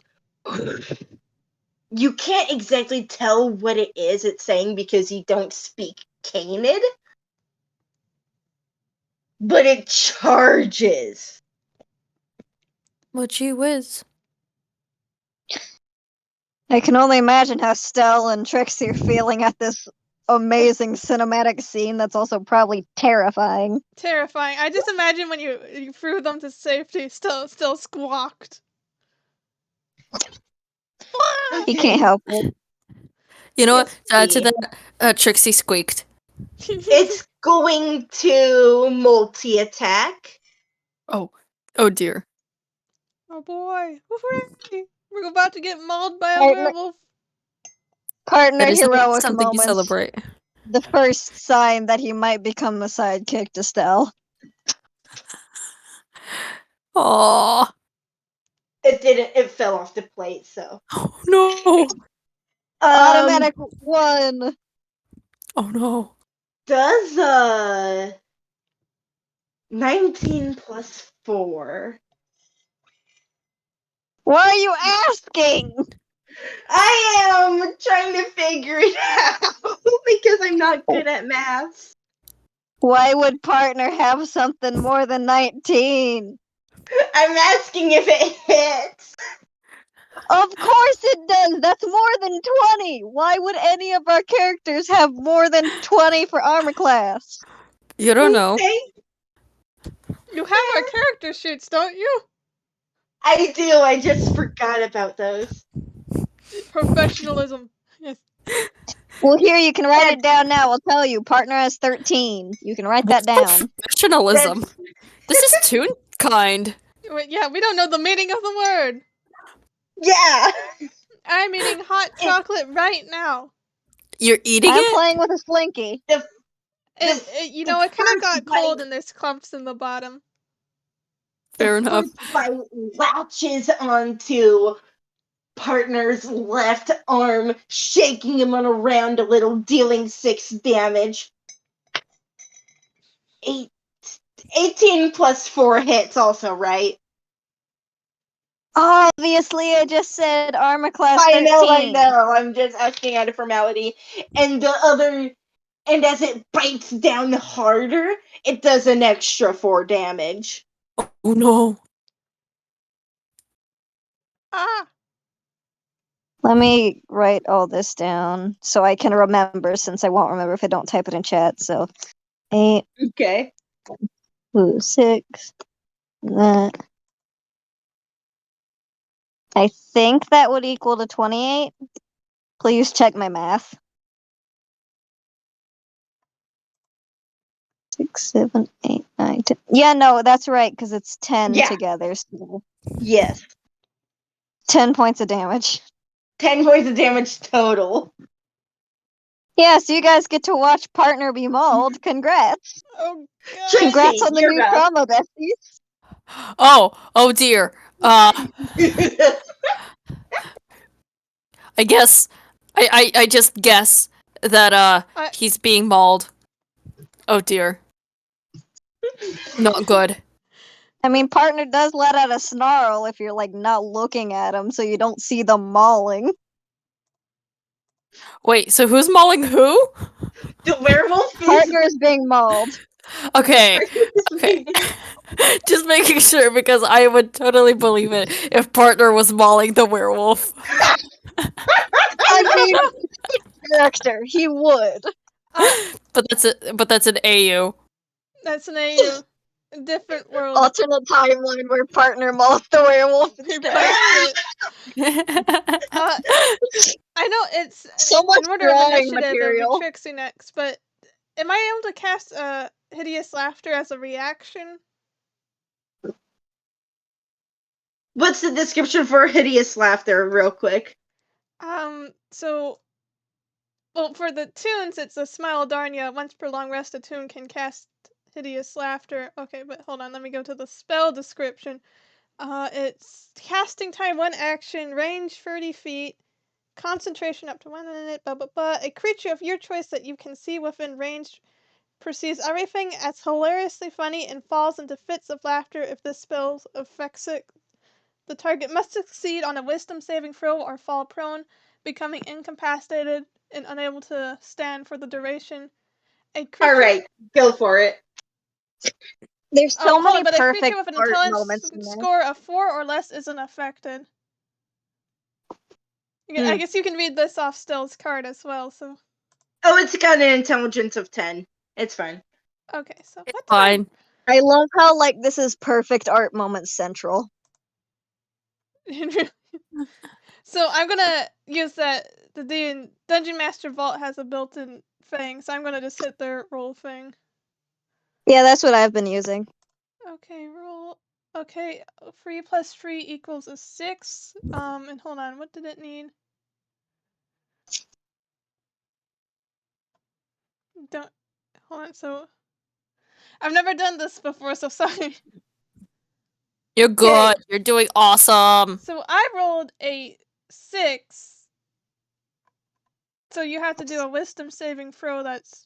You can't exactly tell what it is it's saying because you don't speak Canid, but it charges. Well, gee whiz. I can only imagine how Stell and Trixie are feeling at this amazing cinematic scene that's also probably terrifying. Terrifying. I just imagine when you threw them to safety, still squawked. He can't help it. You know what? Yes, To that, Trixie squeaked. it's going to multi-attack. Oh dear. Oh boy. Hooray! We're about to get mauled by a Partner, werewolf. partner That is not heroic something you moments. celebrate. The first sign that he might become a sidekick to Stell. Aww. It didn't. It fell off the plate. So Oh no. Automatic 1. Oh no. does 19 plus 4. Why are you asking? I am trying to figure it out because I'm not good at maths. Why would partner have something more than 19? I'm asking if it hits. Of course it does! That's more than 20! Why would any of our characters have more than 20 for armor class? You don't know. Okay, You have our character sheets, don't you? I do. I just forgot about those. Professionalism. Yes. Well, here, you can write it down now. I'll tell you. Partner has 13. You can write that down. Professionalism. That's This is Toonkind. Wait, yeah, we don't know the meaning of the word. yeah. I'm eating hot chocolate right now. You're eating I'm it? playing with a slinky. You know, it kind of got cold and there's clumps in the bottom. Fair enough. First bite latches onto partner's left arm, shaking him around a little, dealing 6 damage. 18 plus 4 hits also, right? Obviously, I just said armor class 13. I know. I'm just asking out of formality. And the other, and as it bites down harder, it does an extra 4 damage. Oh no. Ah! Let me write all this down so I can remember, since I won't remember if I don't type it in chat. So, 8, Okay. 6, that. I think that would equal to 28. Please check my math. 6, 7, 8, 9, 10. Yeah, no, that's right, because it's 10 Yeah. together. So Yes. 10 points of damage. 10 points of damage total. Yeah, so you guys get to watch partner be mauled. Congrats. Oh, God. Trixie, Congrats on the you're new up. trauma, besties. Oh dear. I guess I just guess that I- he's being mauled. Oh dear. Not good. I mean, partner does let out a snarl if you're like not looking at him, so you don't see them mauling. Wait, so who's mauling who? The werewolf is Partner is being mauled. Okay. Okay. Just making sure because I would totally believe it if partner was mauling the werewolf. I mean, character, he would. But that's an AU. That's an AU. A different world. Alternate timeline where partner mauled the werewolf. He bites it. I know it's So much in order of drawing initiative, it'll material. be Trixie next, but am I able to cast hideous laughter as a reaction? What's the description for hideous laughter, real quick? So, well, for the toons, it's a smile darn ya. Once per long rest, a toon can cast hideous laughter. Okay, but hold on, let me go to the spell description. It's casting time 1 action, range 30 feet, concentration up to 1 minute, blah blah blah. A creature of your choice that you can see within range perceives everything as hilariously funny and falls into fits of laughter if this spell affects it. The target must succeed on a wisdom saving throw or fall prone, becoming incapacitated and unable to stand for the duration. A creature. Alright, go for it. There's so many but a perfect creature with an art intelligence moments in there. score of 4 or less isn't affected. I guess you can read this off Still's card as well, so. Oh, it's got an intelligence of 10. It's fine. Okay, so It's what fine. I love how like this is perfect art moment central. So I'm gonna use that. The Dungeon Master Vault has a built-in thing, so I'm gonna just hit their roll thing. Yeah, that's what I've been using. Okay, roll. Okay, 3 plus 3 equals a 6. And hold on, what did it need? Don't hold on. So I've never done this before, so sorry. You're good. You're doing awesome. So I rolled a 6. So you have to do a wisdom saving throw that's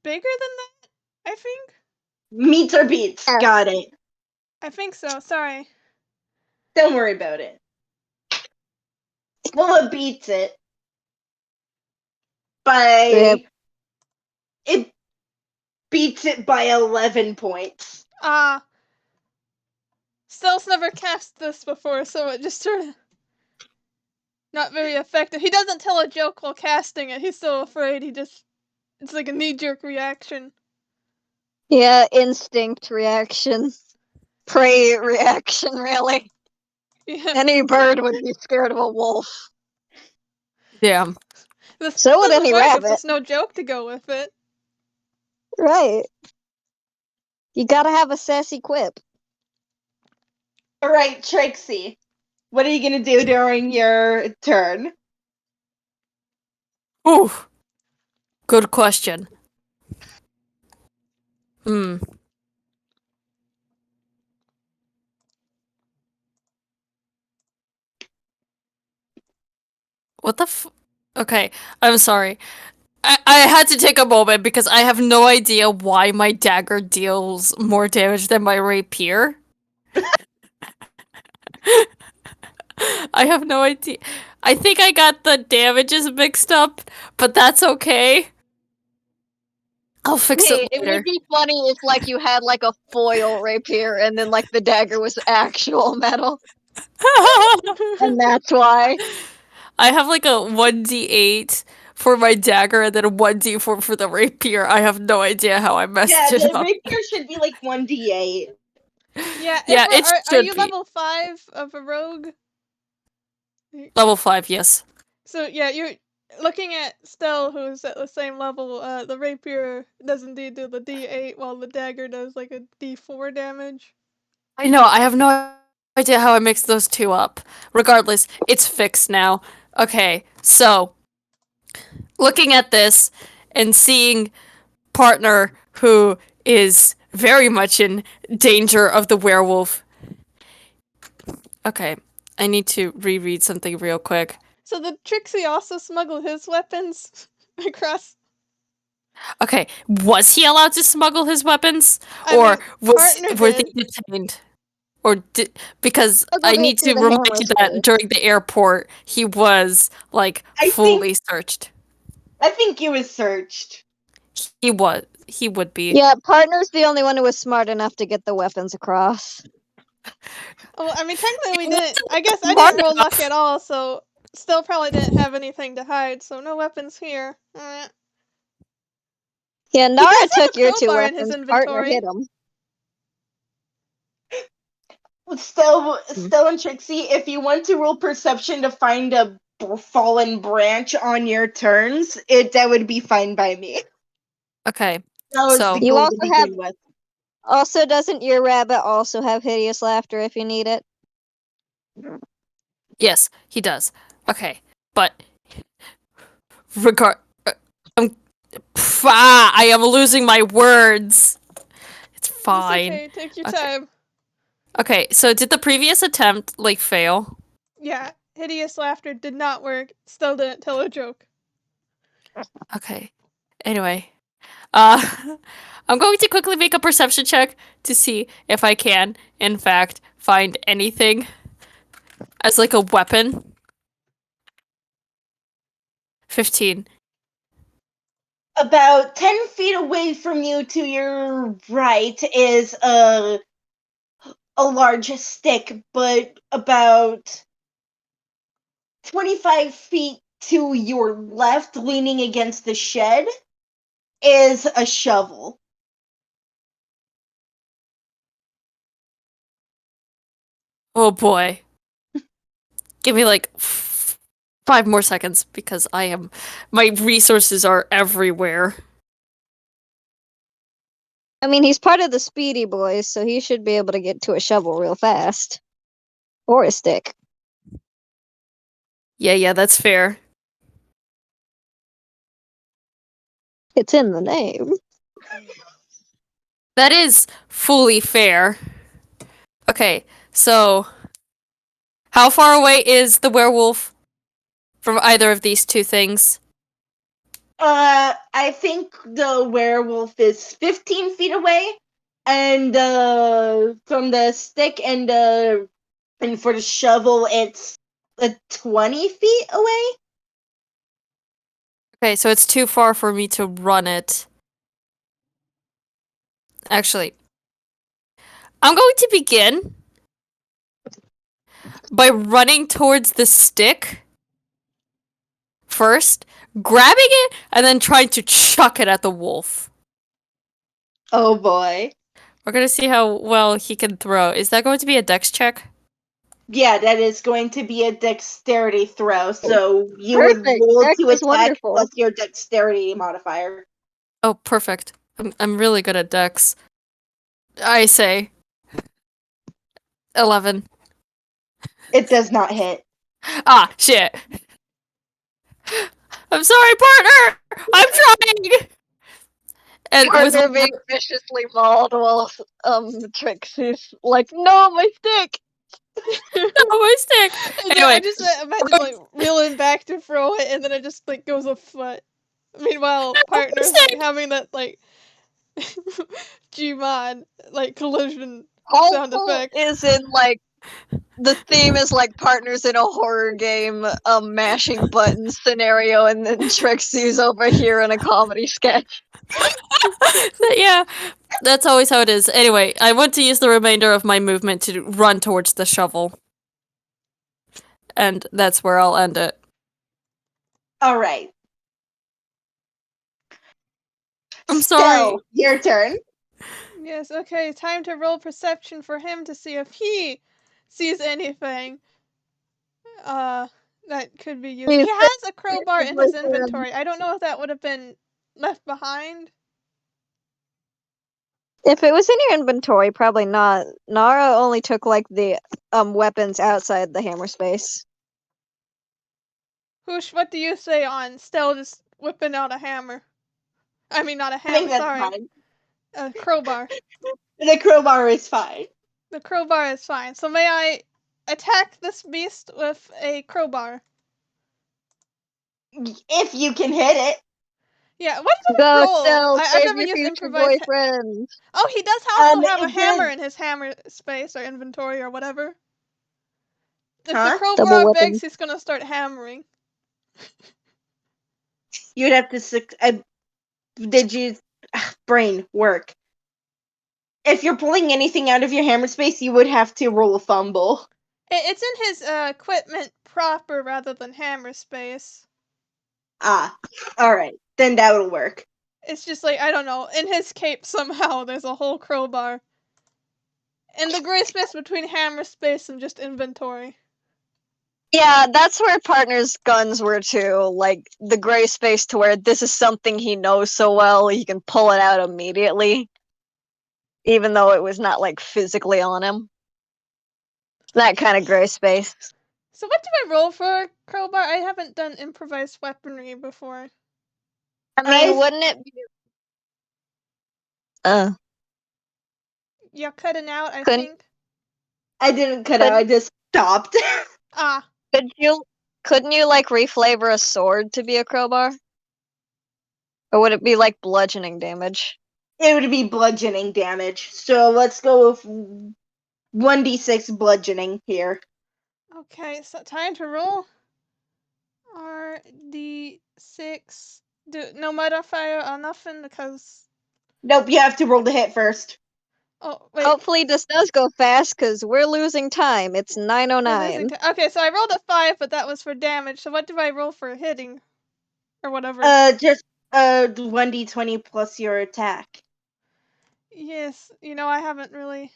bigger than that, I think? Meets or beats. Yes. Got it. I think so, sorry. Don't worry about it. Well, it beats it. By... It beats it by 11 points. Stealth never cast this before, so it just sort of not very effective. He doesn't tell a joke while casting it. He's so afraid. It's like a knee-jerk reaction. Yeah, instinct reaction. Prey reaction, really. Yeah. Any bird would be scared of a wolf. Damn. So would any If rabbit. there's no joke to go with it. Right. You gotta have a sassy quip. Alright, Trixie. What are you gonna do during your turn? Ooh. Good question. What the Okay, I'm sorry. I had to take a moment because I have no idea why my dagger deals more damage than my rapier. I have no idea. I think I got the damages mixed up, but that's okay. I'll fix Hey, it it later. would be funny if like you had like a foil rapier and then like the dagger was actual metal. And that's why. I have like a 1d8 for my dagger and then a 1d4 for the rapier. I have no idea how I messed Yeah, it the up. rapier should be like 1d8. Yeah, It are should you be. level 5 of a rogue? Level 5, yes. So yeah, you're looking at Stell, who's at the same level. The rapier does indeed do the D8, while the dagger does like a D4 damage. I know, I have no idea how I mixed those two up. Regardless, it's fixed now. Okay, so looking at this and seeing partner who is very much in danger of the werewolf. Okay, I need to reread something real quick. So did Trixie also smuggle his weapons across? Okay, was he allowed to smuggle his weapons, I or mean, partner were they did. detained? Or because I Smuggled it need to through the remind hammer you that space. during the airport he was like I fully searched. think he was searched. He would be. Yeah, partner's the only one who was smart enough to get the weapons across. Well, I mean, technically we He didn't. I guess I smart didn't roll luck enough. at all, so still probably didn't have anything to hide. So no weapons here. Yeah, He Naara does have took a your two crowbar in his weapons. Partner inventory. hit him. Still and Trixie, if you want to roll perception to find a fallen branch on your turns, that would be fine by me. Okay, That was so the You goal also to begin with. Also, doesn't your rabbit also have hideous laughter if you need it? yes, he does. Okay, but regard, I'm. I am losing my words. It's It's fine. okay. Take your Okay. time. Okay, so did the previous attempt fail? Yeah, hideous laughter did not work. Still didn't tell a joke. Okay. Anyway, uh, I'm going to quickly make a perception check to see if I can, in fact, find anything as like a weapon. 15. About 10 feet away from you to your right is a large stick, but about 25 feet to your left, leaning against the shed, is a shovel. Oh boy. Give me like 5 more seconds because my resources are everywhere. I mean, he's part of the Speedy Boys, so he should be able to get to a shovel real fast. Or a stick. Yeah, that's fair. It's in the name. That is fully fair. Okay, so how far away is the werewolf from either of these two things? I think the werewolf is 15 feet away, and from the stick and for the shovel, it's 20 feet away. Okay, so it's too far for me to run it. Actually, I'm going to begin by running towards the stick first, grabbing it, and then trying to chuck it at the wolf. Oh boy. We're gonna see how well he can throw. Is that going to be a dex check? Yeah, that is going to be a dexterity throw. So you would Perfect. roll Dex to is attack wonderful. plus your dexterity modifier. Oh, perfect. I'm really good at dex. I say 11. It does not hit. Ah, shit. I'm sorry, partner. I'm trying. And with Partner being viciously mauled while Trixie's like, no, my stick! my stick. And Anyway, I just imagine like reeling back to throw it, and then it just like goes a foot. Meanwhile, partners like stick. having that like Gmod like collision sound Hopeful effect. is in like the theme is like partners in a horror game, mashing buttons scenario, and then Trixie's over here in a comedy sketch. Yeah, that's always how it is. Anyway, I want to use the remainder of my movement to run towards the shovel. And that's where I'll end it. All right. I'm sorry. So, your turn. Yes, okay, time to roll perception for him to see if he sees anything that could be used. He has a crowbar in his inventory. I don't know if that would have been left behind. If it was in your inventory, probably not. Naara only took like the weapons outside the hammer space. Hoosh, what do you say on Stell just whipping out a hammer? I mean, not a I think hammer, that's sorry. fine. A crowbar. The crowbar is fine. The crowbar is fine. So may I attack this beast with a crowbar? If you can hit it. Yeah, what did I Go, roll? Stell, I've save never your used future improvised. boyfriend. Oh, he does also have a it hammer did. in his hammer space or inventory or whatever. If the Huh? Double crowbar weapon. begs, he's gonna start hammering. You'd have to. Did you. Brain work. If you're pulling anything out of your hammer space, you would have to roll a fumble. It's in his equipment proper rather than hammer space. Ah, alright. Then that'll work. It's just like, I don't know, in his cape somehow there's a whole crowbar. In the gray space between hammer space and just inventory. Yeah, that's where partner's guns were too. Like the gray space to where this is something he knows so well, he can pull it out immediately. Even though it was not like physically on him. That kind of gray space. So what do I roll for a crowbar? I haven't done improvised weaponry before. I mean, I've- wouldn't it be You're cutting out, I Couldn't- think. I didn't cut out, I just stopped. Ah, couldn't you like reflavor a sword to be a crowbar? Or would it be like bludgeoning damage? It would be bludgeoning damage. So let's go with 1d6 bludgeoning here. okay, so time to roll. RD6. No modifier or nothing because. Nope, you have to roll the hit first. Oh, wait. Hopefully this does go fast, because we're losing time. It's we're 9:09. losing okay, so I rolled a 5, but that was for damage. So what do I roll for hitting? Or whatever. Just 1d20 plus your attack. Yes, I haven't really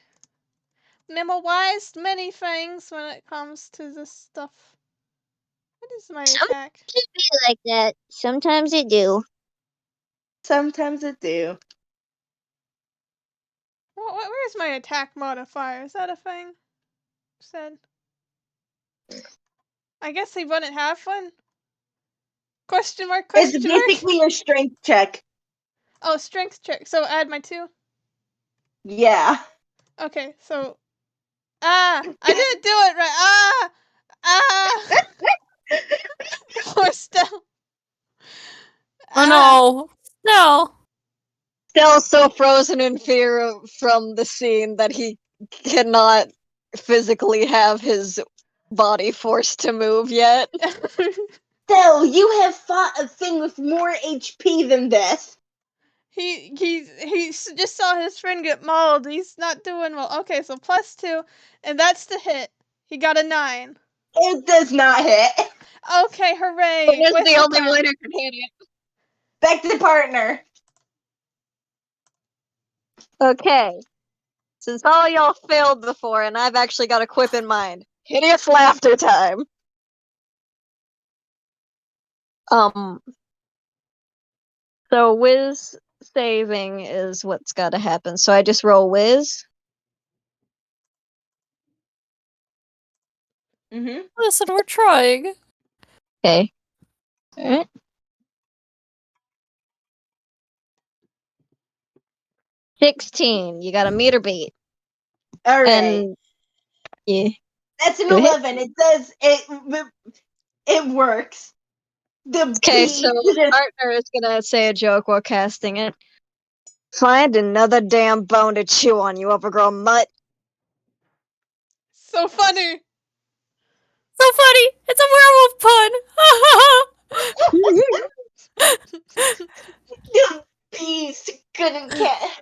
memorized many things when it comes to this stuff. What is my attack? It be like that. Sometimes it do. Sometimes it do. Where's my attack modifier? Is that a thing? Said. I guess he wouldn't have one. Question mark? It's Question mark? basically your strength check. Oh, strength check. So add my 2. Yeah. Okay, so I didn't do it right. Poor Stell. Oh no. No. Still so frozen in fear from the scene that he cannot physically have his body forced to move yet. So you have fought a thing with more HP than this. He just saw his friend get mauled. He's not doing well. Okay, so +2, and that's the hit. He got a 9. It does not hit. Okay, hooray! It is Where's the only part- one who can hit it. Back to the partner. Okay. Since all y'all failed before, and I've actually got a quip in mind. Hideous laughter time! So whiz saving is what's gotta happen. So I just roll whiz. Mm-hmm. Listen, we're trying. Okay. Alright. 16. You got a meter beat. All right. And yeah. That's an Go ahead. 11. It says it works. The Okay, so beat. partner is gonna say a joke while casting it. Find another damn bone to chew on, you overgrown mutt. So funny. So funny. It's a werewolf pun. The beast can't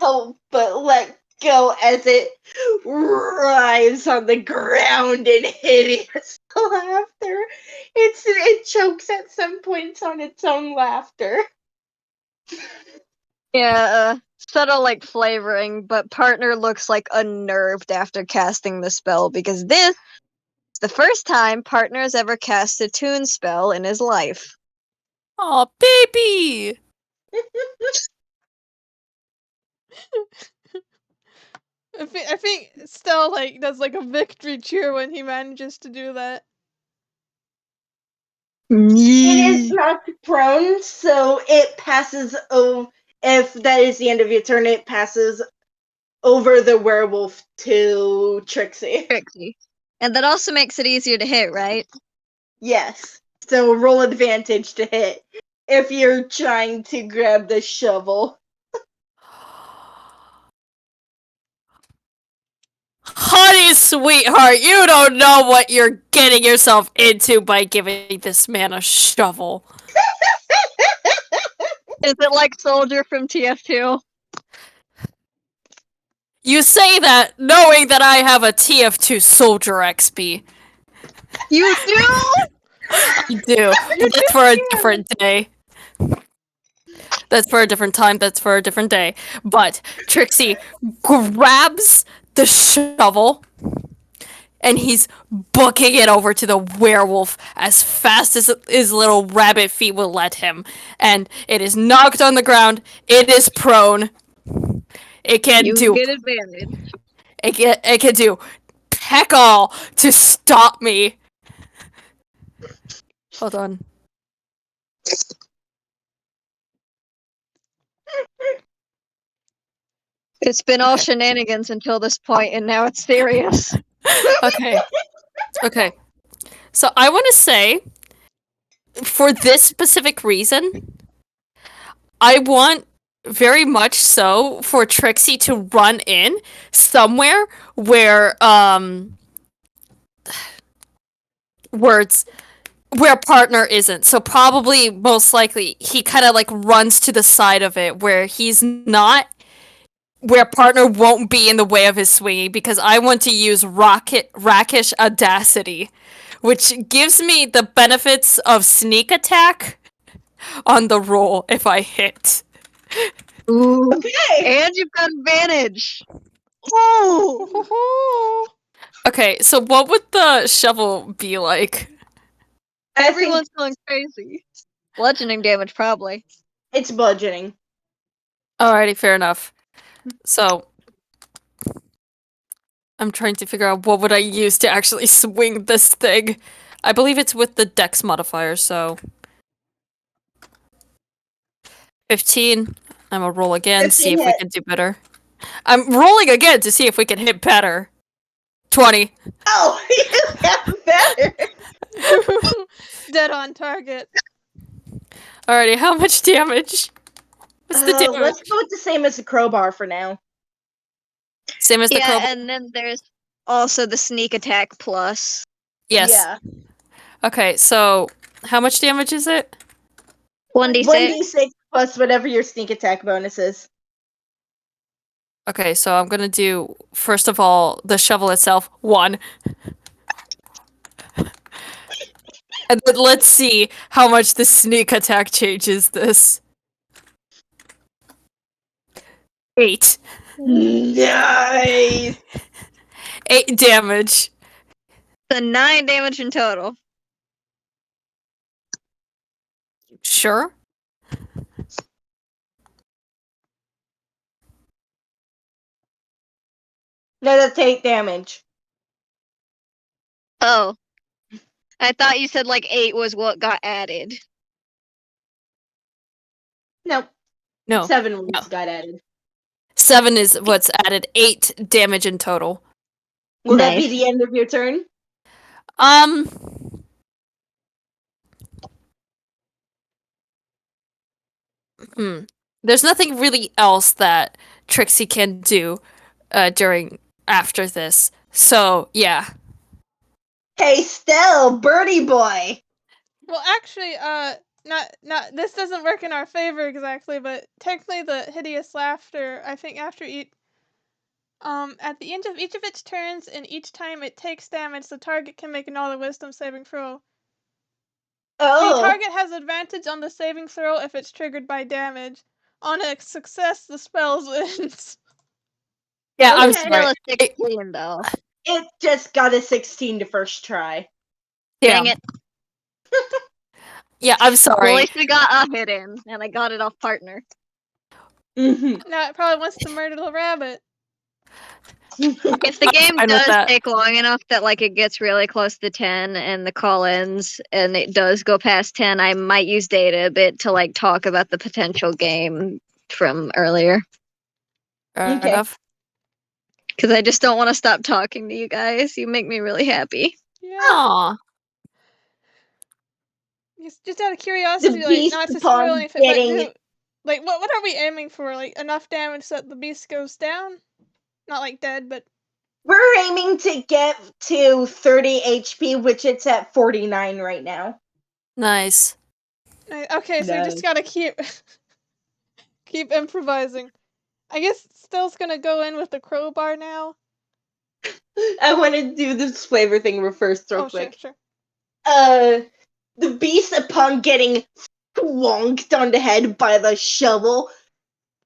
help but let go as it writhes on the ground in hideous laughter. It chokes at some points on its own laughter. Yeah, subtle like flavoring, but partner looks like unnerved after casting the spell because this is the first time partner's ever cast a toon spell in his life. Aw, baby. I think Stell like does like a victory cheer when he manages to do that. It is knocked prone, so it passes over. If that is the end of your turn, it passes over the werewolf to Trixie. Trixy. And that also makes it easier to hit, right? Yes. So roll advantage to hit. if you're trying to grab the shovel. Honey, sweetheart, you don't know what you're getting yourself into by giving this man a shovel. Is it like Soldier from TF2? You say that knowing that I have a TF2 soldier XP. You do? I do. But that's for a different day. That's for a different time. That's for a different day. But Trixie grabs the shovel and he's booking it over to the werewolf as fast as his little rabbit feet will let him. And it is knocked on the ground. It is prone. It can You do. get advantage. It can do peck all to stop me. Hold on. It's been all shenanigans until this point, and now it's serious. Okay. Okay. So I want to say, for this specific reason, I want very much so for Trixie to run in somewhere where words where partner isn't. So probably most likely he kind of like runs to the side of it where he's not where partner won't be in the way of his swinging, because I want to use rakish audacity, which gives me the benefits of sneak attack on the roll if I hit. Ooh. Okay. And you've got advantage. Ooh. Okay, so what would the shovel be like? I think Everyone's going crazy. Bludgeoning damage, probably. it's bludgeoning. Alrighty, fair enough. So I'm trying to figure out what would I use to actually swing this thing. I believe it's with the dex modifier, so 15. I'm gonna roll again, see if we hit. can do better. I'm rolling again to see if we can hit better. 20. Oh, you got better. Dead on target. Alrighty, how much damage? What's the damage? Let's go with the same as the crowbar for now. Same as the Yeah, crowbar? and then there's also the sneak attack plus. Yes. Yeah. Okay, so how much damage is it? 1d6. 1d6 plus whatever your sneak attack bonus is. Okay, so I'm gonna do, first of all, the shovel itself, 1. And then let's see how much the sneak attack changes this. 8. Nice. 8 damage. So 9 damage in total. Sure? No, that's 8 damage. Oh. I thought you said like 8 was what got added. Nope. No. 7 ones got added. 7 is what's added. 8 damage in total. Will that be Nice. the end of your turn? There's nothing really else that Trixie can do after this. So, yeah. Hey, Stell, birdie boy. Well, actually, not this doesn't work in our favor exactly, but technically the hideous laughter, I think after at the end of each of its turns and each time it takes damage, the target can make another wisdom saving throw. The Oh. target has advantage on the saving throw if it's triggered by damage. On a success, the spell ends. Yeah, I'm Okay. Still sorry. a 16 though. It just got a 16 to first try. Dang it. Yeah, I'm Well, at sorry. least we got a hit in, and I got it off partner. Mm-hmm. Now it probably wants to murder the rabbit. If the game fine with does that. take long enough that like it gets really close to 10 and the call ends and it does go past 10, I might use data a bit to like talk about the potential game from earlier. Fair Okay. enough. Because I just don't want to stop talking to you guys. You make me really happy. Yeah. Aw. Just out of curiosity, like, beast not to upon spoil anything, but getting- what are we aiming for? Like, enough damage so that the beast goes down? Not, like, dead, but... We're aiming to get to 30 HP, which it's at 49 right now. Nice. Okay, so we just gotta keep improvising. I guess Still's gonna go in with the crowbar now. I want to do this flavor thing first real quick. Sure. The beast, upon getting wonked on the head by the shovel,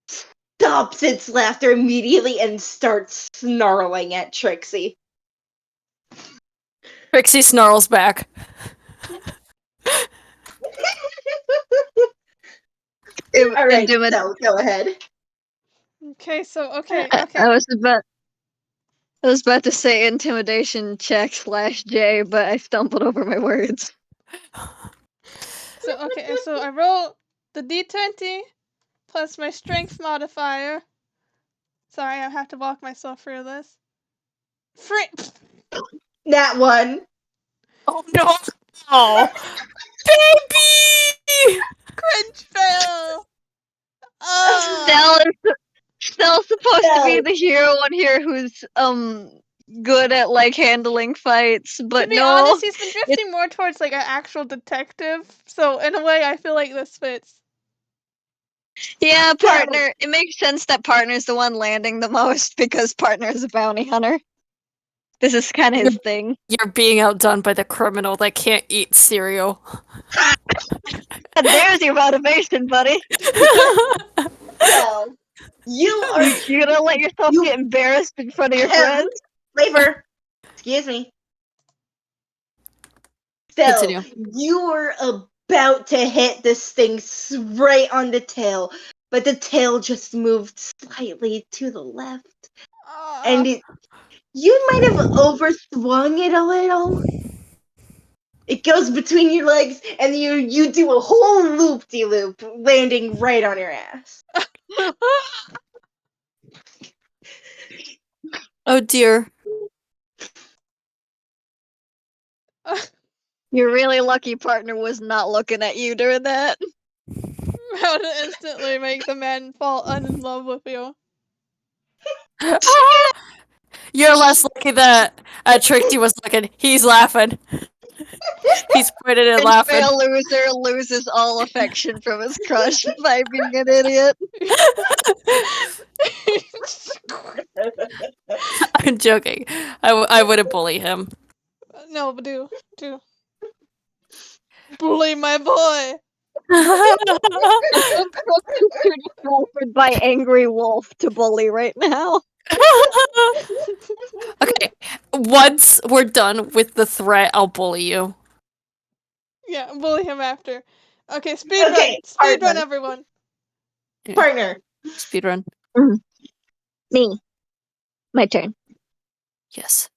stops its laughter immediately and starts snarling at Trixie. Trixie snarls back. Alright, so go ahead. Okay, okay. I was about to say intimidation check /J, but I stumbled over my words. So I roll the d20 plus my strength modifier. Sorry, I have to walk myself through this. That one. Oh no! Oh, baby! Cringe fail! Oh! Stell's supposed to be the hero on here who's good at like handling fights, but to be no. honest, he's been drifting more towards like an actual detective. So in a way, I feel like this fits. Yeah, partner. It makes sense that partner's the one landing the most because partner's a bounty hunter. This is kind of his thing. You're being outdone by the criminal that can't eat cereal. And there's your motivation, buddy. So, you gonna let yourself get embarrassed in front of your friends? Flavor. Excuse me. So, Continue. you were about to hit this thing right on the tail, but the tail just moved slightly to the left. And you might have overswung it a little. It goes between your legs, and you do a whole loop-de-loop, landing right on your ass. Oh dear. Your really lucky partner was not looking at you during that. How to instantly make the man fall in love with you. You're less lucky that Trixie was looking. He's laughing. He's pointed and laughing. Fail loser loses all affection from his crush by being an idiot. I'm joking. I wouldn't bully him. No, but do. Bully my boy! Offered by angry wolf to bully right now. Okay, once we're done with the threat, I'll bully you. Yeah, bully him after. Okay, speedrun, everyone. Yeah. Partner. Speedrun. Me. My turn. Yes.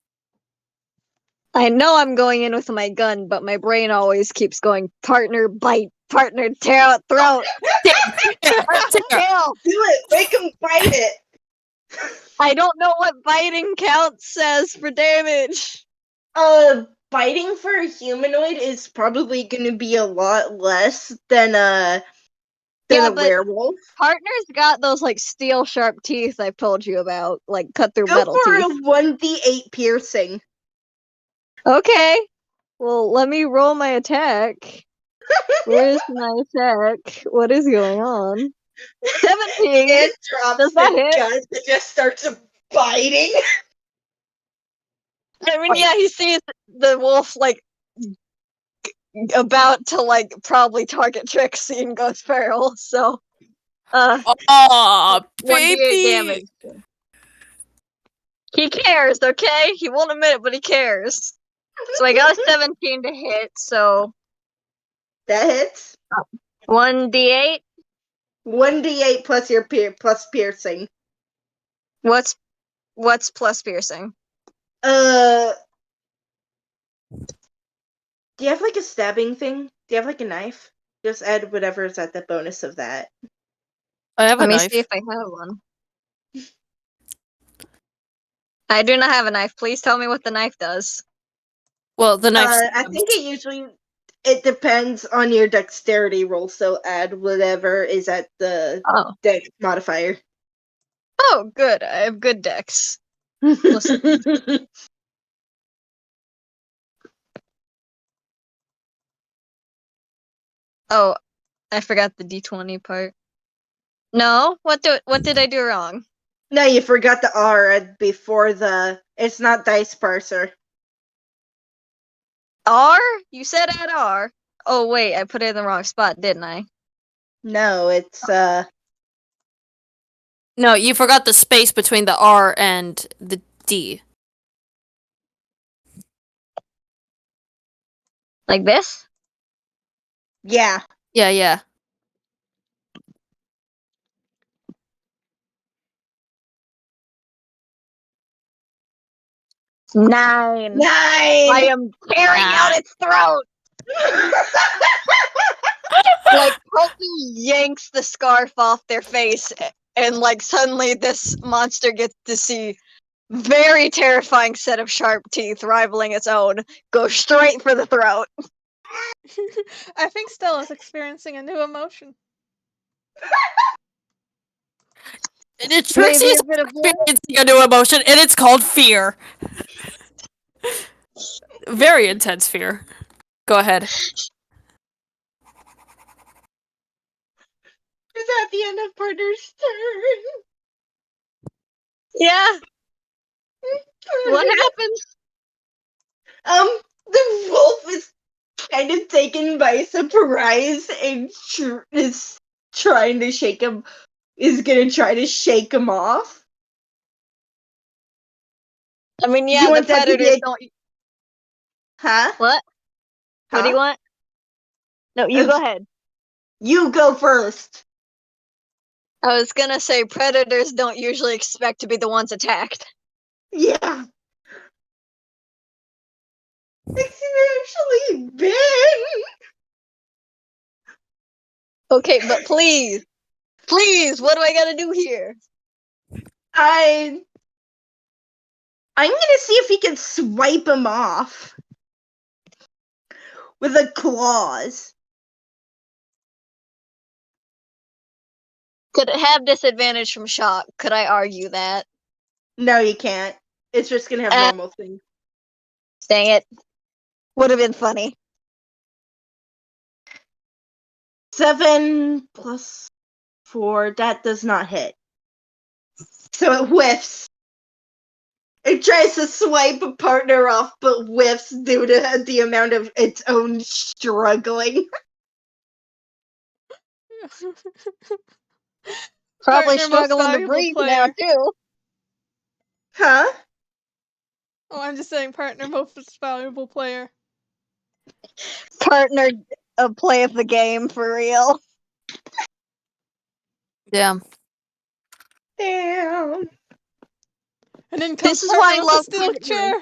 I know I'm going in with my gun, but my brain always keeps going, partner, bite, partner, tear out throat. Tail. Do it. Make him bite it. I don't know what biting count says for damage. Biting for a humanoid is probably going to be a lot less than a werewolf. Partner's got those like steel sharp teeth I've told you about, like cut through Go metal for teeth. a 1d8 piercing. Okay. Well, let me roll my attack. Where's my attack? What is going on? 17. It drops Does that the hit? gun and just starts biting. I mean, yeah, he sees the wolf like about to like probably target Trixie and goes feral. So, Aw, 1d8 baby! damage. He cares, okay? He won't admit it, but he cares. So I got a 17 to hit. So That hits. 1d8. 1d8 plus your plus piercing. What's plus piercing? Do you have like a stabbing thing? Do you have like a knife? Just add whatever's at the bonus of that. I have a Let me knife. see if I have one. I do not have a knife. Please tell me what the knife does. Well, the knife. I think it usually. It depends on your dexterity roll, so add whatever is at the Oh. dex modifier. Oh, good. I have good dex. Oh, I forgot the d20 part. No? What did I do wrong? No, you forgot the R before the. It's not dice parser. R? You said add R. Oh, wait, I put it in the wrong spot, didn't I? No, it's No, you forgot the space between the R and the D. Like this? yeah. Yeah. 9. 9. I am tearing out its throat! Like, Pokey yanks the scarf off their face, and, like, suddenly this monster gets to see very terrifying set of sharp teeth rivaling its own go straight for the throat. I think Stella's experiencing a new emotion. Trixie is a bit of experiencing a new emotion, and it's called fear. Very intense fear. Go ahead. Is that the end of Partner's turn? Yeah. What happens? The wolf is kind of taken by surprise and is trying to shake him. Is gonna try to shake him off. I mean, Do yeah, you the want that to be predators a- don't. Huh? What? What do you Huh? want? No, you go ahead. You go first. I was gonna say predators don't usually expect to be the ones attacked. Yeah. It's actually Ben. Okay, but please, what do I gotta do here? I'm gonna see if he can swipe him off with a claws. Could it have disadvantage from shock? Could I argue that? No, you can't. It's just gonna have normal things. Dang it. Would have been funny. 7 plus 4, that does not hit. So it whiffs. It tries to swipe a partner off, but whiffs due to the amount of its own struggling. Probably Partner most struggling to valuable breathe player. now, too. Huh? Oh, I'm just saying partner most valuable player. Partner a play of the game, for real. Damn. Damn. And then comes This is why I partner with love the steel partner. chair.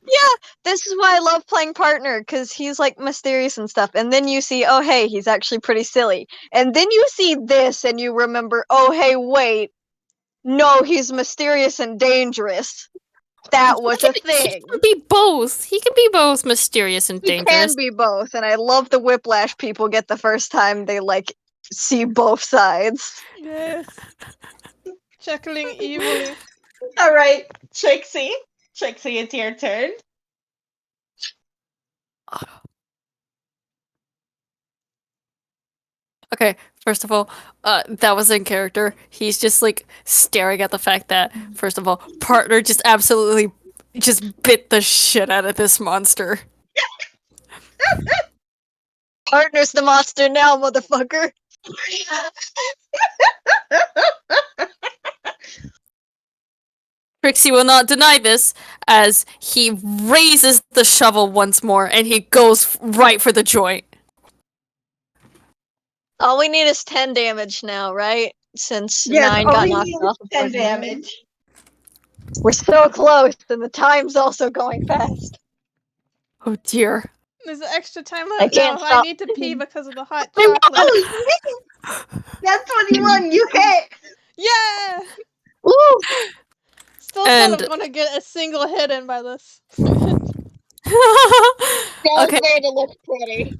Yeah, this is why I love playing partner, because he's like mysterious and stuff. And then you see, oh hey, he's actually pretty silly. And then you see this and you remember, oh hey, wait. No, he's mysterious and dangerous. That was a thing. He can be both. He can be both mysterious and He dangerous. can be both, and I love the whiplash people get the first time they like see both sides. Yes. Chuckling evilly. Alright, Trixie. Trixie, it's your turn. Okay, first of all, that was in character. He's just like staring at the fact that, first of all, partner just absolutely just bit the shit out of this monster. Partner's the monster now, motherfucker. Trixie will not deny this as he raises the shovel once more and he goes right for the joint. All we need is 10 damage now, right? Since Yes, 9 all got we knocked need is off. 10 damage. We're so close, and the time's also going fast. Oh dear. There's an extra time I left can't now. I stop. need to pee because of the hot I won! chocolate. Oh, that's 21, you hit! Yeah! Woo! Still And- kind of want to get a single hit in by this. both there to look pretty.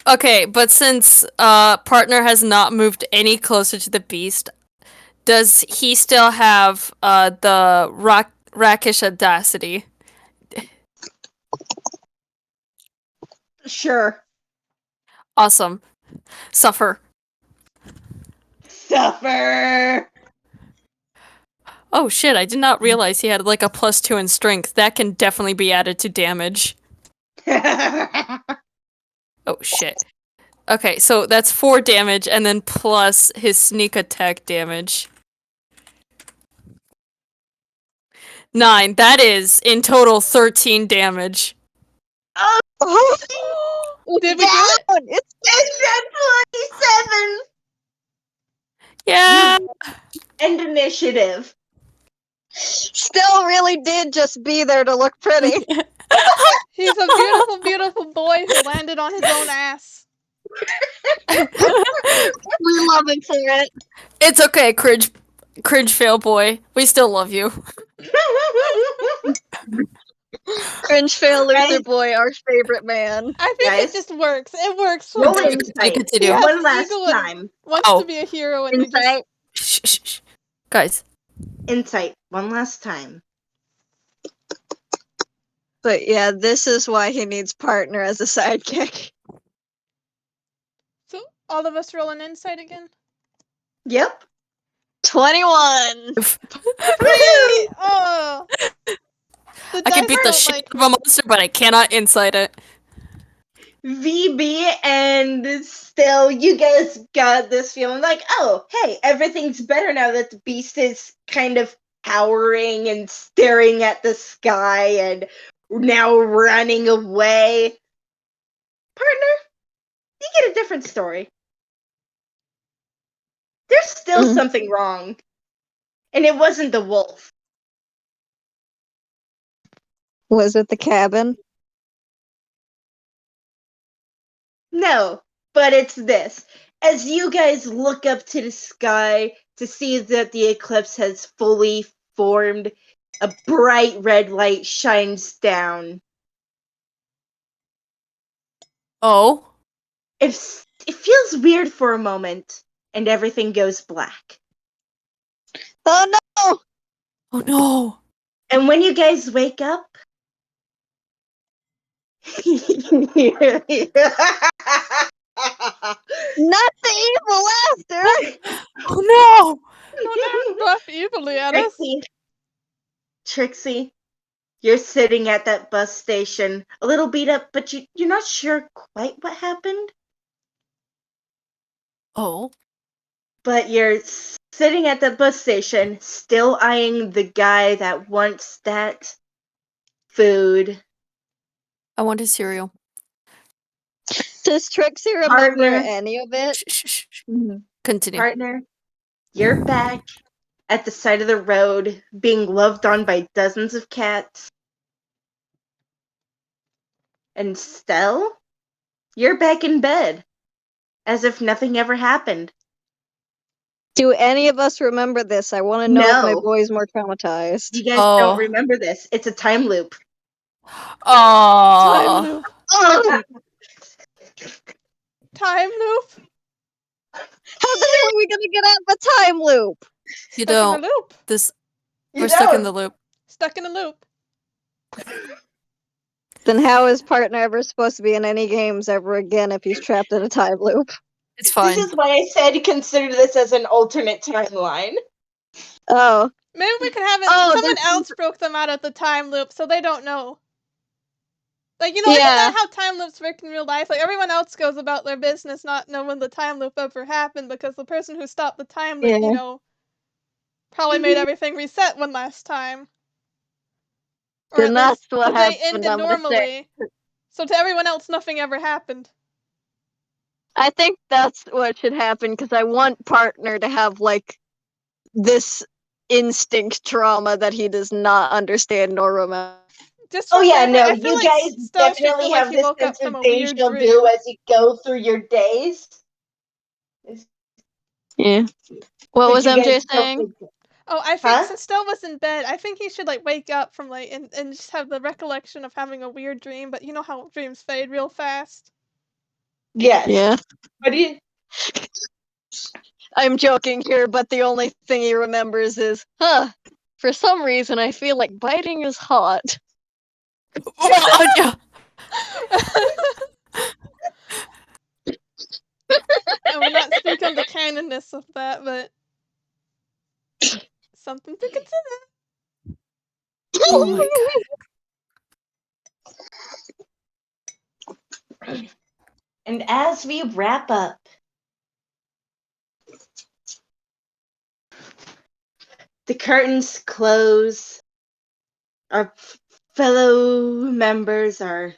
Okay, but since partner has not moved any closer to the beast, does he still have the rackish audacity? Sure. Awesome. Suffer. Suffer. Oh shit, I did not realize he had like a +2 in strength. That can definitely be added to damage. Oh shit. Okay, so that's 4 damage and then plus his sneak attack damage. 9. That is in total 13 damage. Did we do it? It's It's at 27. Yeah. End initiative. still really did just be there to look pretty. He's a beautiful, beautiful boy who landed on his own ass. We love him for it. It's okay, cringe fail boy. We still love you. Cringe fail Luther boy, our favorite man. I think Guys. it just works. It works for Roll him. insight. Continue. Yeah. One last Eagle and- time. Wants Oh. to be a hero and he just Insight. Shh, shh, shh. Guys, Insight. One last time. But yeah, this is why he needs partner as a sidekick. So all of us roll an insight again. Yep. 21. Oh, I can beat the shit out of a monster, but I cannot insight it. VB and still, you guys got this feeling like, oh, hey, everything's better now that the beast is kind of cowering and staring at the sky and now running away. Partner, you get a different story. There's still Mm. something wrong. And it wasn't the wolf. Was it the cabin? No, but it's this. As you guys look up to the sky to see that the eclipse has fully formed, a bright red light shines down. Oh. It feels weird for a moment, and everything goes black. Oh no! Oh no. And when you guys wake up, Not the evil laughter! Oh no. Oh, no, laugh evilly at us. Trixie, you're sitting at that bus station, a little beat up, but you're not sure quite what happened. Oh. But you're sitting at the bus station, still eyeing the guy that wants that food. I want his cereal. Does Trixie remember Partner. any of it? Shh, shh, shh, shh. Mhm. Continue. Partner, you're back at the side of the road, being loved on by dozens of cats. And Stell, you're back in bed, as if nothing ever happened. Do any of us remember this? I want to know if my No. boy's more traumatized. You guys Oh. don't remember this. It's a time loop. Time Oh. loop. Oh, Time loop. how the hell are we gonna get out of a time loop? You Stuck in don't. a loop. This You we're stuck in don't. the loop. Stuck in a loop. Then how is partner ever supposed to be in any games ever again if he's trapped in a time loop? It's fine. This is why I said consider this as an alternate timeline. Oh, Maybe we could have it. Oh, Someone this else broke them out of the time loop, so they don't know. Like, you know, isn't Yeah. that how time loops work in real life? Like, everyone else goes about their business not knowing the time loop ever happened because the person who stopped the time loop, Yeah. you know, probably made everything reset one last time. Or Then at least that's what the day happened, ended I'm gonna say. normally. So to everyone else, nothing ever happened. I think that's what should happen because I want partner to have like this instinct trauma that he does not understand nor remember. Just Oh for yeah, flavor, no, I feel you like guys Stella should definitely feel like have he this woke up sense from of a weird deja dream. vu as you go through your days. Yeah. What But was you MJ guys don't saying? think- Oh, I think Huh? since Stella was in bed, I think he should like wake up from like and just have the recollection of having a weird dream. But you know how dreams fade real fast. Yes. Yeah. But he, I'm joking here, but the only thing he remembers is, for some reason I feel like biting is hot. Oh, yeah. I will not speak on the canonness of that, but something to consider. Oh my god. and as we wrap up, the curtains close. Our fellow members are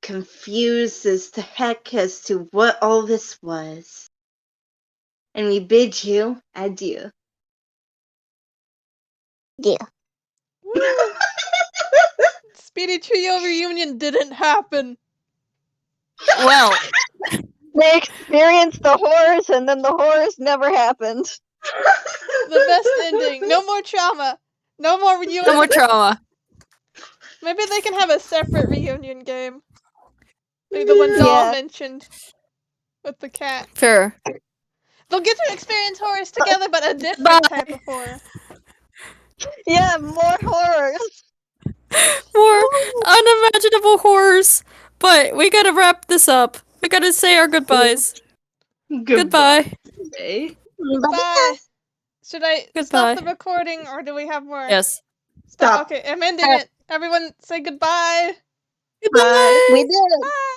confused as to heck as to what all this was. And we bid you adieu. Yeah. Woo! Speedy Trio reunion didn't happen. Well, They experienced the horrors, and then the horrors never happened. The best ending. No more trauma. No more reunion. no more trauma. Maybe they can have a separate reunion game. Like the one Doll Yeah. mentioned. With the cat. Fair. They'll get to experience horrors together, but a different Bye. type of horror. Yeah, more horrors. More unimaginable horrors. But we gotta wrap this up. We gotta say our goodbyes. Goodbye. Okay. Bye. Should I Goodbye. stop the recording or do we have more? Yes. Stop. Okay, I'm ending it. Everyone say goodbye. Goodbye. We did it. Bye.